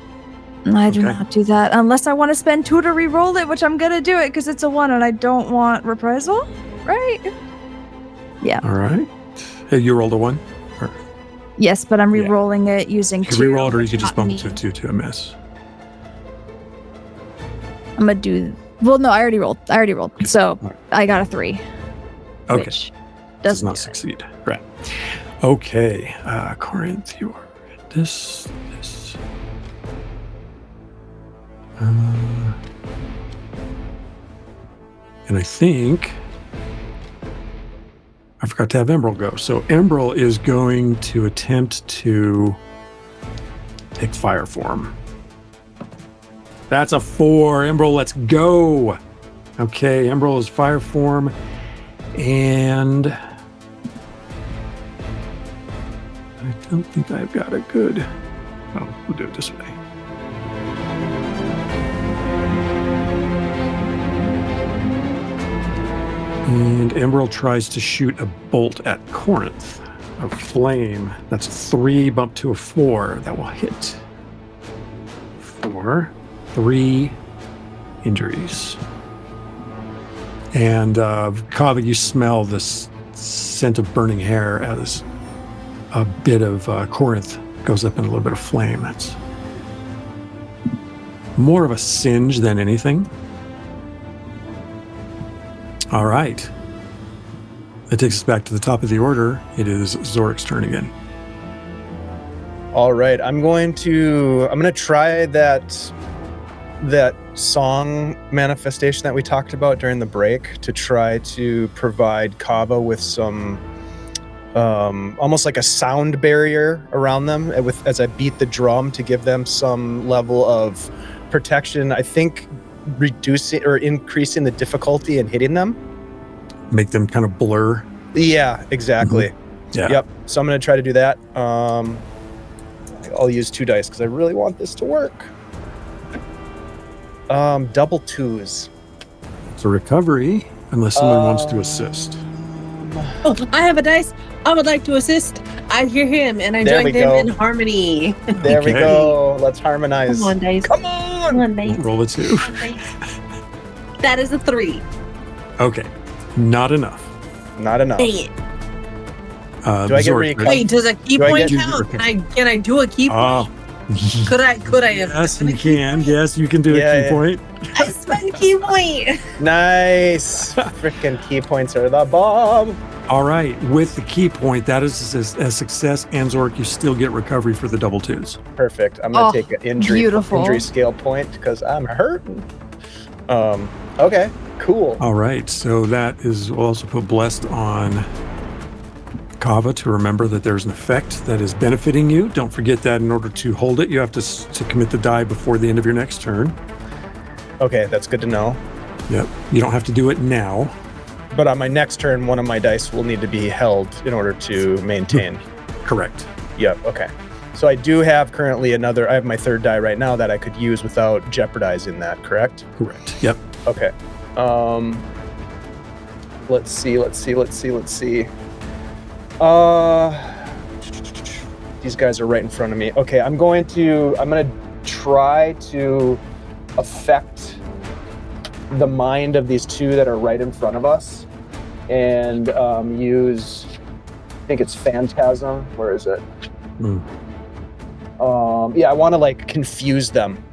I do Okay. not do that unless I want to spend 2 to re-roll it, which I'm gonna do it because it's a 1 and I don't want reprisal, right? Yeah. All right. Hey, you rolled a 1? Or Yes, but I'm re-rolling it using you 2. can re-roll it, or you could just not bump it to me. a 2 to a miss. I'm gonna do. Well, no, I already rolled. So All right. I got a 3. Okay. Which Does doesn't not do it. succeed. Right. Okay. Corinth, you are this. And I think I forgot to have Emerald go. So Emerald is going to attempt to take fire form. That's a 4. Emerald, let's go. Okay, Emerald is fire form. And I don't think I've got a good. Oh, we'll do it this way. And Emerald tries to shoot a bolt at Corinth of flame. That's a 3, bump to a 4. That will hit. 4, 3 injuries. And Kava, you smell this scent of burning hair as a bit of Corinth goes up in a little bit of flame. That's more of a singe than anything. All right. That takes us back to the top of the order. It is Zorik's turn again. All right, I'm gonna try that song manifestation that we talked about during the break to try to provide Kava with some almost like a sound barrier around them as I beat the drum to give them some level of protection. I think reducing or increasing the difficulty in hitting them. Make them kind of blur. Yeah, exactly. Yeah. Yep. So I'm going to try to do that. I'll use 2 dice because I really want this to work. Double 2s. It's a recovery unless someone wants to assist. Oh, I have a dice. I would like to assist. I hear him and I There join we him go. in harmony. There we Okay. go. Let's harmonize. Come on, dice. Come on. Come on, dice. Roll a 2. Come on, dice. That is a 3. Okay. Not enough. Not enough. Dang it. Do I get Zorik, Wait, does a key Do I point get- count? Can I do a key point? Oh. Could I have Yes, done a you key can. point? Yes, you can do Yeah, a key yeah. point. I spent key point. Nice. Freaking key points are the bomb. All right. With the key point, that is a success. And Zorik, you still get recovery for the double 2s. Perfect. I'm gonna Oh, take an injury beautiful. scale point because I'm hurting. Okay. Cool. All right. So that is, we'll also put blessed on Kava to remember that there's an effect that is benefiting you. Don't forget that in order to hold it, you have to commit the die before the end of your next turn. Okay, that's good to know. Yep. You don't have to do it now. But on my next turn, one of my dice will need to be held in order to maintain. Correct. Yep. Okay. So I do have currently I have my 3rd die right now that I could use without jeopardizing that, correct? Correct. Yep. Okay. Let's see. These guys are right in front of me. Okay, I'm gonna try to affect the mind of these 2 that are right in front of us and use, I think it's Phantasm. Where is it? Mm. Yeah, I want to like confuse them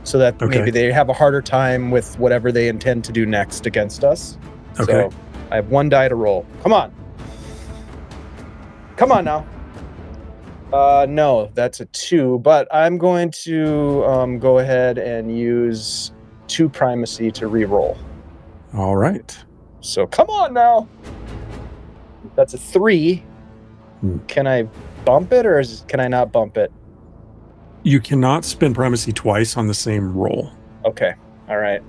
so that Okay. maybe they have a harder time with whatever they intend to do next against us. Okay. So I have 1 die to roll. Come on. Come on now. No, that's a 2, but I'm going to go ahead and use 2 primacy to re-roll. All right. So come on now. That's a 3. Can I bump it or can I not bump it? You cannot spend primacy twice on the same roll. Okay. All right.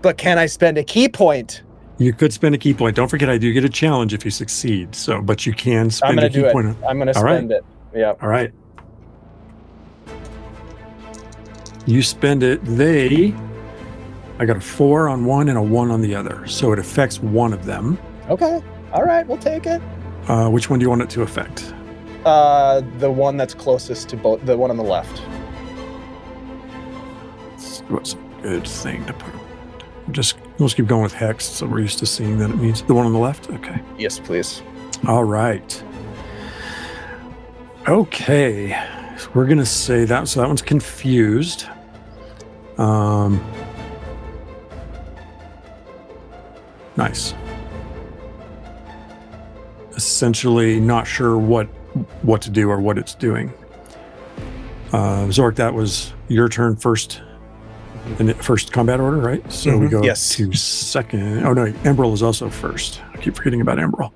But can I spend a key point? You could spend a key point. Don't forget, I do get a challenge if you succeed. So, but you can I'm spend going a to key do it. point. I'm going to All right. spend it. Yeah. All right. You spend it. They I got a 4 on one and a 1 on the other. So it affects one of them. Okay. All right, we'll take it. Which one do you want it to affect? The one that's closest to both. The one on the left. What's a good thing to put? Let's keep going with hex. So we're used to seeing that it means the one on the left. Okay. Yes, please. All right. Okay. So we're gonna say that. So that one's confused. Nice. Essentially not sure what to do or what it's doing. Zork, that was your turn first in the first combat order, right? So we go Yes. to second. Oh no, Emerald is also first. I keep forgetting about Emerald.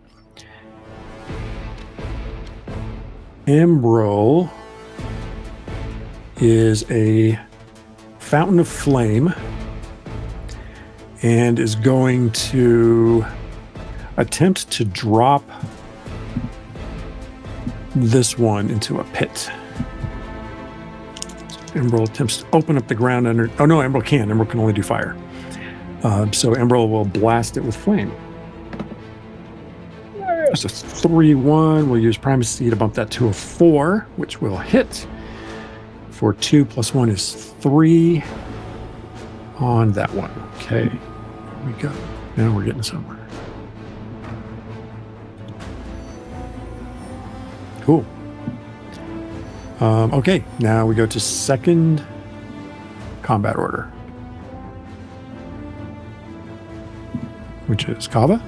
Emerald is a fountain of flame and is going to attempt to drop this one into a pit. Emerald attempts to open up the ground under. Oh no, Emerald can. Emerald can only do fire. So Emerald will blast it with flame. That's a 3-1. We'll use primacy to bump that to a 4, which will hit. For 2 plus 1 is 3 on that one. Okay, here we go. Now we're getting somewhere. Cool. Okay, now we go to second combat order, which is Kava?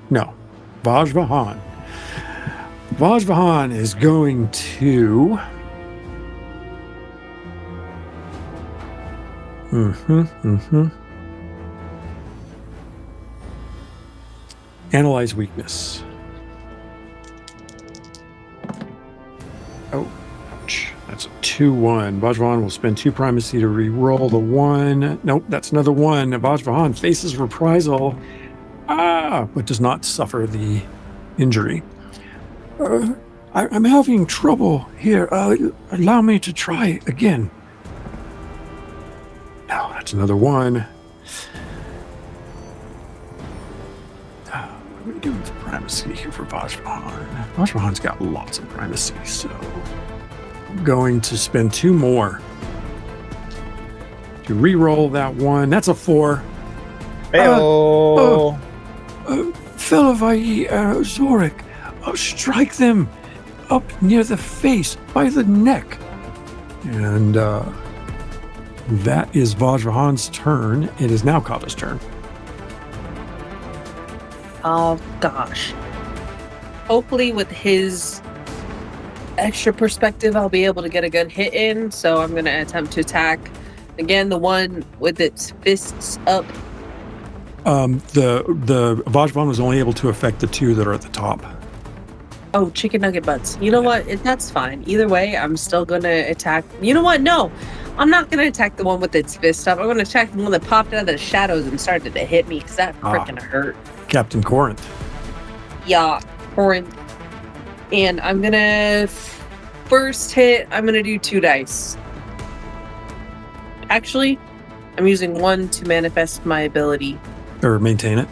No, Vajvahan. Vajvahan is going to analyze weakness. Oh, ouch. That's a 2-1. Vajvahan will spend 2 primacy to re-roll the 1. Nope, that's another 1. Vajvahan faces reprisal. But does not suffer the injury. I'm having trouble here. Allow me to try again. No, that's another 1. What are we doing with primacy here for Vajvahan? Vajvahan's got lots of primacy, so I'm going to spend 2 more to re-roll that 1. That's a 4. Heyo. Fellavaai, Zorik, strike them up near the face by the neck. And that is Vajvahan's turn. It is now Kava's turn. Oh gosh. Hopefully with his extra perspective, I'll be able to get a good hit in. So I'm going to attempt to attack. Again, the one with its fists up. The Vajvahan was only able to affect the 2 that are at the top. Oh, chicken nugget butts. You know what? That's fine. Either way, I'm still going to attack. You know what? No, I'm not going to attack the one with its fist up. I'm going to attack the one that popped out of the shadows and started to hit me because that freaking hurt. Captain Corinth. Yeah, Corinth. And I'm going to first hit, I'm going to do 2 dice. Actually, I'm using 1 to manifest my ability. Or maintain it.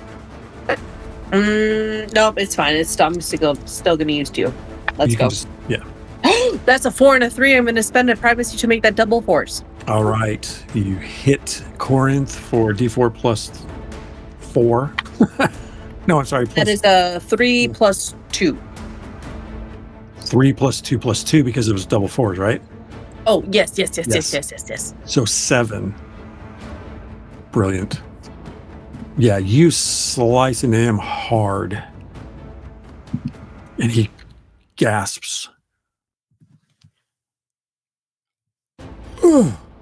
Nope, it's fine. I'm still going to use 2. Let's go. Yeah. That's a 4 and a 3. I'm going to spend a privacy to make that double force. All right. You hit Corinth for D4 plus 4. No, I'm sorry. That is a 3 plus 2. 3 plus 2 plus 2 because it was double 4s, right? Oh, yes. So 7. Brilliant. Yeah, you slice into him hard. And he gasps.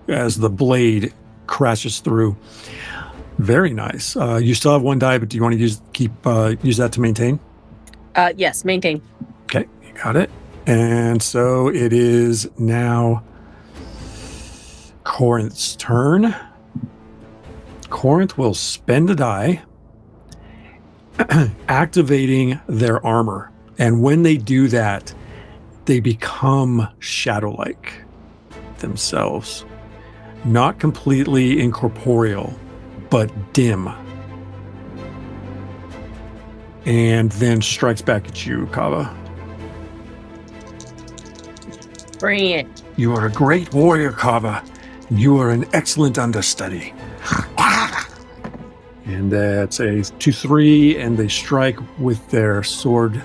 As the blade crashes through. Very nice. You still have 1 die, but do you want to use that to maintain? Yes, maintain. Okay, you got it. And so it is now Corinth's turn. Corinth will spend a die, activating their armor. And when they do that, they become shadow-like themselves. not completely incorporeal, but dim. And then strikes back at you, Kava. Bring it. You are a great warrior, Kava. You are an excellent understudy. And that's a 2-3, and they strike with their sword,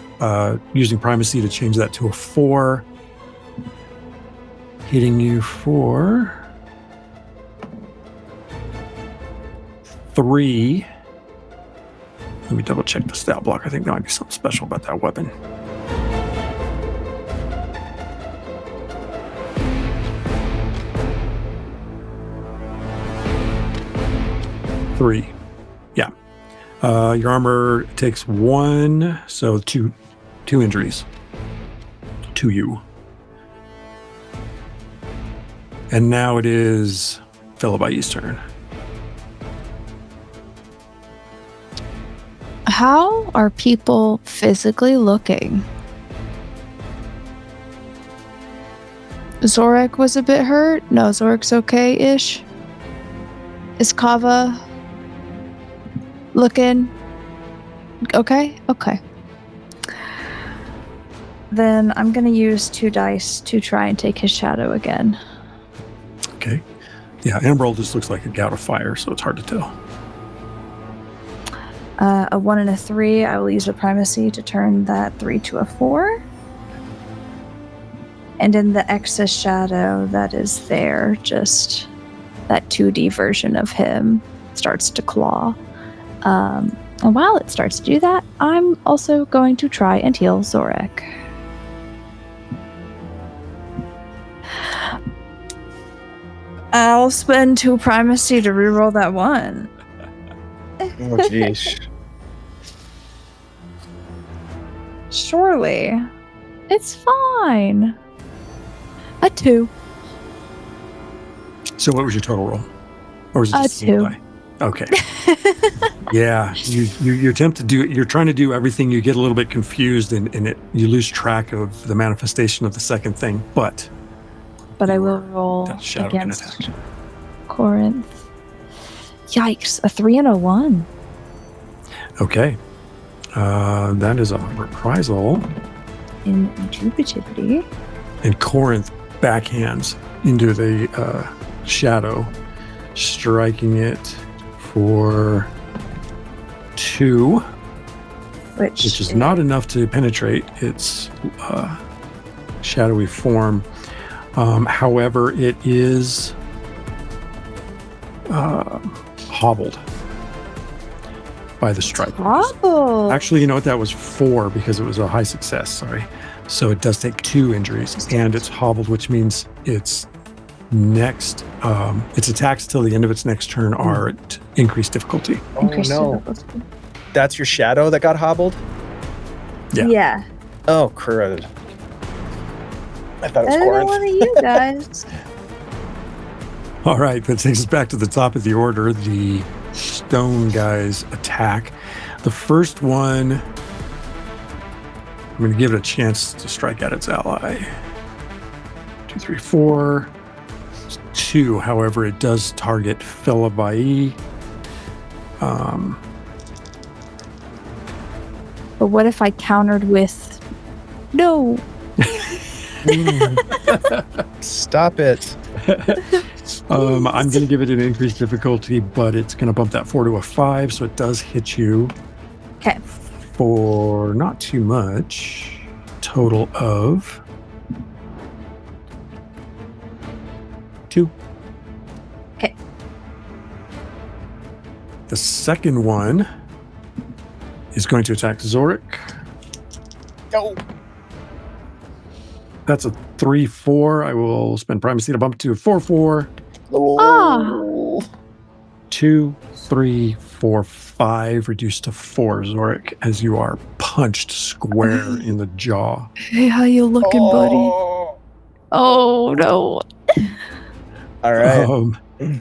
using primacy to change that to a 4. Hitting you for 3. Let me double check the stat block. I think there might be something special about that weapon. Three. Yeah. Your armor takes 1, so two injuries to you. And now it is Fellavaai's turn. How are people physically looking? Zorik was a bit hurt. No, Zorik's okay-ish. Is Kava looking okay? Okay. Then I'm going to use 2 dice to try and take his shadow again. Okay. Yeah, Emerald just looks like a gout of fire, so it's hard to tell. A 1 and a 3, I will use a primacy to turn that 3 to a 4. And in the excess shadow that is there, just that 2D version of him starts to claw. And while it starts to do that, I'm also going to try and heal Zorik. I'll spend 2 primacy to reroll that 1. Oh, jeez. Surely. It's fine. A 2. So what was your total roll? Or was it A just a single 2. die? Okay. Yeah, you attempt to do it. You're trying to do everything. You get a little bit confused, and you lose track of the manifestation of the second thing. But I will roll that shadow can against attack. Corinth. Yikes, a 3 and a 1. Okay. That is a reprisal. Indubitably. And Corinth backhands into the shadow, striking it for 2, which is not enough to penetrate its shadowy form. However, it is hobbled by the strike. Hobbled. Actually, you know what? That was 4 because it was a high success. Sorry. So it does take 2 injuries, and it's hobbled, which means its attacks till the end of its next turn are at increased difficulty. Oh, no. That's your shadow that got hobbled? Yeah. Oh, crud. I thought it was I don't know Corinth. one of you guys. All right, that takes us back to the top of the order. The stone guys attack. The first one, I'm going to give it a chance to strike at its ally. 2, 3, 4. 2, however, it does target Fellavaai. But what if I countered with no? Stop it. I'm going to give it an increased difficulty, but it's going to bump that 4 to a 5, so it does hit you. Okay. For not too much. Total of 2. Okay. The second one is going to attack Zorik. Oh. That's a 3-4. I will spend primacy to bump it to a 4-4. Ah. 2, 3, 4, 5, reduced to 4, Zorik, as you are punched square in the jaw. Hey, how you looking, buddy? Oh no. All right.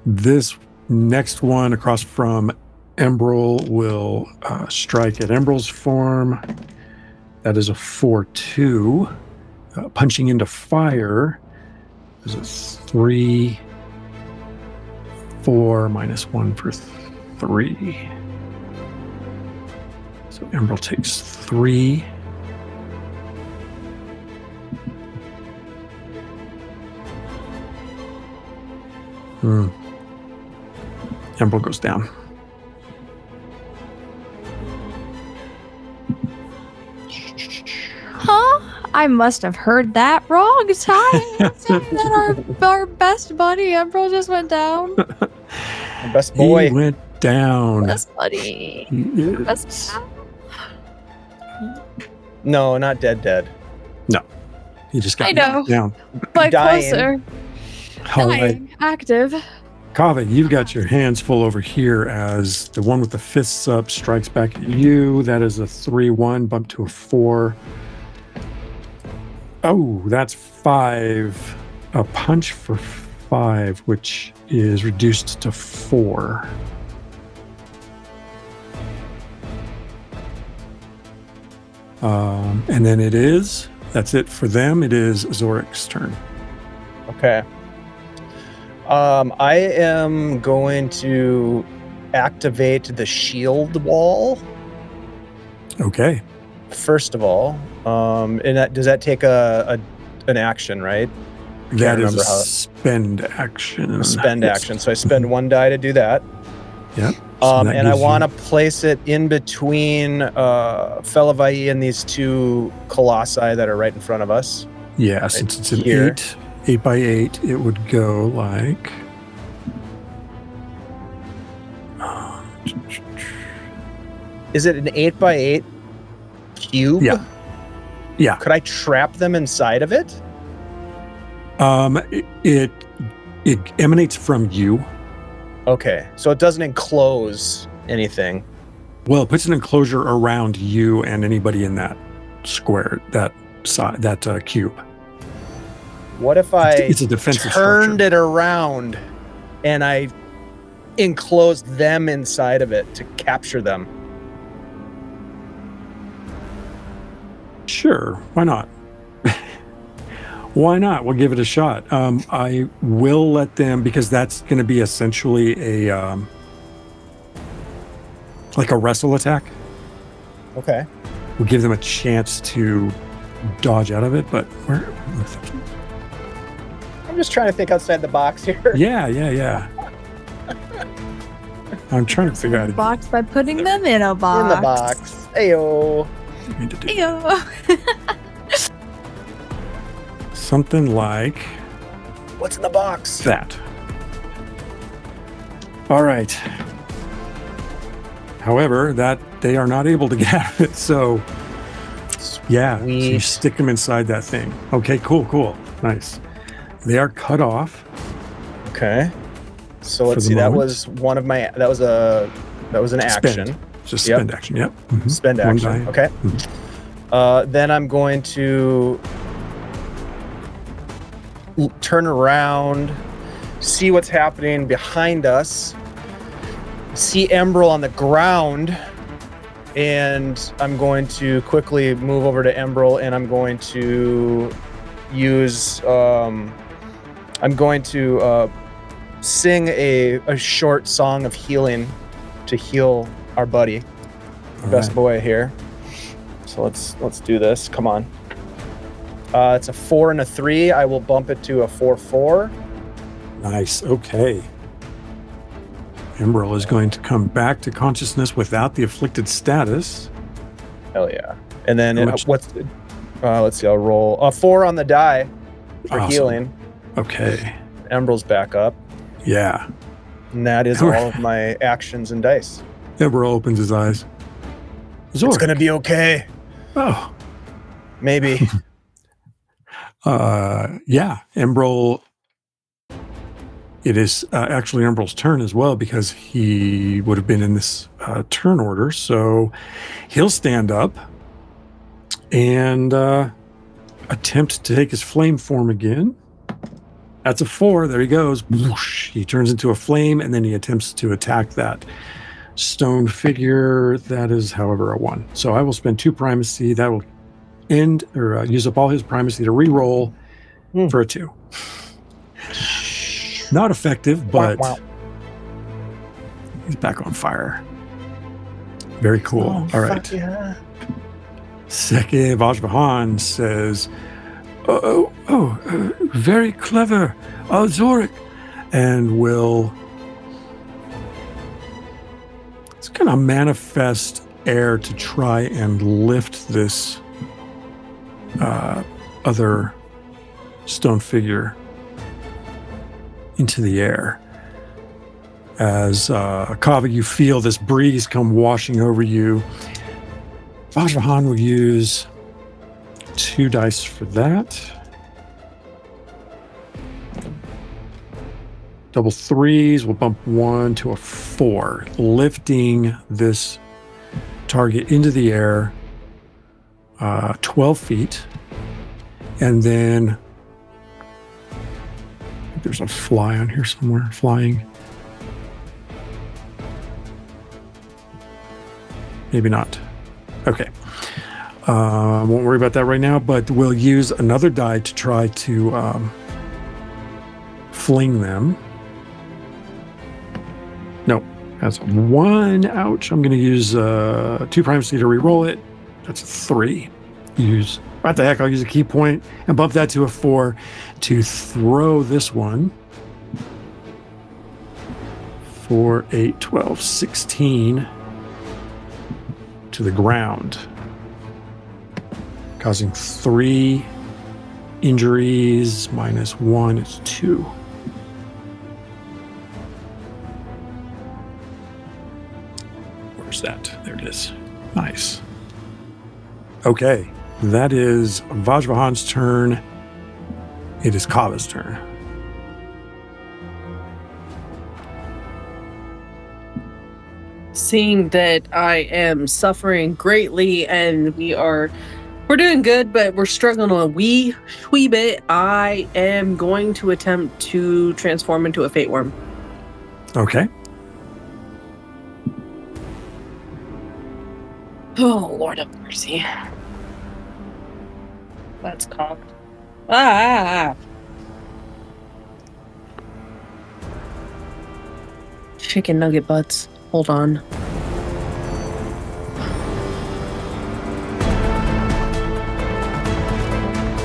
This next one across from Embrel will strike at Embrel's form. That is a 4-2. Punching into fire is a 3, 4 minus 1 for 3. So Emerald takes 3. Emerald goes down. Huh? I must have heard that wrong, Ty. That our best buddy Emerald just went down. Best boy. He went down. Best buddy. Yes. Best pal. No, not dead. He just got I know. knocked down. But Dying. closer. All right. Dying. Active. Kava, you've got your hands full over here as the one with the fists up strikes back at you. That is a 3-1, bump to a 4. Oh, that's 5. A punch for 5, which is reduced to 4. And then that's it for them. It is Zorik's turn. Okay. I am going to activate the shield wall Okay. first of all. And does that take an action, right? That is a remember how- spend action. A spend Yes. action. So I spend 1 die to do that. Yep. So that And I gives you- want to place it in between Fellavaai and these 2 colossi that are right in front of us. Yeah, since it's an here. 8 by 8, it would go like. Is it an 8 by 8 cube? Yeah. Yeah. Could I trap them inside of it? It emanates from you. Okay, so it doesn't enclose anything. Well, it puts an enclosure around you and anybody in that square, that side, that cube. What if I It's a defensive turned structure. it around and I enclosed them inside of it to capture them? Sure, why not? Why not? We'll give it a shot. I will let them, because that's going to be essentially a like a wrestle attack. Okay. We'll give them a chance to dodge out of it, but I'm just trying to think outside the box here. yeah. I'm trying to figure out Box by putting them in a box. In the box. Ayo. what I need to do. Ew. Something like What's in the box? that. All right. However, that they are not able to get out of it, so yeah, so you Sweet. stick them inside that thing. Okay, cool, nice. They are cut off. Okay. So For let's the see. That moment. was one of my. That was an action. Spend. Just Yep. spend action. Yep. Mhm. Spend One action. die. Okay. Then I'm going to turn around, see what's happening behind us, see Emerald on the ground, and I'm going to quickly move over to Emerald, and I'm going to use. I'm going to sing a short song of healing to heal our buddy, All best right. boy here. So let's do this. Come on. It's a 4 and a 3. I will bump it to a 4/4. Nice. Okay. Emerald is going to come back to consciousness without the afflicted status. Hell yeah! And then How much- let's see. I'll roll a 4 on the die for Awesome. healing. Okay. Emerald's back up, Yeah. and that is all of my actions and dice. Emerald opens his eyes. It's Zorik. gonna be okay. Oh. Maybe. Yeah, Emerald. It is actually Emerald's turn as well, because he would have been in this turn order. So he'll stand up and attempt to take his flame form again. That's a 4. There he goes. Whoosh. He turns into a flame, and then he attempts to attack that stone figure. That is, however, a 1. So I will spend 2 primacy. That will end or use up all his primacy to re-roll for a 2. Not effective, but Wow. He's back on fire. Very cool. Oh, All right. fuck yeah. Second, Vajvahan says, very clever, Zorik, and will it's going to manifest air to try and lift this other stone figure into the air. As Kava, you feel this breeze come washing over you. Vajvahan will use 2 dice for that. Double 3s will bump 1 to a 4, lifting this target into the air 12 feet. And then I think there's a fly on here somewhere, flying. Maybe not. Okay. Won't worry about that right now, but we'll use another die to try to fling them. No, that's a 1. Ouch. I'm going to use 2 primacy to re-roll it. That's a 3. Use, what the heck, I'll use a key point and bump that to a 4 to throw this one. 4, 8, 12, 16 to the ground, causing 3 injuries. Minus 1 is 2. Where's that? There it is. Nice. Okay, that is Vajvahan's turn. It is Kava's turn. Seeing that I am suffering greatly and we're doing good, but we're struggling a wee bit, I am going to attempt to transform into a fate worm. Okay. Oh, Lord of mercy. That's cocked. Ah! Chicken nugget butts. Hold on.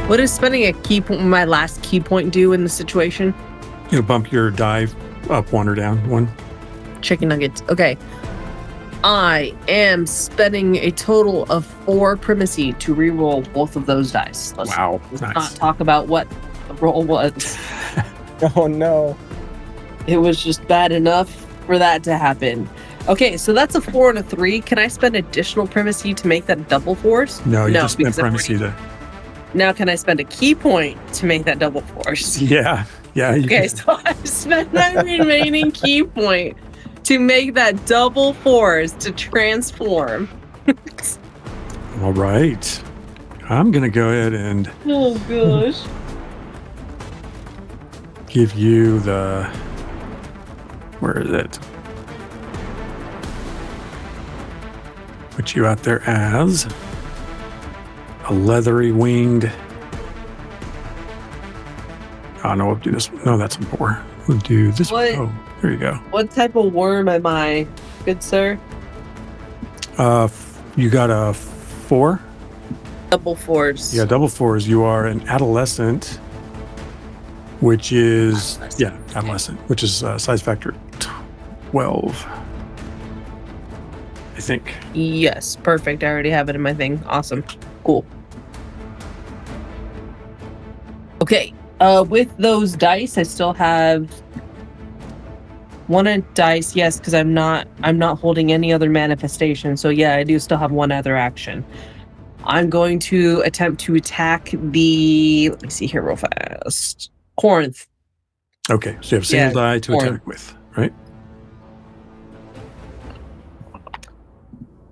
What is spending a key point, my last key point, do in the situation? You bump your die up 1 or down 1. Chicken nuggets. Okay. I am spending a total of 4 primacy to re-roll both of those dice. Let's Nice. not talk about what the roll was. Oh no. It was just bad enough for that to happen. Okay, so that's a 4 and a 3. Can I spend additional primacy to make that double 4s? No, you just spent because I've primacy to. Now can I spend a key point to make that double 4s? Yeah. Okay, so I've spent my remaining key point to make that double 4s to transform. All right. I'm going to go ahead and Oh gosh. give you the. Where is it? Put you out there as a leathery winged. Oh no, we'll do this. No, that's a 4. We'll do this What? one. Oh, there you go. What type of worm am I, good sir? You got a 4? Double 4s. Yeah, double 4s. You are an adolescent, which is adolescent, which is size factor 12. I think. Yes, perfect. I already have it in my thing. Awesome. Cool. Okay. With those dice, I still have 1 dice. Yes, because I'm not holding any other manifestation. So yeah, I do still have 1 other action. I'm going to attempt to attack the. Let me see here real fast. Corinth. Okay, so you have a single die to attack with, right?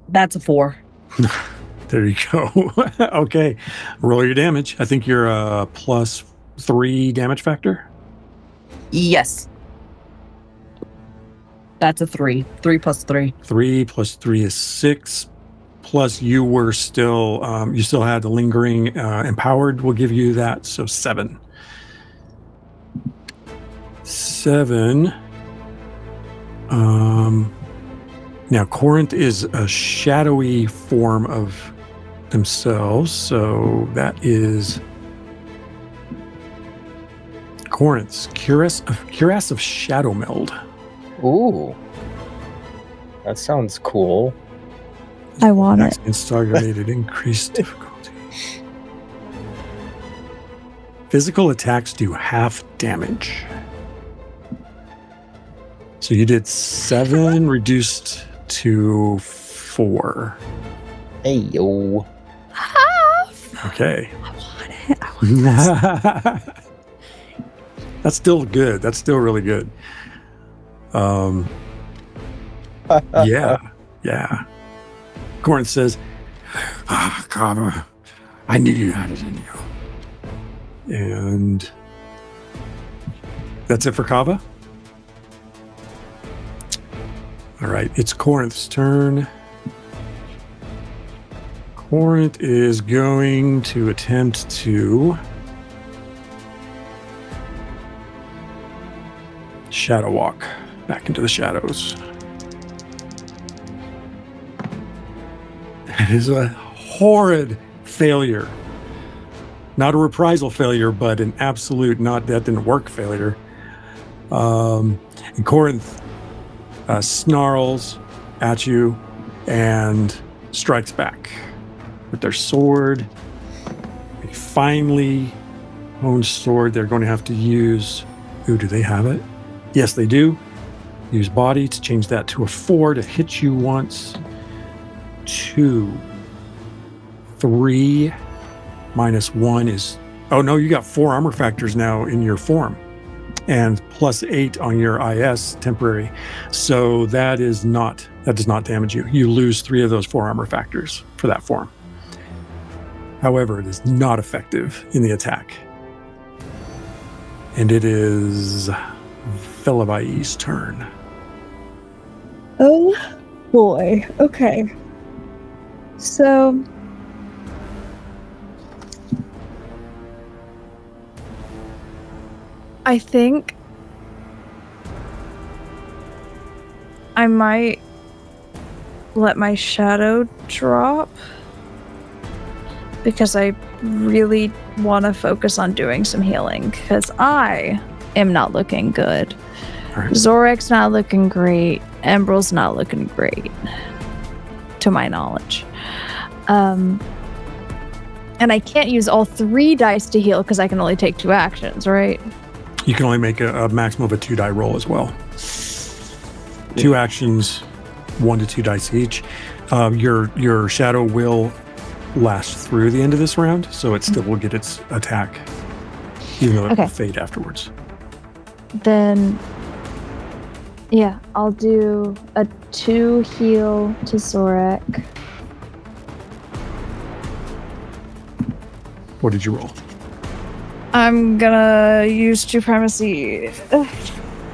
That's a 4. There you go. Okay, roll your damage. I think you're a +3 damage factor. Yes. That's a 3. 3 plus 3. 3 plus 3 is 6. Plus you were still, you still had the lingering empowered will give you that, so 7. 7 Now, Corinth is a shadowy form of themselves, so that is Corinth's Cuirass of Shadow Meld. Ooh. That sounds cool. I want it. It's targeted increased difficulty. Physical attacks do half damage. So you did 7 reduced to 4. Hey, yo. Half. Okay. I want it. I want it. That's still good. That's still really good. Yeah. Corinth says, Kava, I knew you had it in you. And that's it for Kava? All right, it's Corinth's turn. Corinth is going to attempt to shadow walk back into the shadows. It is a horrid failure. Not a reprisal failure, but an absolute that didn't work failure. And Corinth snarls at you and strikes back with their sword. A finely honed sword. They're going to have to use... Ooh, do they have it? Yes, they do. Use body to change that to a 4 to hit you once. 2, 3, -1 is... Oh no, you got 4 armor factors now in your form. And +8 on your IS temporary. So that does not damage you. You lose 3 of those 4 armor factors for that form. However, it is not effective in the attack. And it is Fellavaai's turn. Oh boy. Okay. So I think I might let my shadow drop because I really want to focus on doing some healing because I am not looking good. All right. Zorek's not looking great. Embril's not looking great, to my knowledge. And I can't use all 3 dice to heal because I can only take 2 actions, right? You can only make a maximum of a 2 die roll as well. 2 actions, 1 to 2 dice each. Your shadow will last through the end of this round, so it still will get its attack, even though it will fade afterwards. Then, yeah, I'll do a 2 heal to Zorek. What did you roll? I'm gonna use 2 primacy.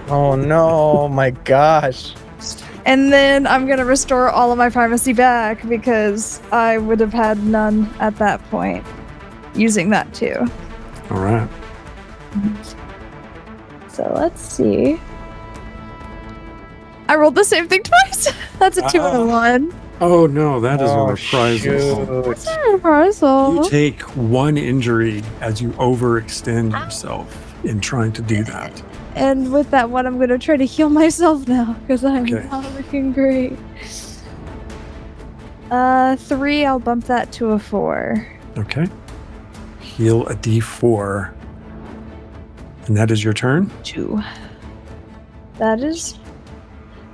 Oh no, my gosh. And then I'm gonna restore all of my primacy back because I would have had none at that point using that too. All right. So let's see. I rolled the same thing twice. That's a 2 and a 1. Oh no, that is a Oh, reprisal. shoot. What's a reprisal? You take 1 injury as you overextend yourself in trying to do that. And with that one, I'm going to try to heal myself now because I'm Okay. not looking great. 3, I'll bump that to a 4. Okay. Heal a d4. And that is your turn? 2. That is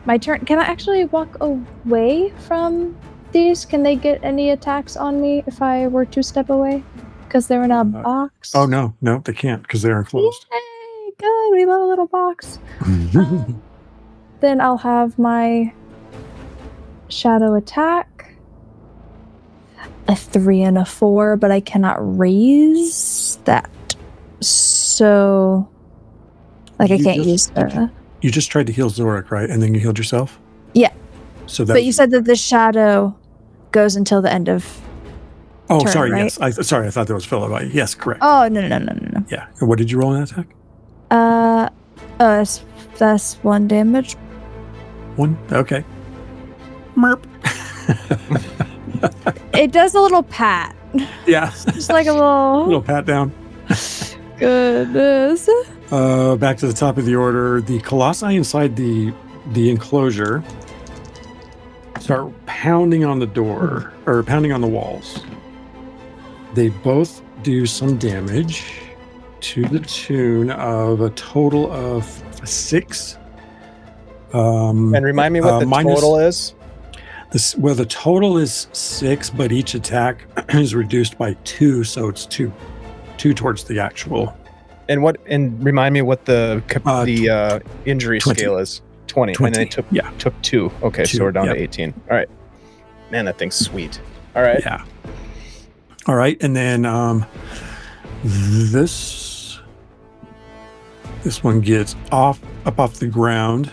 my turn. Can I actually walk away from these? Can they get any attacks on me if I were to step away? Because they're in a box? Oh, no, they can't because they're enclosed. Yay! Good, we love a little box. Then I'll have my shadow attack. A 3 and a 4, but I cannot raise that. So, I can't use the... You just tried to heal Zorek, right? And then you healed yourself? Yeah. So that But you said that the shadow goes until the end of... Oh, turn, sorry, right? yes. I thought that was Fellavaai. Yes, correct. Oh, no. Yeah. And what did you roll in that attack? That's 1 damage. one? Okay. Merp. It does a little pat. Yeah. Just like a little pat down. goodness. Back to the top of the order. The colossi inside the enclosure start pounding on the door, or pounding on the walls. They both do some damage to the tune of a total of 6. And remind me what the total is. The total is 6, but each attack is reduced by 2, so it's 2 towards the actual. And remind me what the injury 20. scale is. 20. And then they took 2. Okay, 2, so we're down yep. to 18. All right. Man, that thing's sweet. All right. Yeah. All right, and then this one gets up off the ground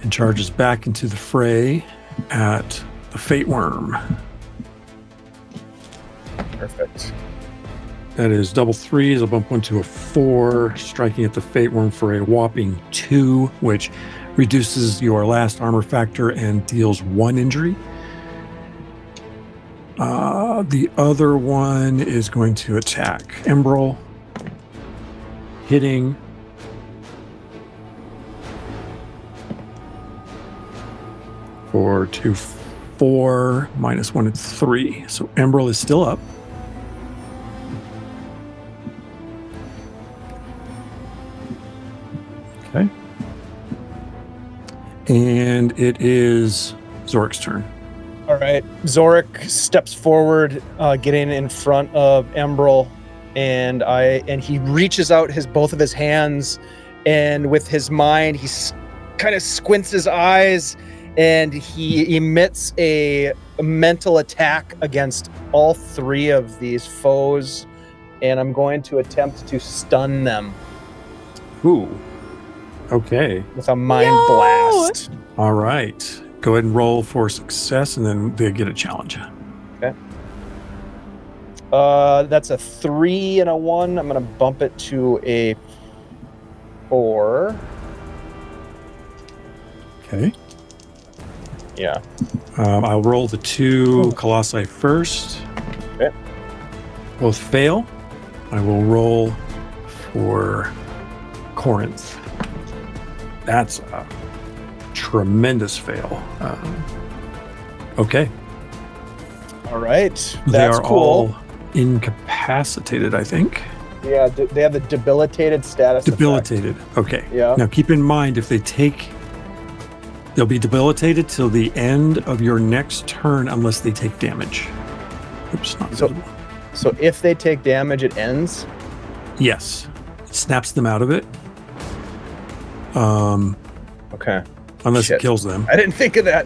and charges back into the fray at the Fate Worm. Perfect. That is double 3s. I'll bump one to a 4, striking at the Fate Worm for a whopping 2, which reduces your last armor factor and deals 1 injury. The other one is going to attack Emerald, hitting for 2, 4, minus 1 and 3. So Emerald is still up. Okay. And it is Zorik's turn. All right. Zorik steps forward, getting in front of Emerald, and he reaches out both of his hands, and with his mind, he kind of squints his eyes, and he emits a mental attack against all 3 of these foes, and I'm going to attempt to stun them. Ooh. Okay. With a mind blast. All right. Go ahead and roll for success, and then they get a challenge. Okay. That's a 3 and a 1. I'm going to bump it to a 4. Okay. Yeah. I'll roll the 2 colossi first. Okay. Both fail. I will roll for Corinth. That's a tremendous fail. Okay. All right. They That's are cool. all incapacitated, I think. Yeah, they have the debilitated status. Debilitated. Okay. Yeah. Now keep in mind, if they they'll be debilitated till the end of your next turn unless they take damage. Oops, not visible. So if they take damage, it ends? Yes. It snaps them out of it. Okay. Unless it kills them. I didn't think of that.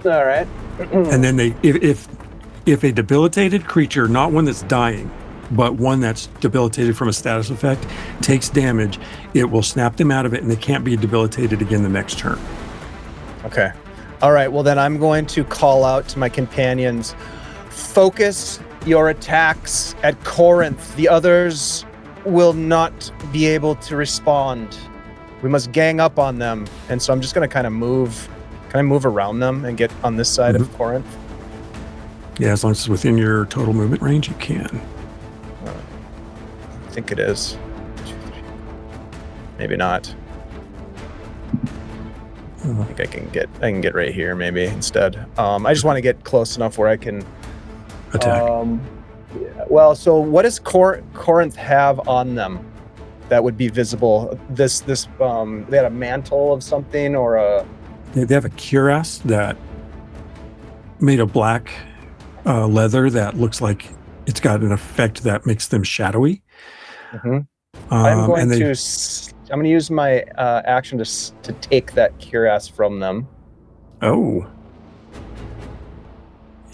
All right. And then if a debilitated creature, not one that's dying, but one that's debilitated from a status effect, takes damage, it will snap them out of it, and they can't be debilitated again the next turn. Okay. All right. Well, then I'm going to call out to my companions. Focus your attacks at Corinth. The others will not be able to respond. We must gang up on them. And so I'm just going to kind of move. Can I move around them and get on this side of Corinth? Yeah, as long as it's within your total movement range, you can. I think it is. Maybe not. I think I can get right here maybe instead. I just want to get close enough where I can attack. Yeah. Well, so what does Corinth have on them that would be visible? They had a mantle of something or a. They have a cuirass that made of black leather that looks like it's got an effect that makes them shadowy. Mm-hmm. I'm going to use my action to take that cuirass from them. Oh,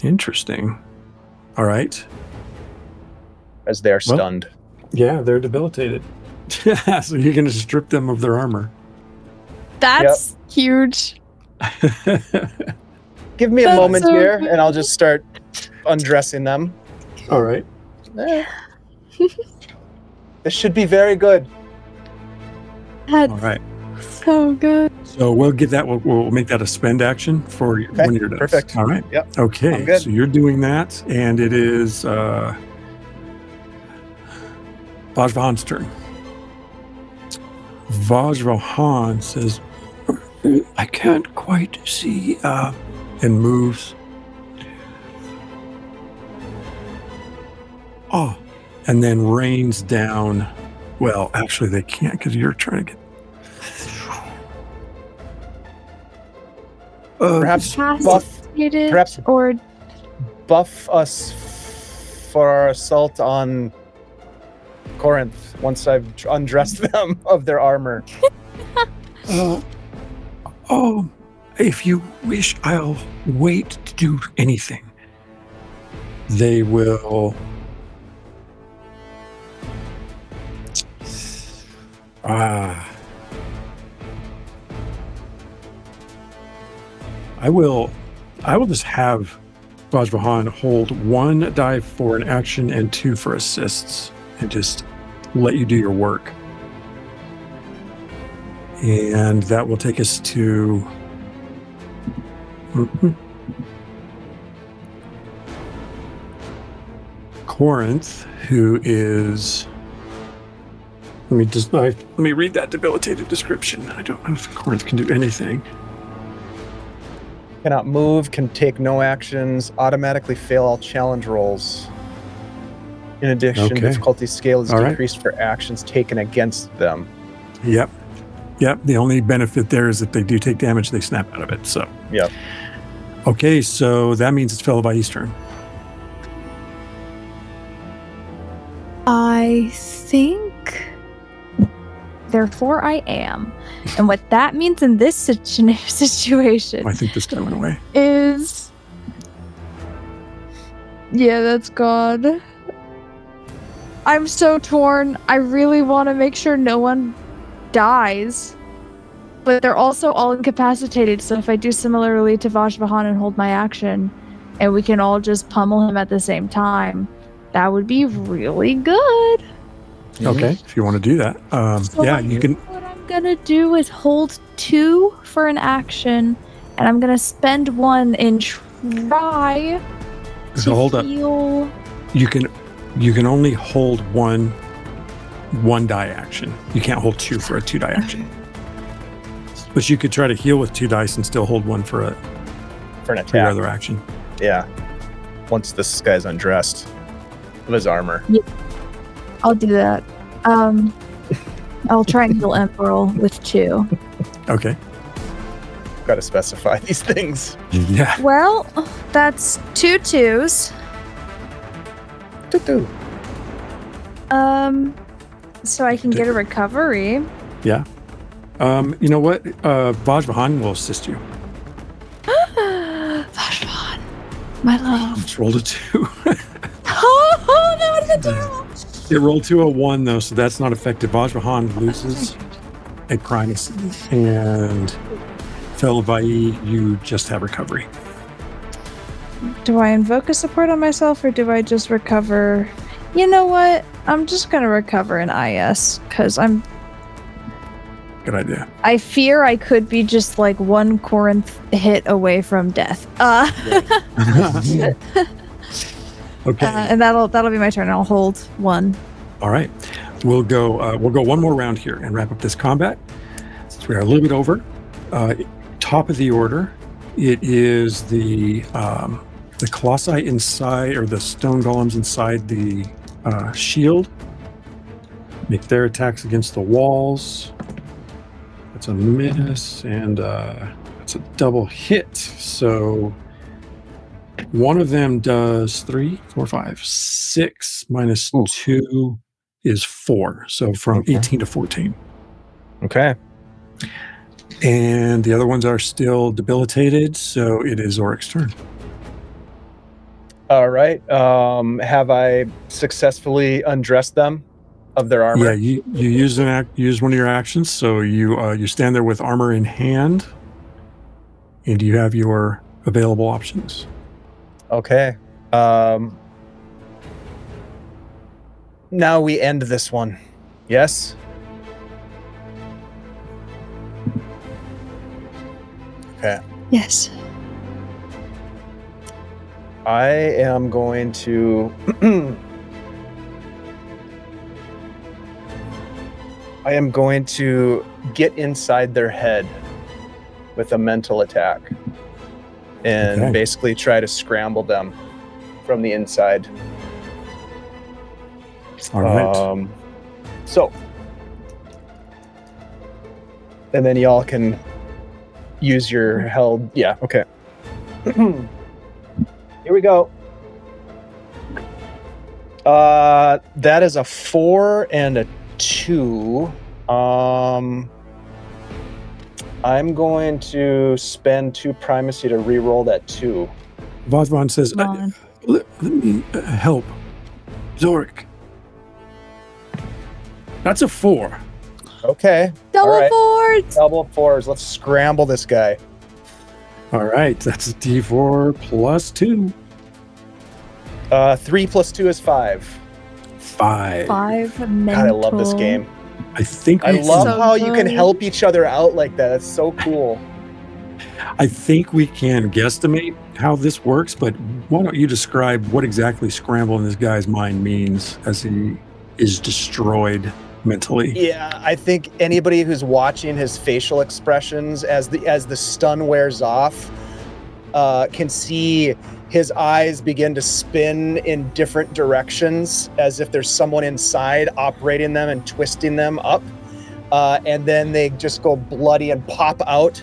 interesting. All right. As they're stunned. Yeah, they're debilitated. So you're going to strip them of their armor. That's huge. Give me a moment here, and I'll just start undressing them. All right. This should be very good. That's All right. so good. So we'll get that. We'll make that a spend action for one of your dice. Perfect. All right. Yep. Okay. I'm good. So you're doing that, and it is Vajvahan's turn. Vajvahan says, "I can't quite see," and moves. Oh, and then rains down. Well, actually, they can't because you're trying to get. Perhaps buff, Capacitated perhaps- or buff us for our assault on Corinth once I've undressed them of their armor. Oh, if you wish, I'll wait to do anything. They will. I will just have Vajvahan hold 1 die for an action and 2 for assists, and just let you do your work. And that will take us to Corinth, who is. Let me read that debilitated description. I don't know if Corinth can do anything. Cannot move, can take no actions, automatically fail all challenge rolls. In addition, Okay. difficulty scale is All right. decreased for actions taken against them. Yep. The only benefit there is if they do take damage, they snap out of it. So. Yep. Okay, so that means it's Fellavaai's turn. I think. Therefore, I am. And what that means in this situation I think this guy went away. is. Yeah, that's God. I'm so torn. I really want to make sure no one dies. But they're also all incapacitated, so if I do similarly to Vajvahan and hold my action, and we can all just pummel him at the same time, that would be really good. Okay, if you want to do that. So Yeah, I you think can. What I'm gonna do is hold 2 for an action, and I'm gonna spend 1 and try So to hold up. heal. You can only hold one die action. You can't hold 2 for a 2 die action. But you could try to heal with 2 dice and still hold 1 for an your attack. other action. Yeah. Once this guy's undressed of his armor. I'll do that. I'll try and heal Emperor with 2. Okay. Got to specify these things. Yeah. Well, that's 2 2s. Doo-doo. So I can get a recovery. Yeah. You know what? Vajvahan will assist you. Vajvahan, my love. Just rolled a 2. Oh, that would have been terrible. It rolled to a 1 though, so that's not effective. Vajvahan loses a primacy, and Fellavaai, you just have recovery. Do I invoke a support on myself, or do I just recover? You know what? I'm just gonna recover an IS because Good idea. I fear I could be just like 1 Corinth hit away from death. Okay. And that'll be my turn. I'll hold 1. All right. We'll go one more round here and wrap up this combat. Since we are a little bit over. Top of the order, it is the colossi inside, or the stone golems inside the shield. Make their attacks against the walls. That's a miss, and that's a double hit. So one of them does 3, 4, 5, 6 minus 2 is 4. So from 18 to 14. Okay. And the other ones are still debilitated, so it is Oric's turn. All right. Have I successfully undressed them of their armor? Yeah, you use one of your actions, so you stand there with armor in hand, and you have your available options. Okay. Now we end this one. Yes? Yes. I am going to I am going to get inside their head with a mental attack and Okay. basically try to scramble them from the inside. All right. So, and then y'all can use your held. Yeah, okay. Here we go. That is a 4 and a 2. I'm going to spend 2 primacy to re-roll that 2. Vosvon says, Come on. let me help. Zorik. That's a 4. Okay. Double all right. boards. Double 4s. Let's scramble this guy. All right. That's a D4 plus 2. 3 plus 2 is 5. 5. 5 mental. God, I love this game. I think I we love So how you can good. help each other out like that. That's so cool. I think we can guesstimate how this works, but why don't you describe what exactly scramble in this guy's mind means as he is destroyed mentally? Yeah, I think anybody who's watching his facial expressions as the stun wears off can see his eyes begin to spin in different directions as if there's someone inside operating them and twisting them up. And then they just go bloody and pop out.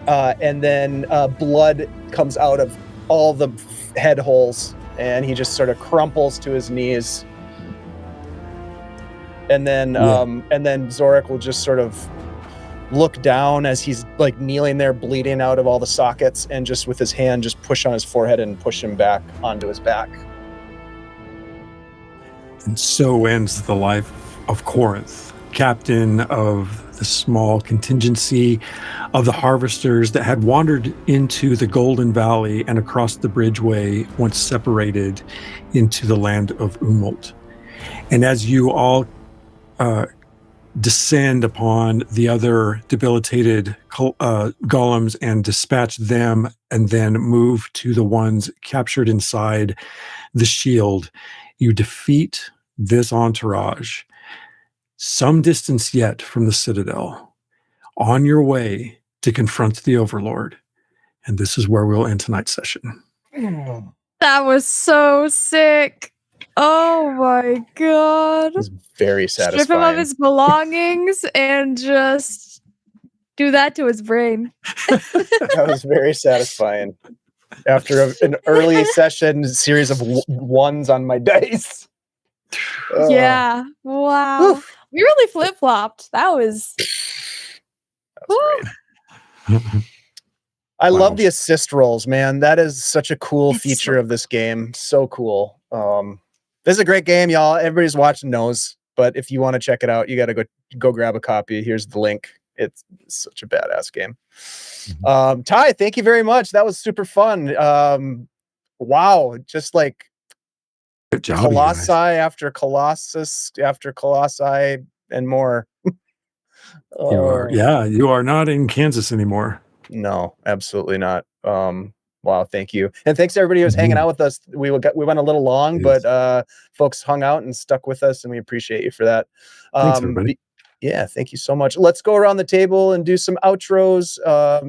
And then blood comes out of all the head holes, and he just sort of crumples to his knees. And then Zorik will just sort of look down as he's like kneeling there, bleeding out of all the sockets, and just with his hand just push on his forehead and push him back onto his back. And so ends the life of Corinth, captain of the small contingency of the harvesters that had wandered into the Golden Valley and across the bridgeway, once separated into the land of Umult. And as you all descend upon the other debilitated golems and dispatch them, and then move to the ones captured inside the shield, you defeat this entourage some distance yet from the Citadel, on your way to confront the Overlord. And this is where we'll end tonight's session. That was so sick. Oh my god. It was very Strip him of satisfying. his belongings and just do that to his brain. That was very satifying. After an early session series of ones on my dice. Yeah. Wow. Oof. We really flip-flopped. That was Great. I Wow. love the assist rolls, man. That is such a cool It's feature so of this game. So cool. This is a great game, y'all. Everybody's watching knows, but if you want to check it out, you got to go grab a copy. Here's the link. It's such a badass game. Ty, thank you very much. That was super fun. Wow, just like Good job, Colossi you guys. after Colossus after Colossi and more. You are not in Kansas anymore. No, absolutely not. Wow, thank you. And thanks to everybody who was hanging out with us. We went a little long, Yes. but folks hung out and stuck with us, and we appreciate you for that. Thanks, everybody. Yeah, thank you so much. Let's go around the table and do some outros,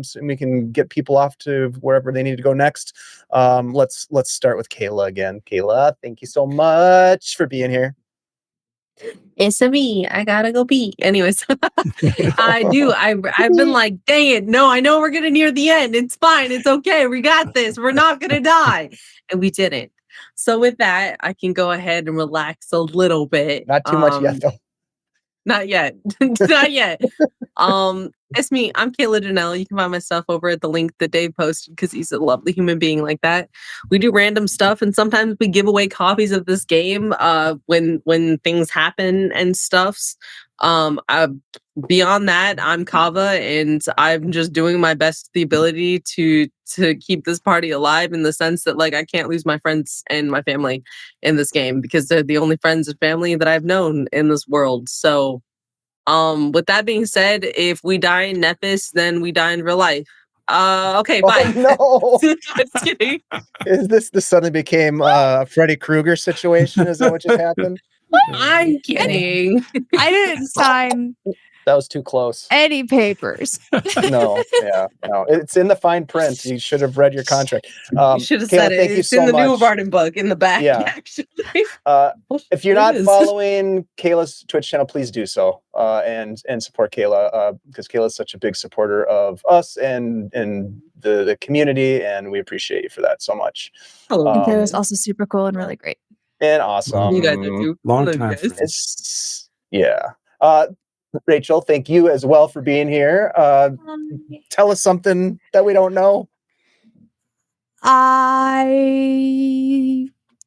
so we can get people off to wherever they need to go next. Let's start with Kayla again. Kayla, thank you so much for being here. It's a me. I gotta go pee. Anyways, I do. I've been like, dang it. No, I know we're gonna near the end. It's fine. It's okay. We got this. We're not gonna die. And we didn't. So with that, I can go ahead and relax a little bit. Not too much yet, though. Not yet. Not yet. It's me. I'm Kayla Janelle. You can find my stuff over at the link that Dave posted because he's a lovely human being like that. We do random stuff, and sometimes we give away copies of this game when things happen and stuffs. Beyond that, I'm Kava, and I'm just doing my best the ability to keep this party alive, in the sense that like I can't lose my friends and my family in this game because they're the only friends and family that I've known in this world. So with that being said, if we die in Nephis, then we die in real life. Okay, Oh bye. no! Just kidding. Is this suddenly became a Freddy Krueger situation? Is that what just happened? I'm kidding. I didn't sign That was too close. any papers. No, yeah, no. It's in the fine print. You should have read your contract. You should have Kayla, said it. thank you It's so in the much. Nuovarden book in the back, Yeah. actually. If you're It not is. following Kayla's Twitch channel, please do so and support Kayla because Kayla is such a big supporter of us and the community, and we appreciate you for that so much. Hello. And Um, Kayla's also super cool and really great. And awesome. You guys are too. Long Love you time guys. friends. Yeah. Rachel, thank you as well for being here. Tell us something that we don't know.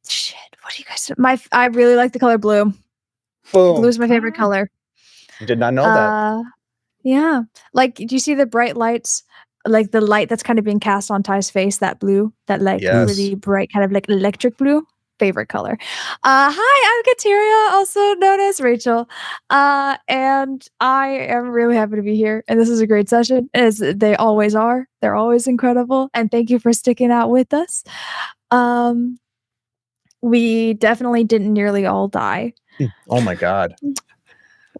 Shit. What do you guys? I really like the color blue. Boom. Blue is my favorite color. Did not know that. Yeah. Like, do you see the bright lights? Like the light that's kind of being cast on Ty's face, that blue, that like Yes. really bright kind of like electric blue. Favorite color. Hi, I'm Ktyria, also known as Rachel. And I am really happy to be here. And this is a great session, as they always are. They're always incredible. And thank you for sticking out with us. We definitely didn't nearly all die. Oh my God.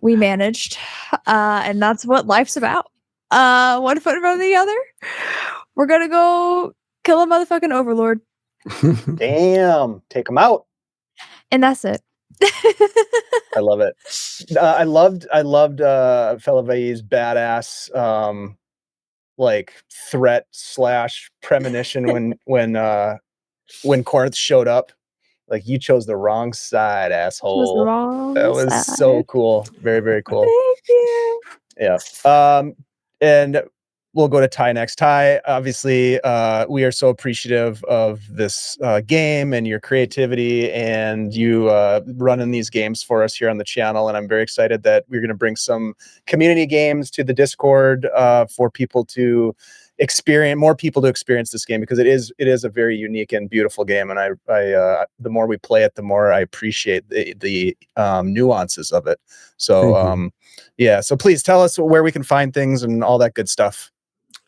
We managed. And that's what life's about. One foot in front of the other. We're gonna go kill a motherfucking overlord. Damn. Take them out. And that's it. I love it. I loved Fellavaai's badass like threat / premonition when Corinth showed up. Like, you chose the wrong side, asshole. Was the wrong That was side. so cool. Very, very cool. Thank you. Yeah. And we'll go to Ty next. Ty, obviously, we are so appreciative of this game and your creativity and you running these games for us here on the channel. And I'm very excited that we're going to bring some community games to the Discord for people to more people to experience this game, because it is a very unique and beautiful game. And I the more we play it, the more I appreciate the nuances of it. So yeah, so please tell us where we can find things and all that good stuff.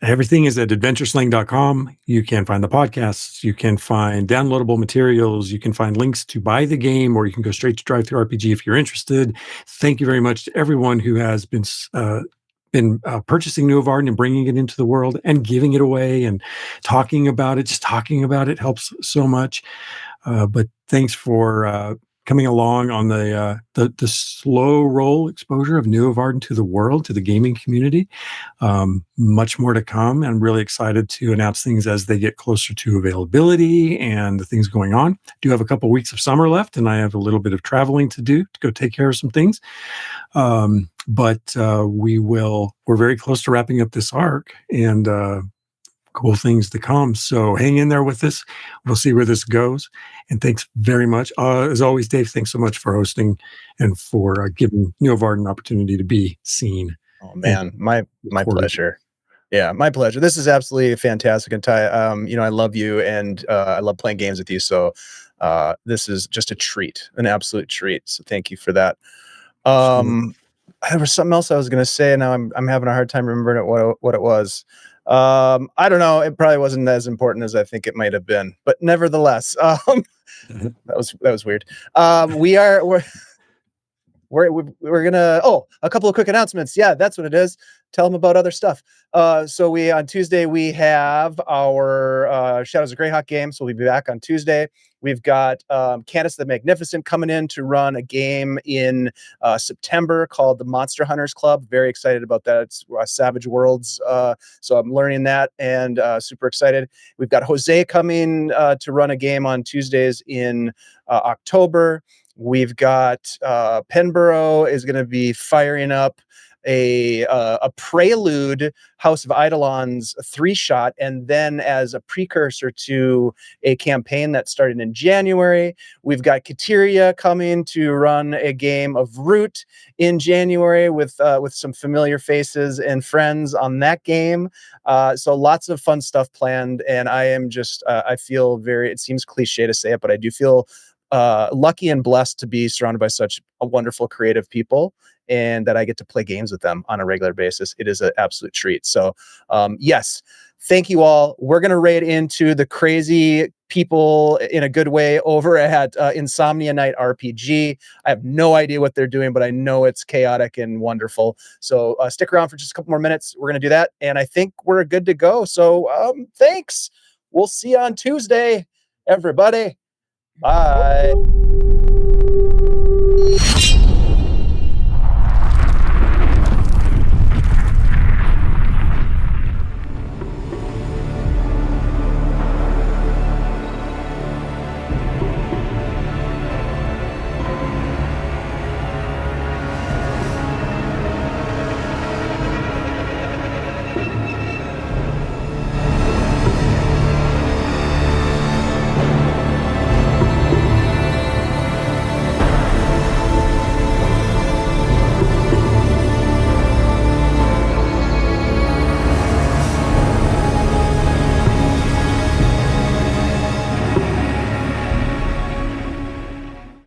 Everything is at adventureslang.com. You can find the podcasts. You can find downloadable materials. You can find links to buy the game, or you can go straight to Drive-Thru RPG if you're interested. Thank you very much to everyone who has been purchasing Nuovarden and bringing it into the world and giving it away and talking about it. Just talking about it helps so much. But thanks for coming along on the slow roll exposure of Nuovarden to the world, to the gaming community. Much more to come. I'm really excited to announce things as they get closer to availability and the things going on. I do have a couple weeks of summer left, and I have a little bit of traveling to do to go take care of some things. But we're very close to wrapping up this arc, and cool things to come. So hang in there with us. We'll see where this goes. And thanks very much. As always, Dave, thanks so much for hosting and for giving Nuovarden an opportunity to be seen. Oh man, my pleasure. Yeah, my pleasure. This is absolutely fantastic. And Ty, I love you, and I love playing games with you. So this is just a treat, an absolute treat. So thank you for that. There was something else I was going to say, and now I'm having a hard time remembering what it was. I don't know. It probably wasn't as important as I think it might have been, but nevertheless, that was weird. We're gonna a couple of quick announcements. Yeah, that's what it is. Tell them about other stuff. So on Tuesday we have our Shadows of Greyhawk game, so we'll be back on Tuesday. We've got Candace the Magnificent coming in to run a game in September called the Monster Hunters Club. Very excited about that. It's Savage Worlds, so I'm learning that and super excited. We've got Jose coming to run a game on Tuesdays in October. We've got Penborough is going to be firing up a Prelude House of Eidolons 3-shot, and then as a precursor to a campaign that started in January. We've got Ktyria coming to run a game of Root in January with some familiar faces and friends on that game. So lots of fun stuff planned, and I am just I feel it seems cliche to say it, but I do feel lucky and blessed to be surrounded by such a wonderful creative people, and that I get to play games with them on a regular basis. It is an absolute treat. So yes, thank you all. We're going to raid into the crazy people in a good way over at Insomnia Night RPG. I have no idea what they're doing, but I know it's chaotic and wonderful. So stick around for just a couple more minutes. We're going to do that. And I think we're good to go. So thanks. We'll see you on Tuesday, everybody. Bye.